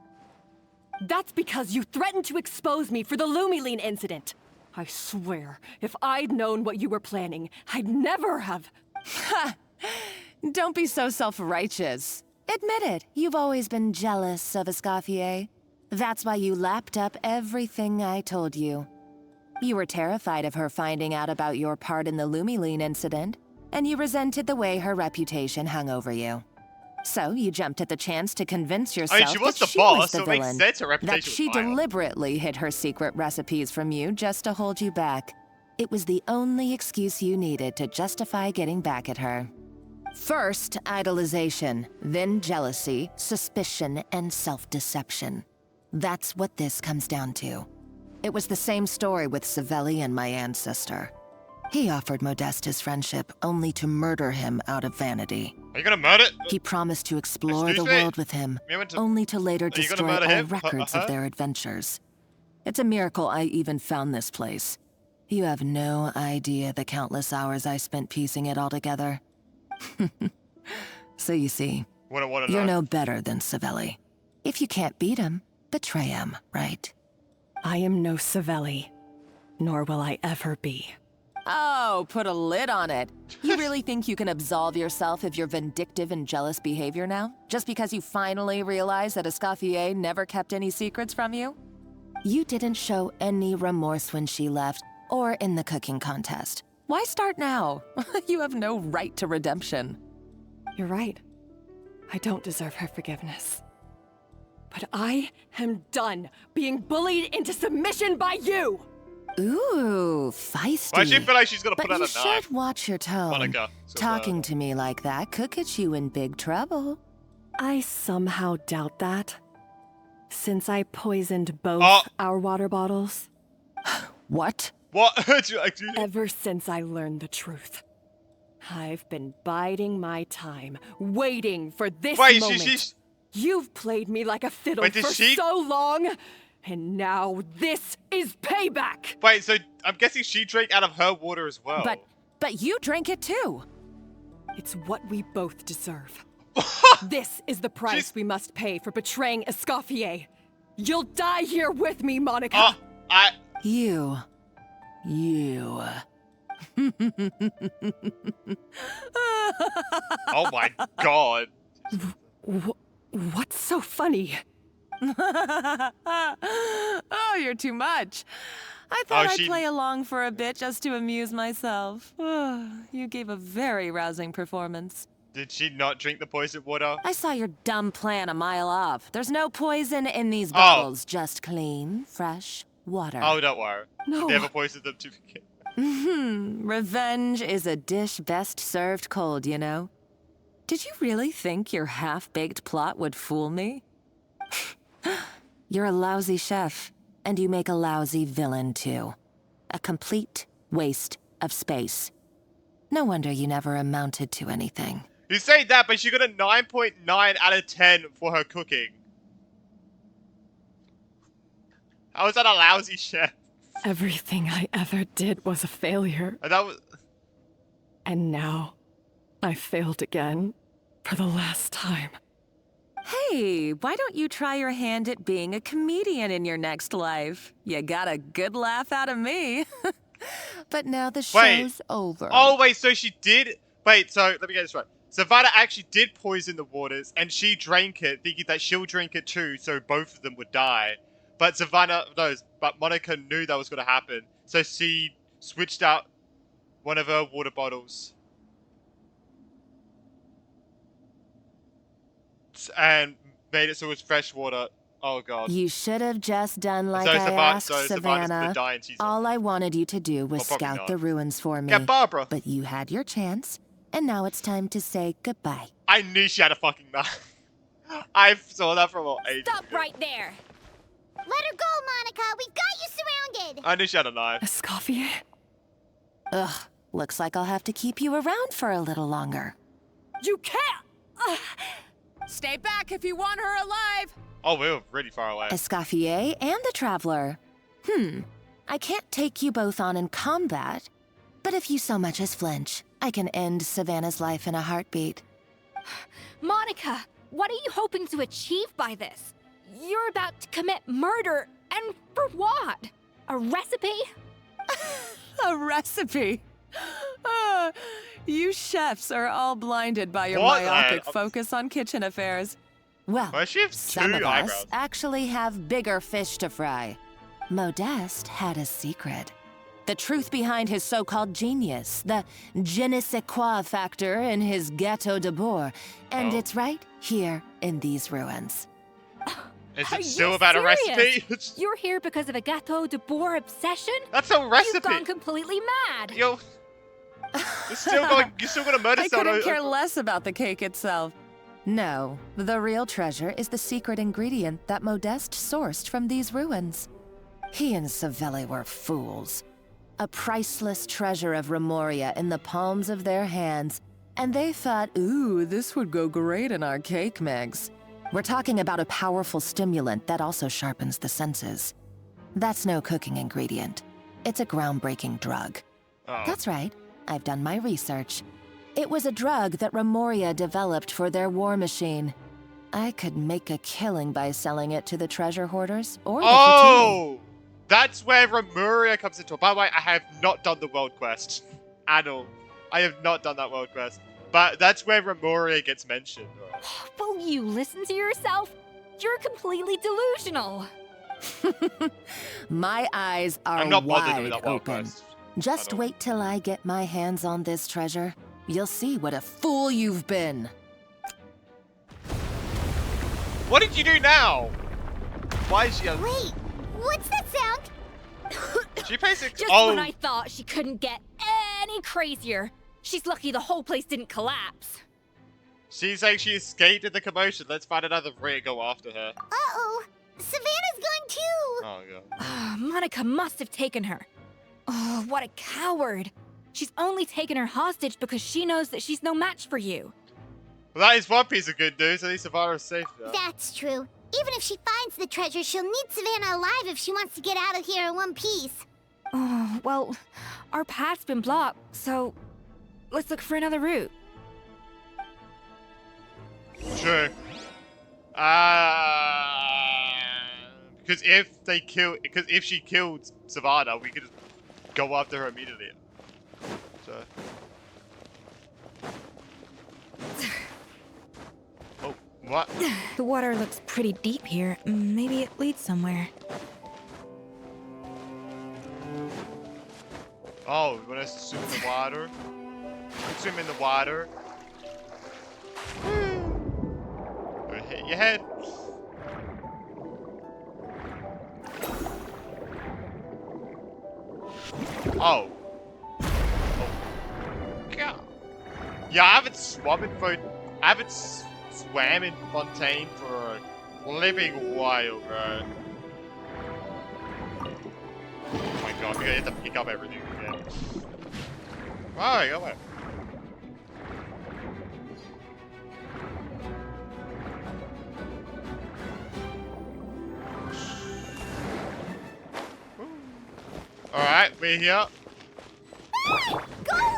That's because you threatened to expose me for the Lumiline incident. I swear, if I'd known what you were planning, I'd never have... Ha! Don't be so self-righteous. Admit it, you've always been jealous of Escoffier. That's why you lapped up everything I told you. You were terrified of her finding out about your part in the Lumiline incident, and you resented the way her reputation hung over you. So you jumped at the chance to convince yourself she was that the she boss, was the so it makes villain, sense her reputation that she was vile. deliberately hid her secret recipes from you just to hold you back. It was the only excuse you needed to justify getting back at her. First, idolization, then jealousy, suspicion, and self-deception. That's what this comes down to. It was the same story with Savelli and my ancestor. He offered Modeste his friendship only to murder him out of vanity. Are you gonna murder? He promised to explore Excuse the me? world with him, You went to- only to later Are you gonna destroy murder all him? records of their adventures. It's a miracle I even found this place. You have no idea the countless hours I spent piecing it all together. So you see, you're no better than Savelli. If you can't beat him, betray him, right? I am no Savelli, nor will I ever be. Oh, put a lid on it. You really think you can absolve yourself of your vindictive and jealous behavior now? Just because you finally realize that Escoffier never kept any secrets from you? You didn't show any remorse when she left, or in the cooking contest. Why start now? You have no right to redemption. You're right. I don't deserve her forgiveness. But I am done being bullied into submission by you! Ooh, feisty. Why does she feel like she's gonna But put out you a knife? should watch your tone. Monica, Talking to me like that could get you in big trouble. I somehow doubt that. Since I poisoned both our water bottles. What? What? Ever since I learned the truth. I've been biding my time, waiting for this moment. You've played me like a fiddle for so long, and now this is payback! Wait, so I'm guessing she drank out of her water as well. But you drank it too. It's what we both deserve. This is the price we must pay for betraying Escoffier. You'll die here with me, Monica! You. Oh my god. What's so funny? Oh, you're too much. I thought Oh, I'd she- play along for a bit just to amuse myself. You gave a very rousing performance. Did she not drink the poisoned water? I saw your dumb plan a mile off. There's no poison in these Oh. bottles, just clean, fresh water. Oh, don't worry. No. She never poisoned them to begin. Revenge is a dish best served cold, you know. Did you really think your half-baked plot would fool me? You're a lousy chef, and you make a lousy villain, too. A complete waste of space. No wonder you never amounted to anything. You say that, but she got a 9.9 out of 10 for her cooking. How is that a lousy chef? Everything I ever did was a failure. And that was... And now, I failed again. For the last time. Hey, why don't you try your hand at being a comedian in your next life? You got a good laugh out of me. But now the show's over. Oh, wait, so she did... Wait, so let me get this right. Savannah actually did poison the waters, and she drank it, thinking that she'll drink it too, so both of them would die. But Savannah... No, but Monica knew that was going to happen. So she switched out one of her water bottles. And made it so it was fresh water. Oh, God. You should have just done like So I Savannah's asked, gonna Savannah. die in season. All I wanted you to do was Well, probably scout not. the ruins for me. Yeah, Barbara. But you had your chance, and now it's time to say goodbye. I knew she had a fucking knife. I saw that from ages Stop ago. right there. Let her go, Monica. We've got you surrounded. I knew she had a knife. Escoffier? Ugh, looks like I'll have to keep you around for a little longer. You can't! Stay back if you want her alive! Oh, we were really far away. Escoffier and the Traveler. I can't take you both on in combat, but if you so much as flinch, I can end Savannah's life in a heartbeat. Monica, what are you hoping to achieve by this? You're about to commit murder, and for what? A recipe? A recipe? You chefs are all blinded by your What? myopic focus on kitchen affairs. Well, Why does she have some two of eyebrows? us actually have bigger fish to fry. Modeste had a secret. The truth behind his so-called genius, the je ne sais quoi factor in his Gâteau de Bourg, and it's right here in these ruins. Is Are it still you about serious? a recipe? You're here because of a Gâteau de Bourg obsession? That's a recipe. You've gone completely mad. You're still going to murder I someone. couldn't care less about the cake itself. No, the real treasure is the secret ingredient that Modeste sourced from these ruins. He and Savelli were fools. A priceless treasure of Remoria in the palms of their hands, and they thought, ooh, this would go great in our cake mix. We're talking about a powerful stimulant that also sharpens the senses. That's no cooking ingredient. It's a groundbreaking drug. Oh. That's right. I've done my research. It was a drug that Remoria developed for their war machine. I could make a killing by selling it to the treasure hoarders or the Oh! That's where Remuria comes into it. By the way, I have not done the world quest at all. I have not done that world quest. But that's where Remuria gets mentioned. Will you listen to yourself? You're completely delusional. My eyes are I'm not bothered wide with that world open. quest. Just wait till I get my hands on this treasure. You'll see what a fool you've been. What did you do now? Why is she... Wait, what's that sound? She basically... Just when I thought she couldn't get any crazier. She's lucky the whole place didn't collapse. She's saying she escaped in the commotion. Let's find another ring go after her. Uh-oh, Savannah's gone too. Oh, God. Monica must have taken her. Oh, what a coward. She's only taken her hostage because she knows that she's no match for you. Well, that is one piece of good news. At least Savannah's safe now. That's true. Even if she finds the treasure, she'll need Savannah alive if she wants to get out of here in one piece. Oh, well, our path's been blocked, so let's look for another route. True. Because if she killed Savannah, we could just go after her immediately. So. Oh, what? The water looks pretty deep here. Maybe it leads somewhere. Oh, you want us to swim in the water? Swim in the water. Don't hit your head. Oh. God. Yeah, I haven't swum in Fontaine for a living while, bro. Oh my god, we're gonna have to pick up everything again. Alright, go away. Alright, we're here.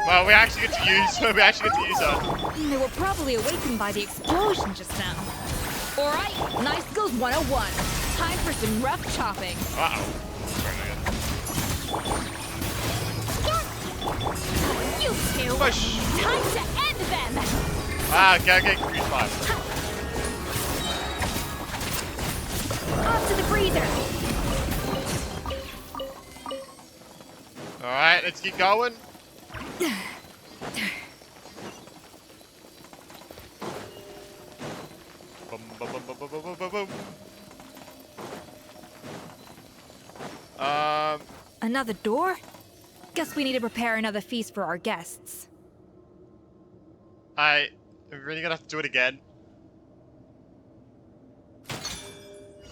Well, we actually get to use her. They were probably awakened by the explosion just now. Alright, Nice Skills 101. Time for some rough chopping. Uh-oh. You two! Push. Time to end them! Ah, okay, Crease 5. Off to the freezer. Alright, let's keep going. Boom, boom, boom, boom, boom, boom, boom, boom. Another door? Guess we need to prepare another feast for our guests. I'm really gonna have to do it again.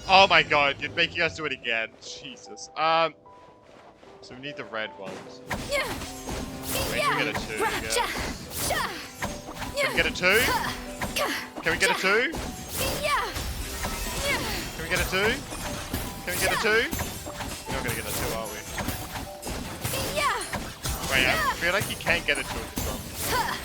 Oh my god, you're making us do it again. Jesus. So we need the red ones. Wait, can we get a 2? Can we get a 2? Can we get a 2? Can we get a 2? Can we get a 2? We're not gonna get a 2, are we? Wait, I feel like you can't get a 2 at this one.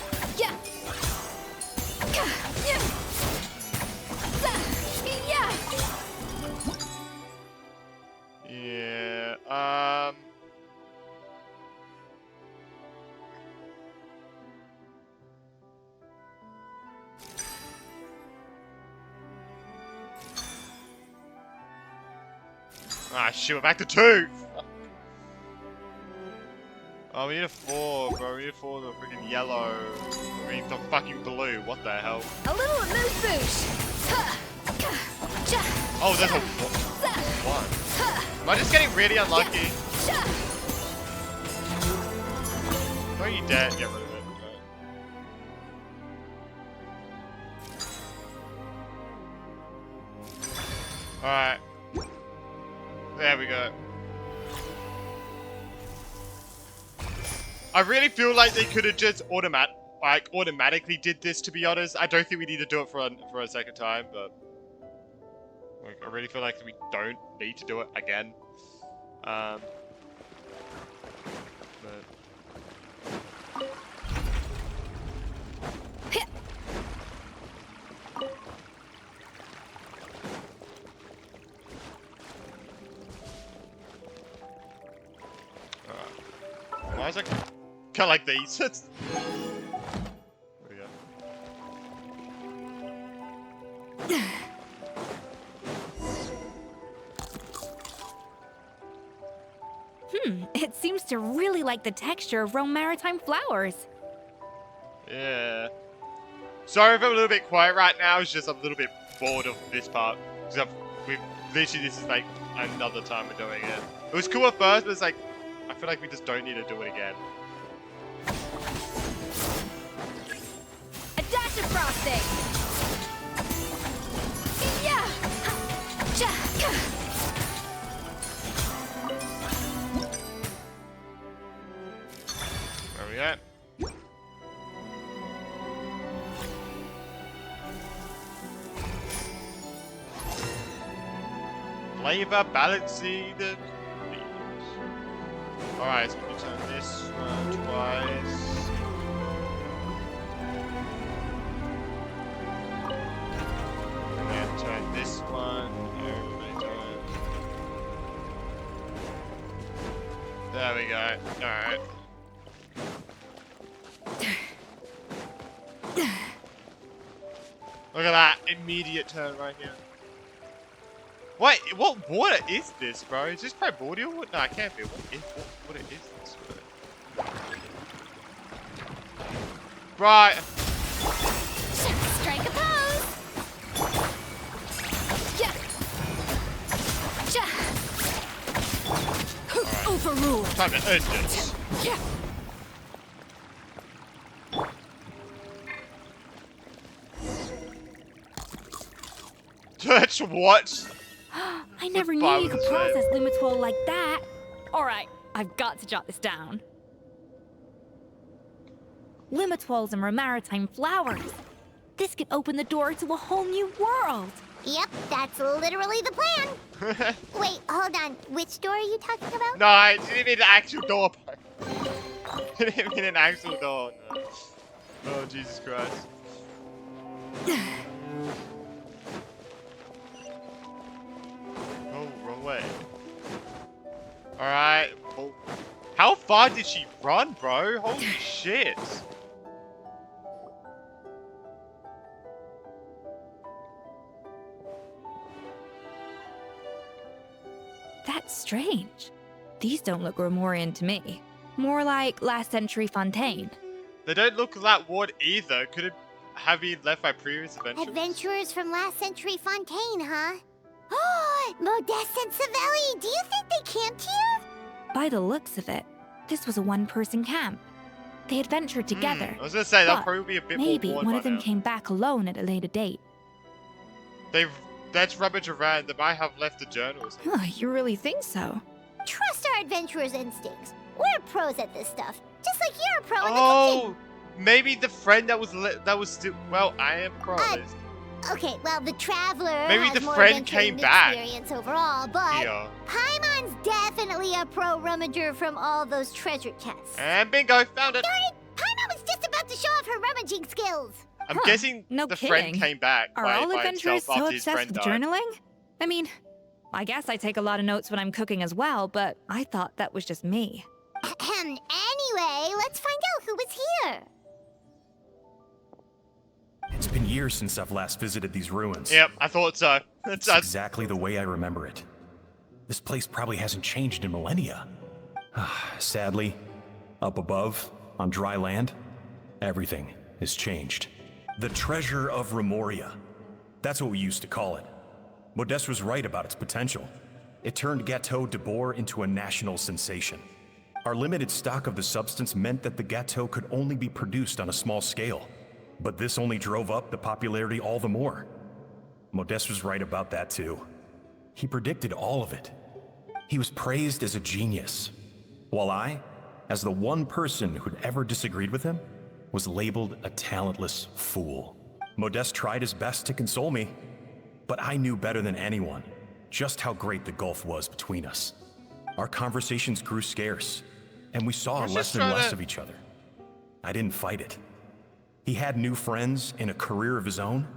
Yeah, Ah, shit, we're back to 2! Oh, we need a 4, bro. We need a 4 of the freaking yellow. We need the fucking blue. What the hell? A little amuse bouche. Oh, there's a 1. Am I just getting really unlucky? Don't you dare get rid of it. Alright. There we go. I really feel like they could have just automatically did this, to be honest. I don't think we need to do it for a second time, but like, I really feel like we don't need to do it again. But why is it kind of like these? There we go. It seems to really like the texture of Rome Maritime flowers. Yeah. Sorry if I'm a little bit quiet right now. It's just I'm a little bit bored of this part. Because literally this is like another time we're doing it. It was cool at first, but it's like I feel like we just don't need to do it again. A dash of frosting. Yeah. Where are we at? Flavor balancing the leaves. Alright, so we turn this one twice. And then turn this one every time. There we go. Alright. Look at that immediate turn right here. Wait, what water is this, bro? Is this primordial? No, it can't be. What is this? Right. Strike a pose. Yeah. Overruled. Time to end this. Yeah. That's what? I never knew you could process Lumitwol like that. Alright, I've got to jot this down. Lumitwols and maritime flowers. This could open the door to a whole new world. Yep, that's literally the plan. Wait, hold on. Which door are you talking about? No, I didn't mean an actual door. I didn't mean an actual door. No. Oh, Jesus Christ. Oh, wrong way. Alright. Oh. How far did she run, bro? Holy shit. That's strange. These don't look Romorian to me. More like last century Fontaine. They don't look that ward either. Could it have been left by previous adventurers? Adventurers from last century Fontaine, huh? Oh, Modeste and Savelli, do you think they camped here? By the looks of it, this was a one-person camp. They adventured together. I was gonna say, that'll but probably be a bit maybe more worn one by of them now. came back alone at a later date. That's rubbish around. They might have left the journals. You really think so? Trust our adventurers' instincts. We're pros at this stuff, just like you're a pro in the Oh, maybe the friend that was still. Well, I am pro. cooking. Okay, well, the traveler Maybe has the more friend adventuring came back. experience overall, but Yeah. Paimon's definitely a pro rummager from all those treasure chests. And bingo, found it. Darn it! Paimon was just about to show off her rummaging skills. I'm guessing no the kidding. friend came back Are by, all by adventurers himself so after his obsessed friend with died. journaling? I mean, I guess I take a lot of notes when I'm cooking as well, but I thought that was just me. Anyway, let's find out who was here. It's been years since I've last visited these ruins. Yep, I thought so. It's exactly the way I remember it. This place probably hasn't changed in millennia. Sadly, up above, on dry land, everything has changed. The treasure of Remoria. That's what we used to call it. Modeste was right about its potential. It turned Gâteau de Bourg into a national sensation. Our limited stock of the substance meant that the gâteau could only be produced on a small scale. But this only drove up the popularity all the more. Modeste was right about that too. He predicted all of it. He was praised as a genius, while I, as the one person who'd ever disagreed with him, was labeled a talentless fool. Modeste tried his best to console me, but I knew better than anyone just how great the gulf was between us. Our conversations grew scarce, and we saw less and less of each other. I didn't fight it. He had new friends and a career of his own.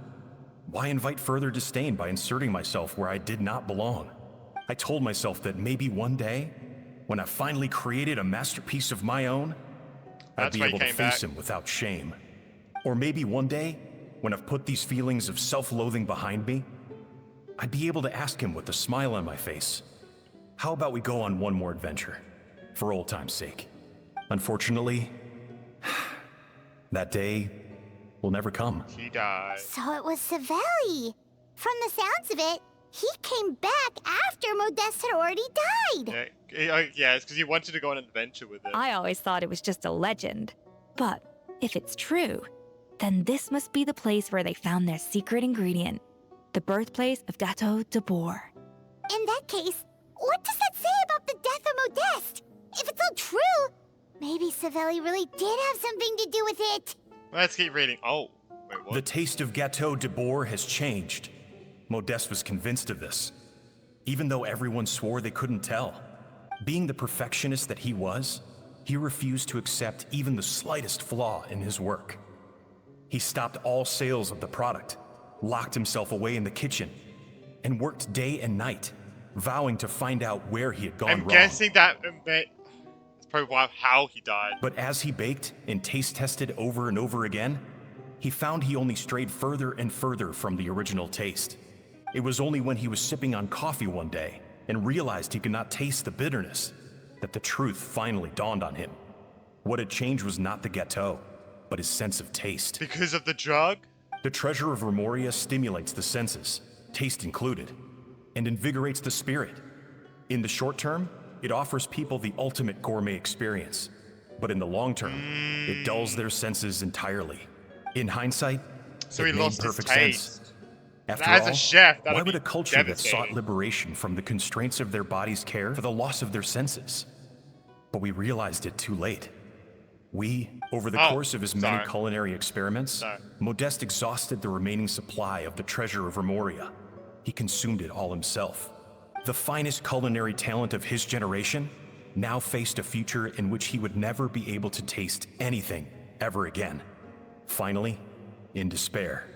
Why invite further disdain by inserting myself where I did not belong? I told myself that maybe one day, when I finally created a masterpiece of my own, I'd be able to face him without shame. Or maybe one day, when I've put these feelings of self-loathing behind me, I'd be able to ask him with a smile on my face, how about we go on one more adventure, for old time's sake? Unfortunately, that day will never come. He died. So it was Savelli. From the sounds of it, he came back after Modeste had already died. Yeah, it's because he wanted to go on an adventure with it. I always thought it was just a legend. But if it's true, then this must be the place where they found their secret ingredient, the birthplace of Gâteau de Bourg. In that case, what does that say about the death of Modeste? If it's all true, maybe Savelli really did have something to do with it. Let's keep reading. Oh, wait, what? The taste of Gâteau de Bourg has changed. Modeste was convinced of this, even though everyone swore they couldn't tell. Being the perfectionist that he was, he refused to accept even the slightest flaw in his work. He stopped all sales of the product, locked himself away in the kitchen, and worked day and night, vowing to find out where he had gone wrong. I'm guessing that's probably how he died. But as he baked and taste tested over and over again, he found he only strayed further and further from the original taste. It was only when he was sipping on coffee one day and realized he could not taste the bitterness that the truth finally dawned on him. What had changed was not the gâteau. but his sense of taste. Because of the drug? The treasure of Remoria stimulates the senses, taste included, and invigorates the spirit. In the short term, it offers people the ultimate gourmet experience. But in the long term, it dulls their senses entirely. In hindsight, So it he made lost his perfect taste. sense. After As all, a chef, why that'd would be a culture that sought devastating. liberation from the constraints of their bodies care for the loss of their senses? But we realized it too late. Over the course of his many culinary experiments, Modeste exhausted the remaining supply of the treasure of Remoria. He consumed it all himself. The finest culinary talent of his generation now faced a future in which he would never be able to taste anything ever again. Finally, in despair,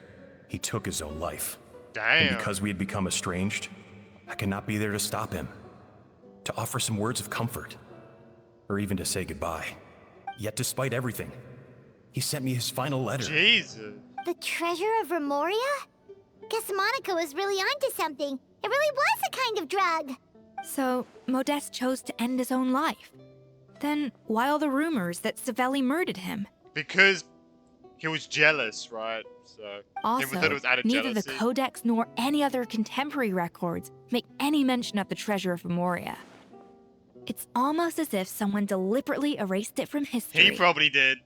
he took his own life. Damn. And because we had become estranged, I could not be there to stop him, to offer some words of comfort, or even to say goodbye. Yet despite everything, he sent me his final letter. Jesus. The treasure of Remoria? Guess Monica was really onto something. It really was a kind of drug. So, Modeste chose to end his own life. Then, why all the rumors that Savelli murdered him? Because he was jealous, right? So Also, he thought it was out of neither jealousy. the Codex nor any other contemporary records make any mention of the treasure of Remoria. It's almost as if someone deliberately erased it from history. He probably did.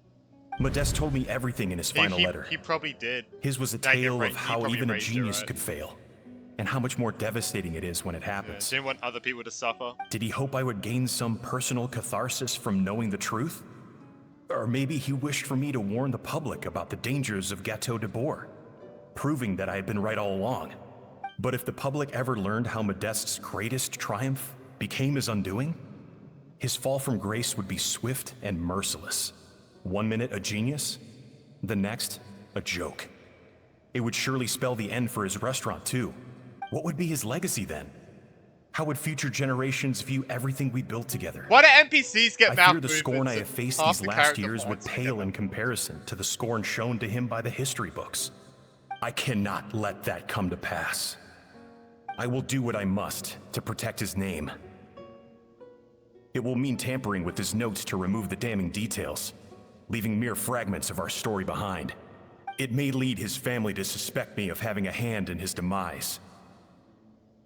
Modeste told me everything in his final letter. He probably did. His was a Like, tale he of how probably even a erased it, genius right? could fail, and how much more devastating it is when it happens. Didn't want other people to suffer. Did he hope I would gain some personal catharsis from knowing the truth? Or maybe he wished for me to warn the public about the dangers of Gâteau de Bourg, proving that I had been right all along. But if the public ever learned how Modeste's greatest triumph became his undoing, his fall from grace would be swift and merciless. 1 minute a genius, the next a joke. It would surely spell the end for his restaurant too. What would be his legacy then? How would future generations view everything we built together? Why do NPCs get I mouth fear the scorn I movements have faced half these the last character years would parts pale in comparison to the scorn shown to him by the history books. I cannot let that come to pass. I will do what I must to protect his name. It will mean tampering with his notes to remove the damning details, leaving mere fragments of our story behind. It may lead his family to suspect me of having a hand in his demise.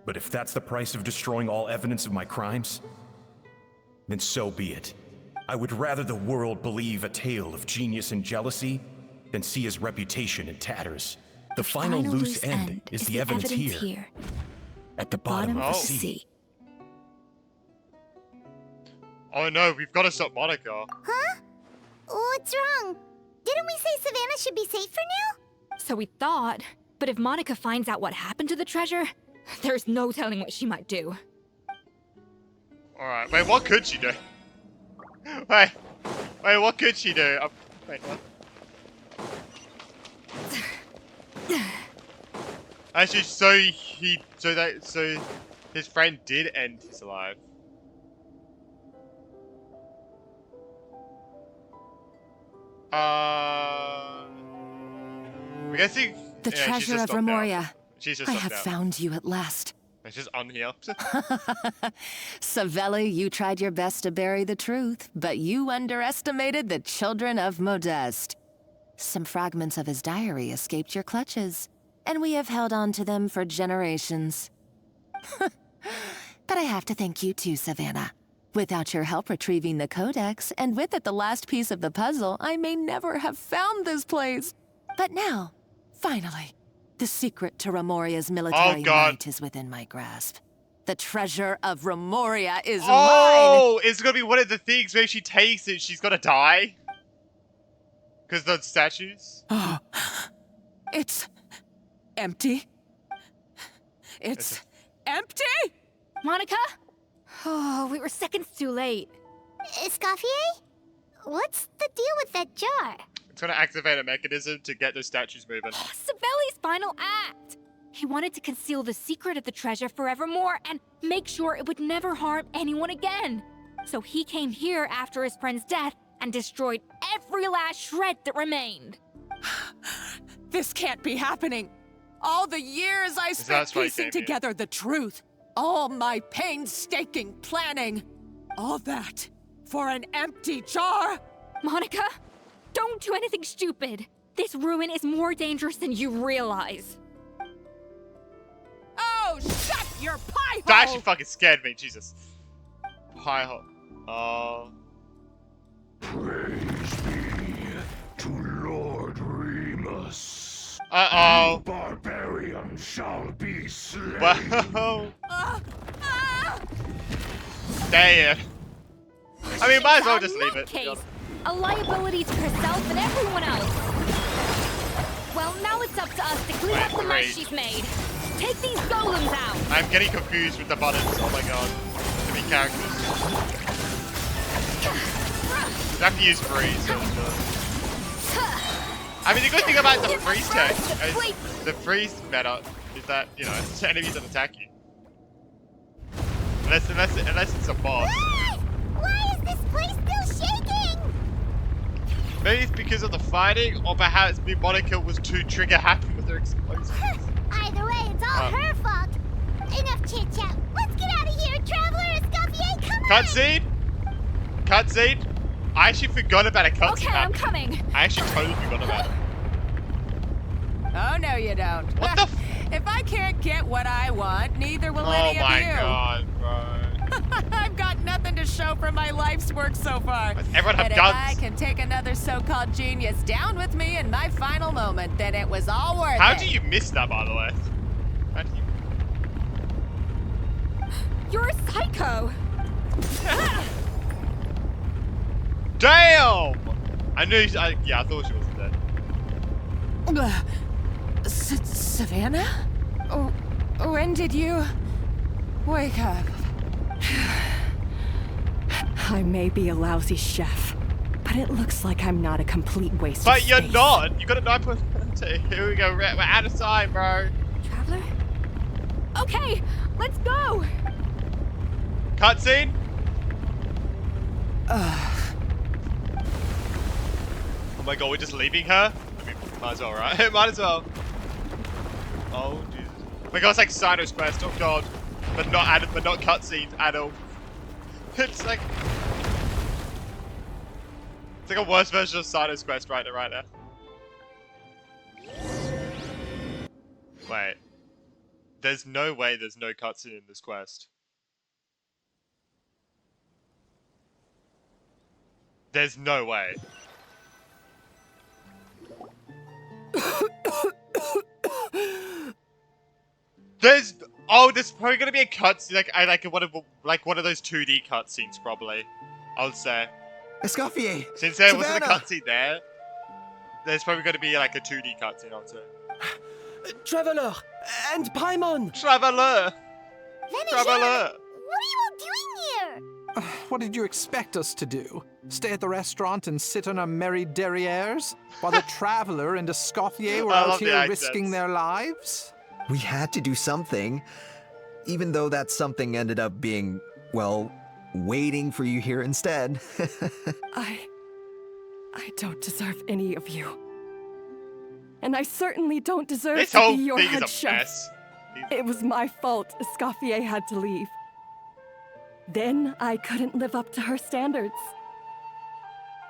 But if that's the price of destroying all evidence of my crimes, then so be it. I would rather the world believe a tale of genius and jealousy than see his reputation in tatters. The final loose end is the evidence here, at the bottom of the sea. Oh no, we've got to stop Monica. Huh? What's wrong? Didn't we say Savannah should be safe for now? So we thought, but if Monica finds out what happened to the treasure, there's no telling what she might do. Alright, wait, what could she do? Wait, what could she do? Wait, what? Actually, so his friend did end his life. I'm guessing The treasure of Remoria. I have found. found you at last. It's just on here. Savelli, you tried your best to bury the truth, but you underestimated the children of Modeste. Some fragments of his diary escaped your clutches, and we have held on to them for generations. But I have to thank you too, Savannah. Without your help retrieving the Codex, and with it the last piece of the puzzle, I may never have found this place. But now, finally, the secret to Remoria's military might is within my grasp. The treasure of Remoria is mine! Oh, it's gonna be one of the things where if she takes it, she's gonna die? Because those statues? It's empty. It's empty? Monica? Oh, we were seconds too late. Escoffier? What's the deal with that jar? It's gonna activate a mechanism to get those statues moving. Savelli's final act! He wanted to conceal the secret of the treasure forevermore and make sure it would never harm anyone again. So he came here after his friend's death and destroyed every last shred that remained. This can't be happening. All the years I spent piecing together the truth. All my painstaking planning. All that for an empty jar. Monica? Don't do anything stupid. This ruin is more dangerous than you realize. Oh, shut your pie hole! That actually fucking scared me, Jesus. Pie hole. Oh. Praise be to Lord Remus. Uh-oh. Barbarian shall be slain. Wow. Damn. I mean, might as well just leave it. Case, a liability to herself and everyone else. Well, now it's up to us to clean up the mess she's made. Take these golems out. I'm getting confused with the buttons. Oh my god. Too many characters. You have to use freeze. I mean, the good thing about the freeze tech is the freeze meta is that, you know, it's enemies that attack you. Unless it's a boss. Why is this place still shaking? Maybe it's because of the fighting, or perhaps Monica was too trigger happy with her explosives. Either way, it's all her fault. Enough chit chat. Let's get out of here, Traveler. Escoffier, come on. Cutscene. Cutscene. I actually forgot about a cutscene. Okay, I'm coming. I actually totally forgot about it. Oh, no, you don't. What the? If I can't get what I want, neither will any of you. Oh my god, bro. I've got nothing to show for my life's work so far. Everyone have but guns. if I can take another so-called genius down with me in my final moment, then it was all worth it. How do you miss that, by the way? How do you... You're a psycho. Damn! I knew. Yeah, I thought she was dead. Savannah? When did you wake up? I may be a lousy chef, but it looks like I'm not a complete waste But of you're space. not! You got a 9.2. Here we go, we're out of time, bro. Traveler? Okay, let's go! Cutscene? Oh my god, we're just leaving her? I mean, might as well, right? Might as well. Oh, Jesus. Oh my god, it's like Cyno's quest, oh god. But not cutscenes at all. It's like a worse version of Cyno's quest right now. Wait. There's no way there's no cutscene in this quest. There's no way. There's probably gonna be a cutscene like one of those 2D cutscenes probably. I would say. Escoffier! Since there Savannah! wasn't a cutscene there, there's probably gonna be like a 2D cutscene. I would say. Traveler and Paimon. Traveler. Traveler. What are you all doing here? What did you expect us to do? Stay at the restaurant and sit on our merry derrieres while the Traveler and Escoffier were out here risking their lives? We had to do something, even though that something ended up being, well, waiting for you here instead. I don't deserve any of you. And I certainly don't deserve This to whole be your thing head is a chef. mess. It was my fault Escoffier had to leave. Then I couldn't live up to her standards.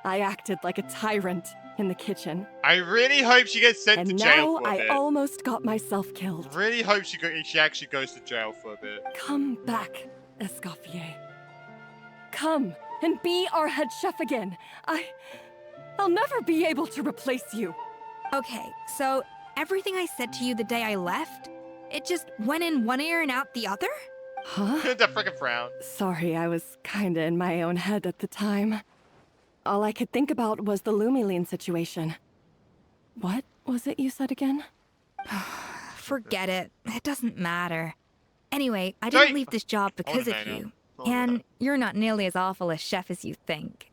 I acted like a tyrant in the kitchen. I really hope she gets sent to jail for a bit. And now I almost got myself killed. Really hope she actually goes to jail for a bit. Come back, Escoffier. Come and be our head chef again. I'll never be able to replace you. Okay, so everything I said to you the day I left, it just went in one ear and out the other? Huh? The frickin' frown. Sorry, I was kinda in my own head at the time. All I could think about was the Lumiline situation. What was it you said again? Forget it. It doesn't matter. Anyway, I didn't leave this job because of you. And you're not nearly as awful a chef as you think.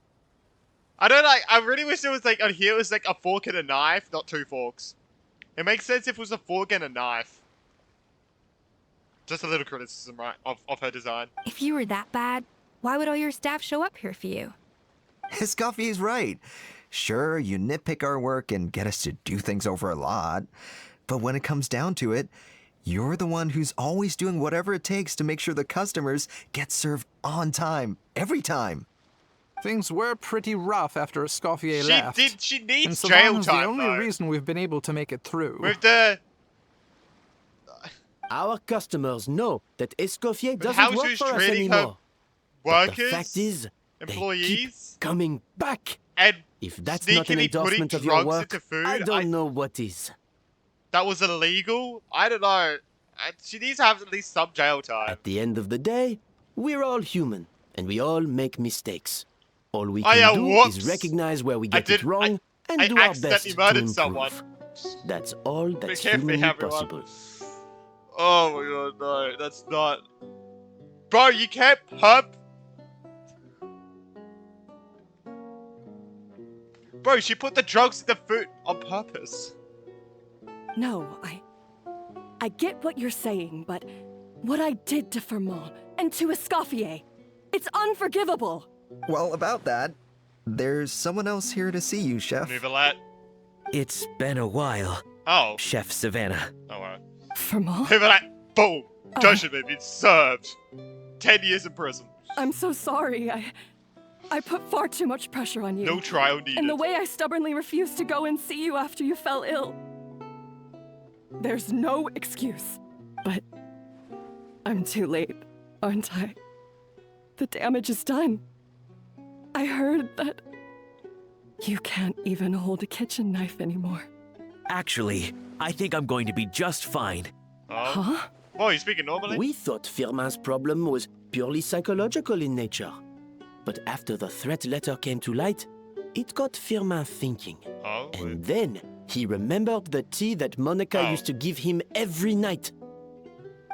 I really wish there was like, on here it was like a fork and a knife, not two forks. It makes sense if it was a fork and a knife. Just a little criticism, right, of her design. If you were that bad, why would all your staff show up here for you? Escoffier's right. Sure, you nitpick our work and get us to do things over a lot. But when it comes down to it, you're the one who's always doing whatever it takes to make sure the customers get served on time, every time. Things were pretty rough after Escoffier left. She needs and jail Savannah's time, the only though. reason we've been able to make it through. With the... Our customers know that Escoffier But how doesn't work she's for us treating her anymore. But the workers, fact is, employees, they keep coming back. and If that's not an sneakily endorsement putting of your drugs work, into food, I don't know what is. That was illegal? I don't know. She needs to have at least some jail time. At the end of the day, we're all human, and we all make mistakes. All we can do whoops. is recognize where we get it wrong and I do our best accidentally to murdered improve. someone. That's all that's Forgive me, humanly everyone. possible. Oh my god, no, that's not... Bro, you can't pump... Bro, she put the drugs in the food on purpose. No, I get what you're saying, but what I did to Firmin and to Escoffier, it's unforgivable. Well, about that, there's someone else here to see you, Chef. Nouvelette. It's been a while. Oh. Chef Savannah. Oh, alright. Firmin? Nouvelette, boom! Genshin may be served. 10 years in prison. I'm so sorry. I put far too much pressure on you. No trial needed. And the way I stubbornly refused to go and see you after you fell ill. There's no excuse. But I'm too late, aren't I? The damage is done. I heard that you can't even hold a kitchen knife anymore. Actually, I think I'm going to be just fine. Oh. Huh? Oh, you speaking normally? We thought Firmin's problem was purely psychological in nature. But after the threat letter came to light, it got Firmin thinking. Oh. And then he remembered the tea that Monica used to give him every night.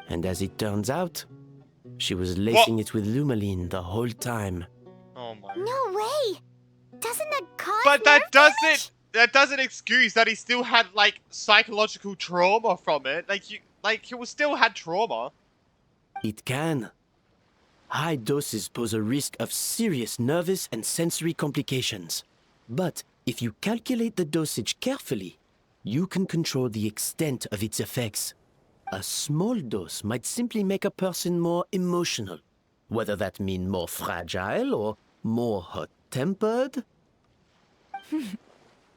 And as it turns out, she was lacing it with Lumaline the whole time. Oh my. No way! Doesn't that cause But that nerve doesn't... damage? That doesn't excuse that he still had, like, psychological trauma from it. He was still had trauma. It can. High doses pose a risk of serious nervous and sensory complications. But if you calculate the dosage carefully, you can control the extent of its effects. A small dose might simply make a person more emotional, whether that means more fragile or more hot-tempered.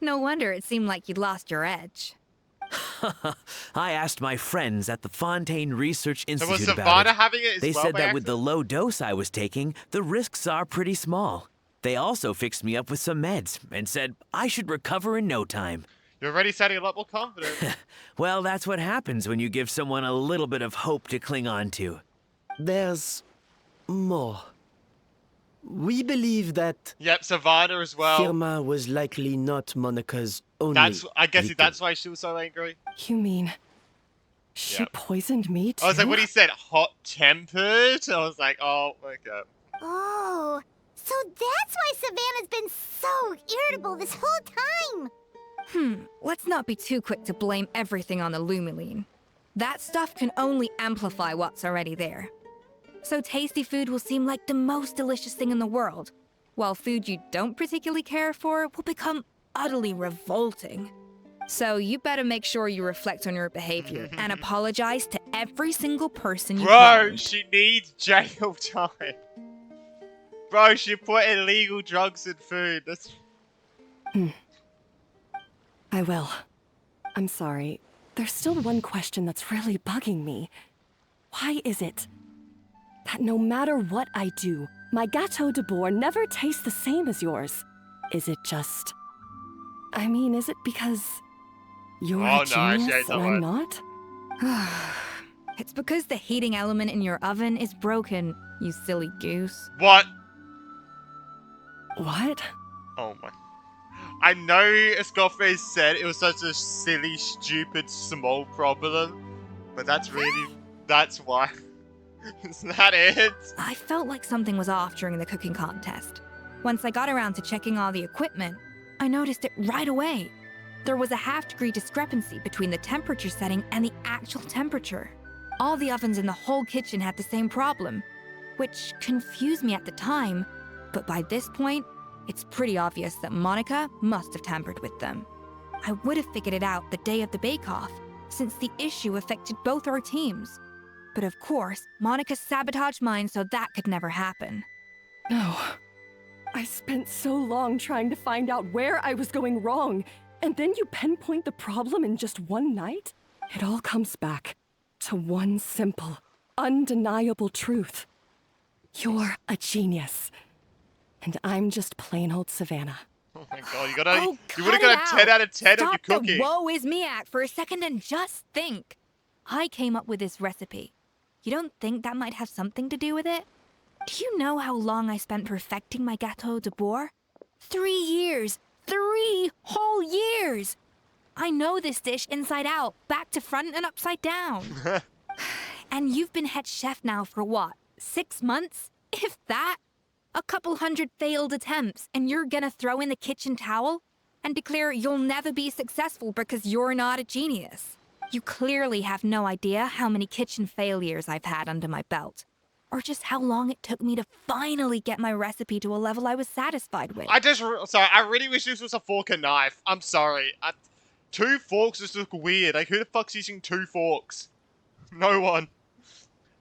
No wonder it seemed like you'd lost your edge. I asked my friends at the Fontaine Research So was Institute about Savannah it. having it as They well said by that with the low dose I was taking, the risks are pretty small. They also fixed me up with some meds and said I should recover in no time. You're already sounding a lot more confident. Well, that's what happens when you give someone a little bit of hope to cling on to. There's more. We believe that Yep, Savannah as well. Firmin was likely not Monica's only I guess victim. that's why she was so angry. You mean she Yep. poisoned me too? I was like, when he said hot-tempered, I was like, oh, okay. Oh, so that's why Savannah's been so irritable this whole time. Let's not be too quick to blame everything on the Lumaline. That stuff can only amplify what's already there. So tasty food will seem like the most delicious thing in the world, while food you don't particularly care for will become utterly revolting. So you better make sure you reflect on your behavior and apologize to every single person you Bro, harmed. she needs jail time. Bro, she put illegal drugs in food. That's... I will. I'm sorry. There's still one question that's really bugging me. Why is it that no matter what I do, my Gâteau de Bourg never tastes the same as yours? Is it just... I mean, is it because you're Oh, a no, she genius ain't and that I'm one. not? It's because the heating element in your oven is broken, you silly goose. What? What? Oh my... I know Escoffier said it was such a silly, stupid, small problem, but that's really... That's why. Isn't that it? I felt like something was off during the cooking contest. Once I got around to checking all the equipment, I noticed it right away. There was a half-degree discrepancy between the temperature setting and the actual temperature. All the ovens in the whole kitchen had the same problem, which confused me at the time, but by this point, it's pretty obvious that Monica must have tampered with them. I would have figured it out the day of the bake-off, since the issue affected both our teams. But of course, Monica sabotaged mine so that could never happen. No. I spent so long trying to find out where I was going wrong, and then you pinpoint the problem in just one night? It all comes back to one simple, undeniable truth. You're a genius. And I'm just plain old Savannah. Oh my god, you gotta, Oh, you would've cut got it a 10 out of 10 Stop on your cooking. the woe is me act for a second and just think. I came up with this recipe. You don't think that might have something to do with it? Do you know how long I spent perfecting my gâteau de bourre? 3 years. 3 whole years. I know this dish inside out, back to front and upside down. And you've been head chef now for what, 6 months? If that? A couple hundred failed attempts, and you're gonna throw in the kitchen towel and declare you'll never be successful because you're not a genius. You clearly have no idea how many kitchen failures I've had under my belt, or just how long it took me to finally get my recipe to a level I was satisfied with. Sorry, I really wish this was a fork and knife. I'm sorry. 2 forks just look weird. Like, who the fuck's using 2 forks? No one.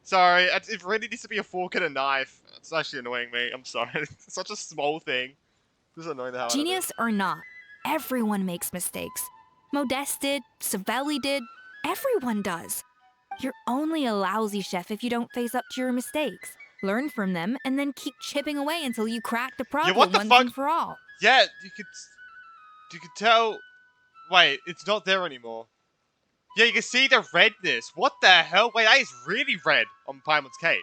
Sorry, it really needs to be a fork and a knife. It's actually annoying me. I'm sorry. It's such a small thing. This is annoying the hell out of me. Genius or not, everyone makes mistakes. Modeste did, Savelli did, everyone does. You're only a lousy chef if you don't face up to your mistakes. Learn from them, and then keep chipping away until you crack the problem what the once fuck? and for all. Yeah, you could tell. Wait, it's not there anymore. Yeah, you can see the redness. What the hell? Wait, that is really red on Paimon's Cape.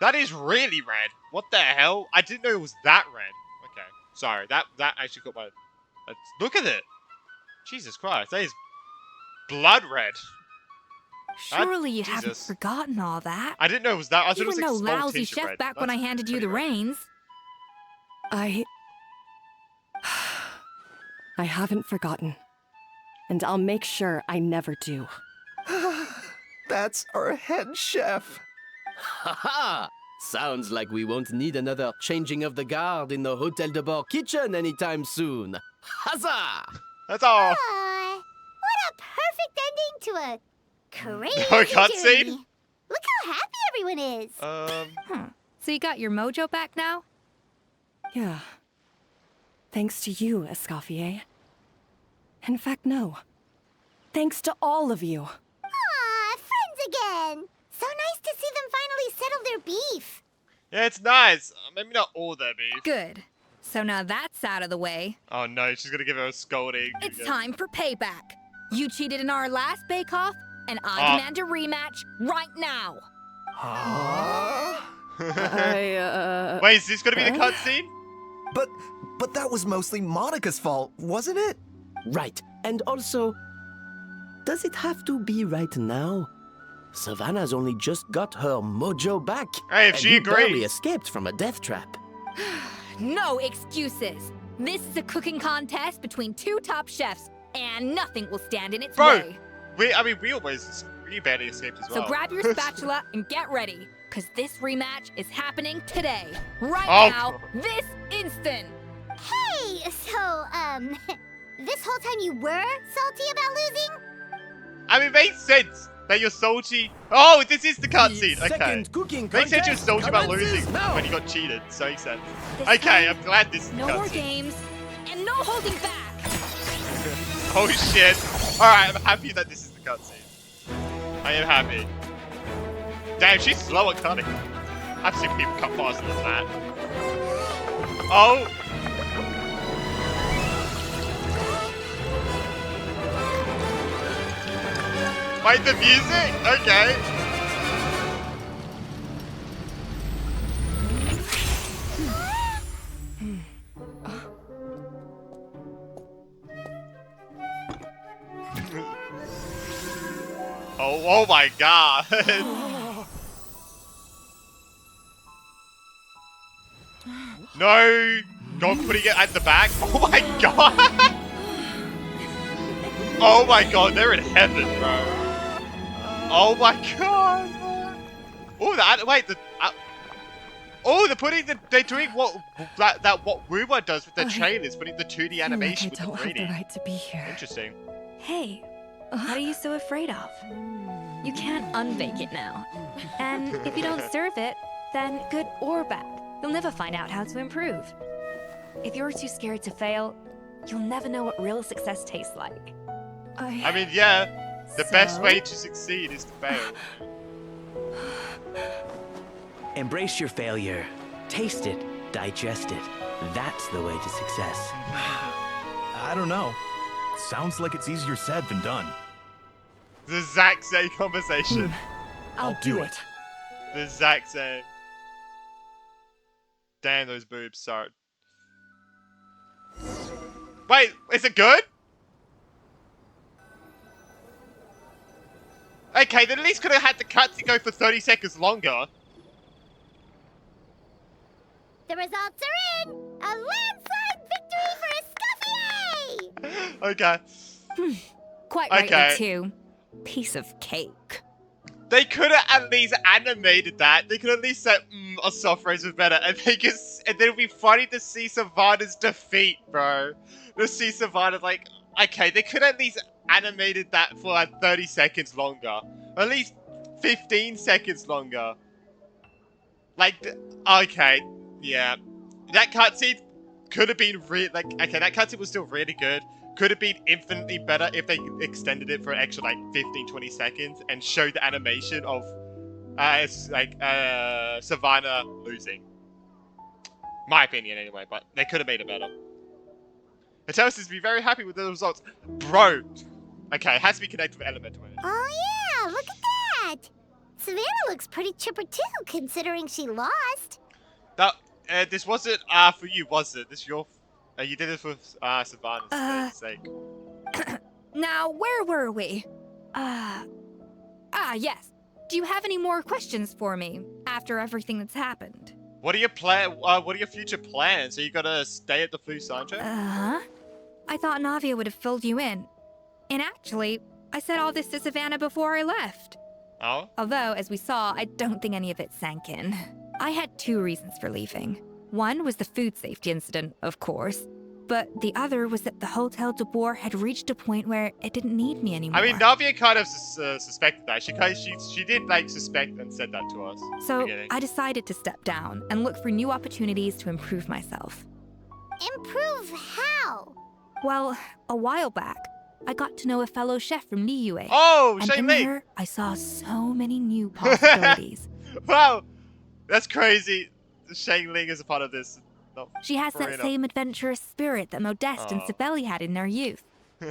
That is really red. What the hell? I didn't know it was that red. Okay, sorry. That actually got my... Look at it. Jesus Christ, that is blood red. Surely you haven't forgotten all that. I didn't know it was that. I thought You it was were like no small lousy tinge of chef red. back when I handed you the reins. I haven't forgotten. And I'll make sure I never do. That's our head chef. Ha ha! Sounds like we won't need another changing of the guard in the Hotel de Bord kitchen anytime soon. Huzzah! That's all. What a perfect ending to a crazy No cutscene? journey. Look how happy everyone is. So you got your mojo back now? Yeah. Thanks to you, Escoffier. In fact, no. Thanks to all of you. Aw, friends again. So nice to see them finally settle their beef. Yeah, it's nice. Maybe not all their beef. Good. So now that's out of the way. Oh no, she's gonna give her a scolding. It's time for payback. You cheated in our last bake-off, and I demand a rematch right now. Wait, is this gonna be the cutscene? But that was mostly Monica's fault, wasn't it? Right. And also, does it have to be right now? Savannah's only just got her mojo back. Hey, if and she you barely agrees. escaped from a death trap. No excuses. This is a cooking contest between 2 top chefs, and nothing will stand in its way. we barely escaped as well. So grab your spatula and get ready, because this rematch is happening today. Right now, this instant. Hey, so, this whole time you were salty about losing? I mean, it makes sense that you're salty. Oh, this is the cutscene. Okay. Second cooking Makes sense you're contest salty about losing commences now. when you got cheated. So makes sense. This Okay, time, I'm glad this is the No more cutscene. games, and no holding back. Oh shit. Alright, I'm happy that this is the cutscene. I am happy. Damn, she's slow at cutting. I've seen people cut faster than that. Oh! Wait, the music? Okay. Oh my god. No! Not putting it at the back. Oh my god! Oh my god, they're in heaven, bro. Oh my god. Oh, that, wait, oh, they're putting they're doing what Wuma does with the trailers, putting the 2D animation with the 3D. I don't have the right to be here. Interesting. Hey, what are you so afraid of? You can't unbake it now. And if you don't serve it, then good or bad, you'll never find out how to improve. If you're too scared to fail, you'll never know what real success tastes like. I mean, yeah, the best way to succeed is to fail. Embrace your failure. Taste it. Digest it. That's the way to success. I don't know. Sounds like it's easier said than done. The exact same conversation. I'll do it. The exact same. Damn those boobs, sorry. Wait, is it good? Okay, they at least could have had the cutscene go for 30 seconds longer. The results are in! A landslide victory for Escoffier! Okay. Quite rightly Okay. too. Piece of cake. They could have at least animated that. They could at least said, a soft race was better. And then it would be funny to see Savannah's defeat, bro. To see Savannah, like, okay, they could have at least animated that for like 30 seconds longer. Or at least 15 seconds longer. Like, okay, yeah. That cutscene could have been that cutscene was still really good. Could have been infinitely better if they extended it for an extra like 15-20 seconds and showed the animation of Savannah losing. My opinion anyway, but they could have made it better. It tells us to be very happy with the results. Bro! Okay, it has to be connected with elemental energy. Oh yeah, look at that! Savannah looks pretty chipper too, considering she lost. That, this wasn't for you, was it? This your... you did it for Savannah's sake. Now, where were we? Yes. Do you have any more questions for me after everything that's happened? What are your future plans? Are you gonna stay at the Flu Sancho? I thought Navia would have filled you in. And actually, I said all this to Savannah before I left. Oh? Although, as we saw, I don't think any of it sank in. I had two reasons for leaving. One was the food safety incident, of course. But the other was that the Hotel de Boer had reached a point where it didn't need me anymore. I mean, Navia kind of suspected that. She did, like, suspect and said that to us. So, I decided to step down and look for new opportunities to improve myself. Improve how? Well, a while back, I got to know a fellow chef from Liyue. Oh, and Shane in Lee! her, I saw so many new possibilities. Wow! That's crazy. Shane Ling is a part of this. She has that same adventurous spirit that Modeste and Sibeli had in their youth.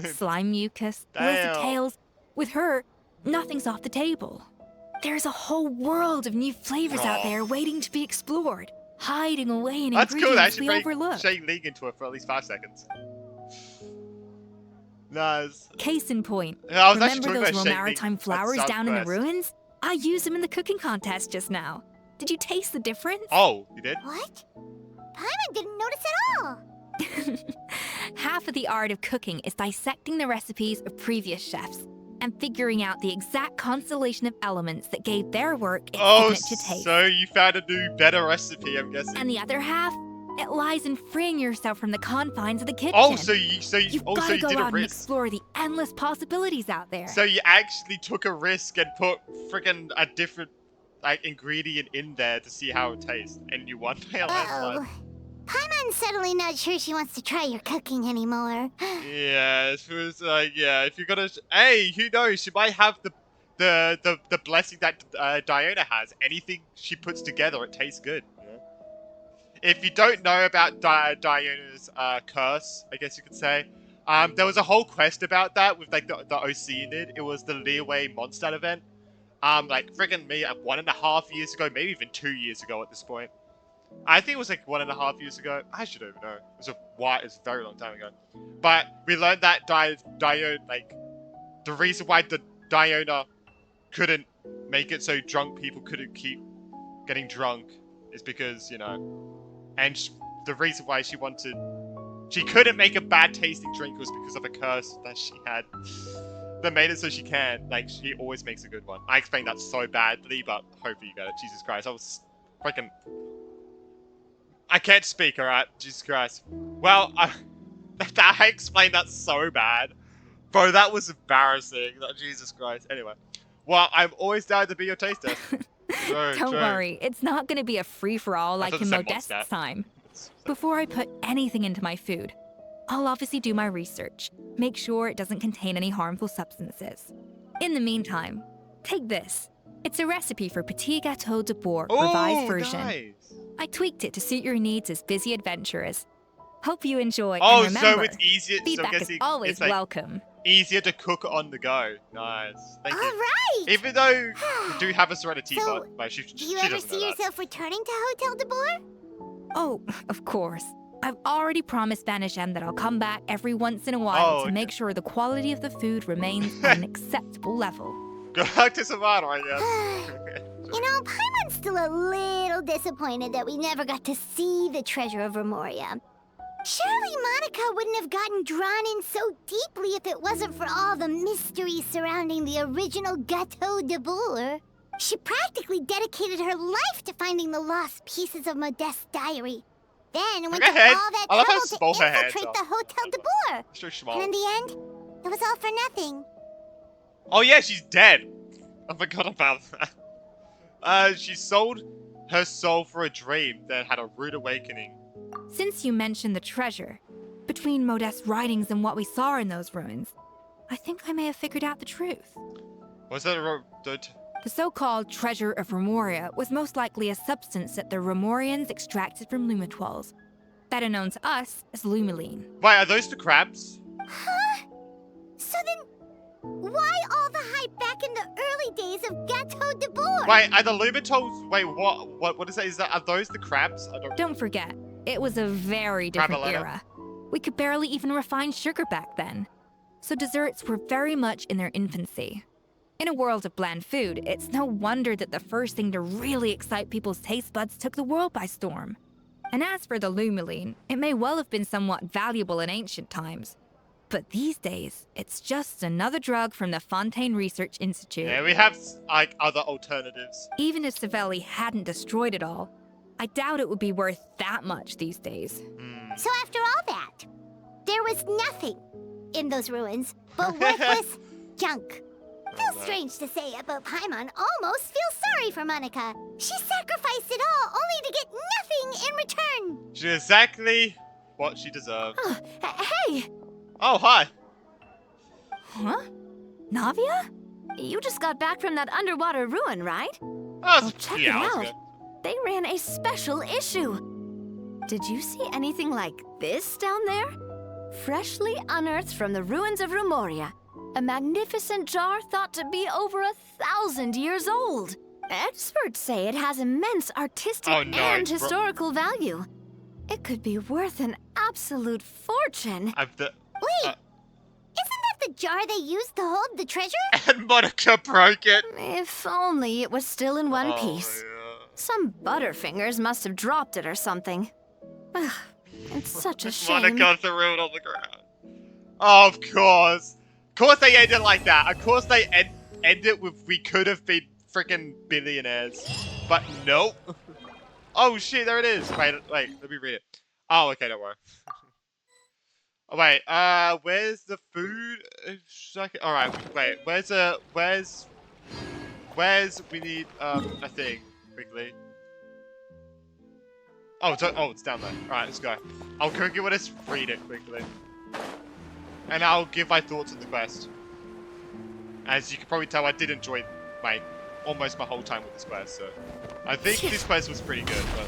Slime mucus, lizard tails. With her, nothing's off the table. There's a whole world of new flavors out there waiting to be explored, hiding away in That's cool. That ingredients we should overlook. Shane Ling into it for at least 5 seconds. Nice. Case in point. Yeah, I was actually Remember talking those about Shane Ling maritime at flowers down in the Southwest. ruins? I used them in the cooking contest just now. Did you taste the difference? Oh, you did? What? Paimon didn't notice at all. Half of the art of cooking is dissecting the recipes of previous chefs and figuring out the exact constellation of elements that gave their work its signature taste. So you found a new, better recipe, I'm guessing. And the other half, it lies in freeing yourself from the confines of the kitchen. Oh, so you You've gotta so you go did out a and risk. explore the endless possibilities out there. So you actually took a risk and put friggin' a different ingredient in there to see how it tastes, and you won by a landslide. Paimon's suddenly not sure she wants to try your cooking anymore. Yeah, it was if you're gonna, hey, who knows? She might have the blessing that Diona has. Anything she puts together, it tastes good. You know? If you don't know about Diona's curse, I guess you could say, there was a whole quest about that with like the OC in it. It was the Liyue Mondstadt event. Like friggin' me, 1.5 years ago, maybe even 2 years ago at this point. I think it was like 1.5 years ago. I should even know. It was a very long time ago. But we learned that Diona, like, the reason why Diona couldn't make it so drunk people couldn't keep getting drunk is because, you know, and the reason why she couldn't make a bad tasting drink was because of a curse that she had that made it so she can. Like, she always makes a good one. I explained that so badly, but hopefully you got it. Jesus Christ, I was freaking... I can't speak, alright? Jesus Christ. Well, I explained that so bad. Bro, that was embarrassing. Jesus Christ. Anyway. Well, I'm always down to be your taste test. Don't worry, it's not gonna be a free-for-all like in Modeste's time. Before I put anything into my food, I'll obviously do my research, make sure it doesn't contain any harmful substances. In the meantime, take this. It's a recipe for Petit Gâteau de Bourg revised version. Nice. I tweaked it to suit your needs as busy adventurers. Hope you enjoy. Oh, and remember, so it's easier. feedback is always it's like welcome. Easier to cook on the go. Nice. Thank you. All right. Even though we do have a Serenity So, bot, but Do you ever see yourself returning to Hotel de Bourg? Oh, of course. I've already promised Vanish M that I'll come back every once in a while to make sure the quality of the food remains at an acceptable level. Go back to Savannah, I guess. You know, Paimon's still a little disappointed that we never got to see the treasure of Remoria. Surely Monica wouldn't have gotten drawn in so deeply if it wasn't for all the mystery surrounding the original Gâteau de Bourg. She practically dedicated her life to finding the lost pieces of Modeste's diary. Then went to all that trouble to infiltrate the Hotel de Bourg. And in the end, it was all for nothing. Oh yeah, she's dead. I forgot about that. She sold her soul for a dream, then had a rude awakening. Since you mentioned the treasure, between Modeste's writings and what we saw in those ruins, I think I may have figured out the truth. Was that The so-called treasure of Remoria was most likely a substance that the Remorians extracted from Lumitoiles, better known to us as Lumiline. Wait, are those the crabs? Huh? So then, why all the hype back in the early days of Gâteau de Bourg? Wait, are the Lumitoiles? Wait, what is that? Are those the crabs? Don't forget, it was a very different era. We could barely even refine sugar back then, so desserts were very much in their infancy. In a world of bland food, it's no wonder that the first thing to really excite people's taste buds took the world by storm. And as for the Lumiline, it may well have been somewhat valuable in ancient times. But these days, it's just another drug from the Fontaine Research Institute. Yeah, we have, like, other alternatives. Even if Savelli hadn't destroyed it all, I doubt it would be worth that much these days. So after all that, there was nothing in those ruins but worthless junk. Feels strange to say it, but Paimon almost feels sorry for Monica. She sacrificed it all only to get nothing in return. She's exactly what she deserved. Hey! Oh, hi. Huh? Navia? You just got back from that underwater ruin, right? Oh, check it out. They ran a special issue. Did you see anything like this down there? Freshly unearthed from the ruins of Remoria. A magnificent jar thought to be over 1,000 years old. Experts say it has immense artistic and historical value. It could be worth an absolute fortune. Wait, isn't that the jar they used to hold the treasure? And Monica broke it. If only it was still in one piece. Some butterfingers must have dropped it or something. Ugh, it's such a shame. Monica threw it on the ground. Of course. Of course they end it like that. Of course they end it with we could have been freaking billionaires. But nope. Oh shit, there it is. Wait, let me read it. Oh, okay, don't worry. Oh, wait, where's the food? Alright, wait, we need, a thing, quickly. Oh, it's down there. Alright, let's go. I'll quickly just read it quickly. And I'll give my thoughts on the quest. As you can probably tell, I did enjoy almost my whole time with this quest, so. I think this quest was pretty good, but...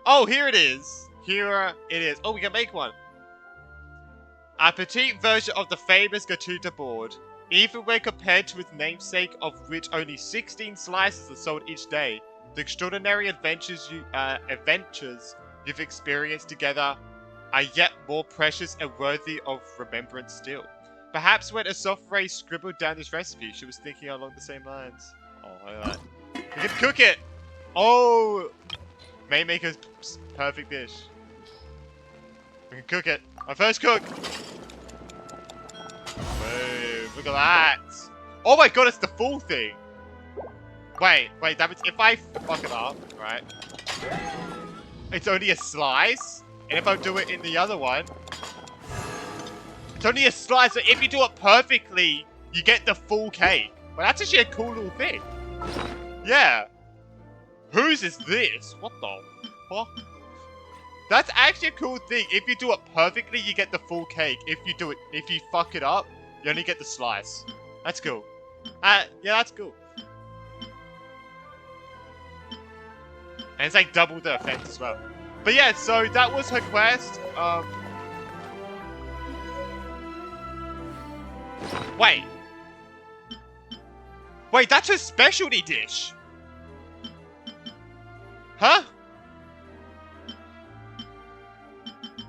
Oh, here it is. Here it is. Oh, we can make one. A petite version of the famous Gâteau de Bourg. Even when compared to its namesake, of which only 16 slices are sold each day, the extraordinary adventures you've experienced together are yet more precious and worthy of remembrance still. Perhaps when Escoffier scribbled down this recipe, she was thinking along the same lines. Oh, look at that. We can cook it! Oh! May make a perfect dish. We can cook it. Our first cook! Whoa, look at that! Oh my god, it's the full thing! Wait, that means if I fuck it up, right? It's only a slice? And if I do it in the other one, It's only a slice, so if you do it perfectly, you get the full cake. Well, that's actually a cool little thing. Yeah. Whose is this? What the fuck? That's actually a cool thing. If you do it perfectly, you get the full cake. If you fuck it up, you only get the slice. That's cool. Yeah, that's cool. And it's like double the effect as well. But yeah, so that was her quest. Wait. Wait, that's her specialty dish. Huh?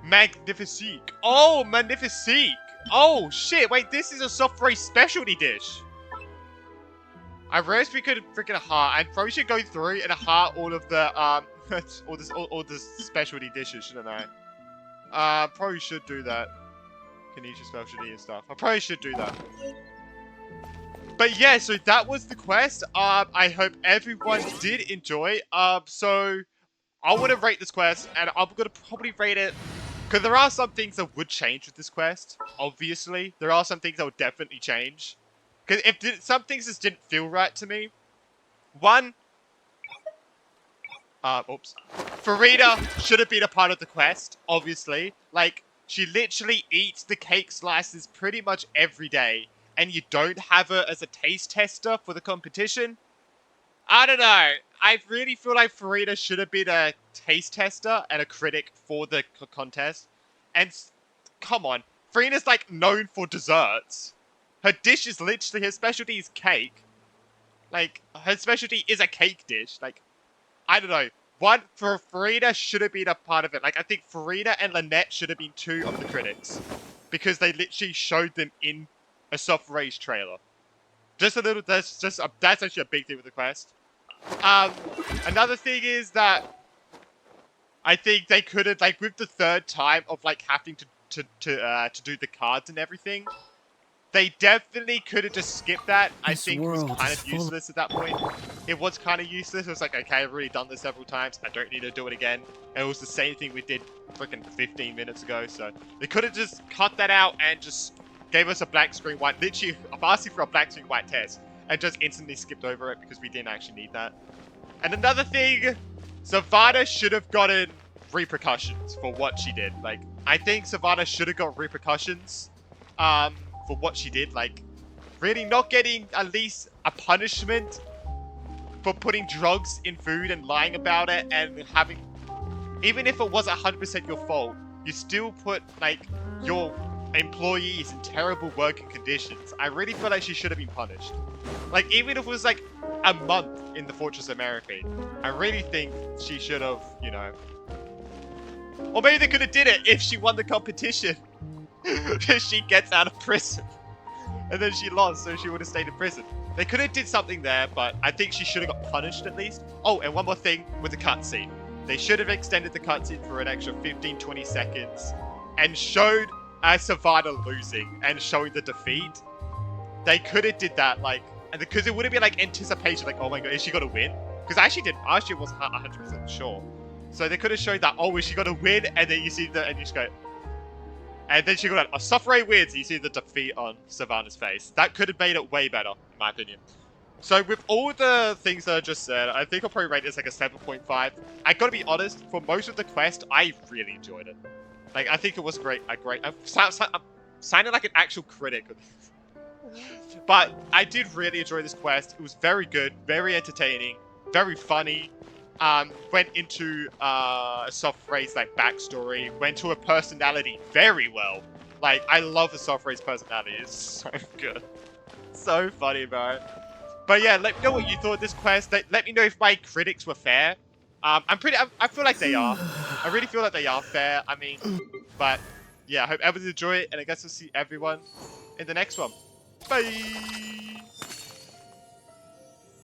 Magnifique. Oh, Magnifique. Oh, shit. Wait, this is a soft-race specialty dish. I realized we could freaking heart. I probably should go through and heart all of the, all the specialty dishes, shouldn't I? Probably should do that. Kanisha specialty and stuff. I probably should do that. But yeah, so that was the quest. I hope everyone did enjoy. So I want to rate this quest, and I'm gonna probably rate it because there are some things that would change with this quest. Obviously, there are some things that would definitely change. Because if some things just didn't feel right to me. One, oops. Farida should have been a part of the quest. Obviously, like she literally eats the cake slices pretty much every day. And you don't have her as a taste tester for the competition? I don't know. I really feel like Farida should have been a taste tester and a critic for the contest. And come on, Farida's like known for desserts. Her dish is literally, her specialty is cake. Like, her specialty is a cake dish. Like, I don't know. One, for Farida should have been a part of it. Like, I think Farida and Lynette should have been two of the critics. Because they literally showed them in a soft race trailer. Just a little, that's actually a big thing with the quest. Another thing is that I think they could have, like, with the third time of, like, having to do the cards and everything, they definitely could have just skipped that. I think it was kind of useless at that point. It was kind of useless. It was like, okay, I've already done this several times. I don't need to do it again. And it was the same thing we did freaking 15 minutes ago. So they could have just cut that out and just gave us a black screen white, literally asking for a black screen white test and just instantly skipped over it because we didn't actually need that. And another thing, Savannah should have gotten repercussions for what she did. Like, I think Savannah should have got repercussions for what she did. Like, really not getting at least a punishment for putting drugs in food and lying about it and having, even if it was 100% your fault, you still put, like, your employees in terrible working conditions. I really feel like she should have been punished. Like, even if it was like a month in the Fortress of Merrifield, I really think she should have, you know. Or maybe they could have did it if she won the competition. She gets out of prison. And then she lost, so she would have stayed in prison. They could have did something there, but I think she should have got punished at least. Oh, and one more thing with the cutscene. They should have extended the cutscene for an extra 15-20 seconds and showed Savannah losing and showing the defeat. They could have did that, like, and because it would have been like anticipation, like, oh my god, is she gonna win? Because I actually wasn't 100% sure. So they could have showed that, oh, is she gonna win? And then you see and you just go, and then she got a Suffray wins, and you see the defeat on Savannah's face. That could have made it way better, in my opinion. So with all the things that I just said, I think I'll probably rate this like a 7.5. I gotta be honest, for most of the quest, I really enjoyed it. Like, I think it was great. I'm sounding like an actual critic. But I did really enjoy this quest. It was very good, very entertaining, very funny. Went into a soft phrase like backstory, went to a personality very well. Like, I love the soft phrase personality. It's so good. So funny, bro. But yeah, let me know what you thought of this quest. Let me know if my critics were fair. I feel like they are. I really feel like they are fair. I mean, but yeah, I hope everyone enjoy it, and I guess we'll see everyone in the next one. Bye!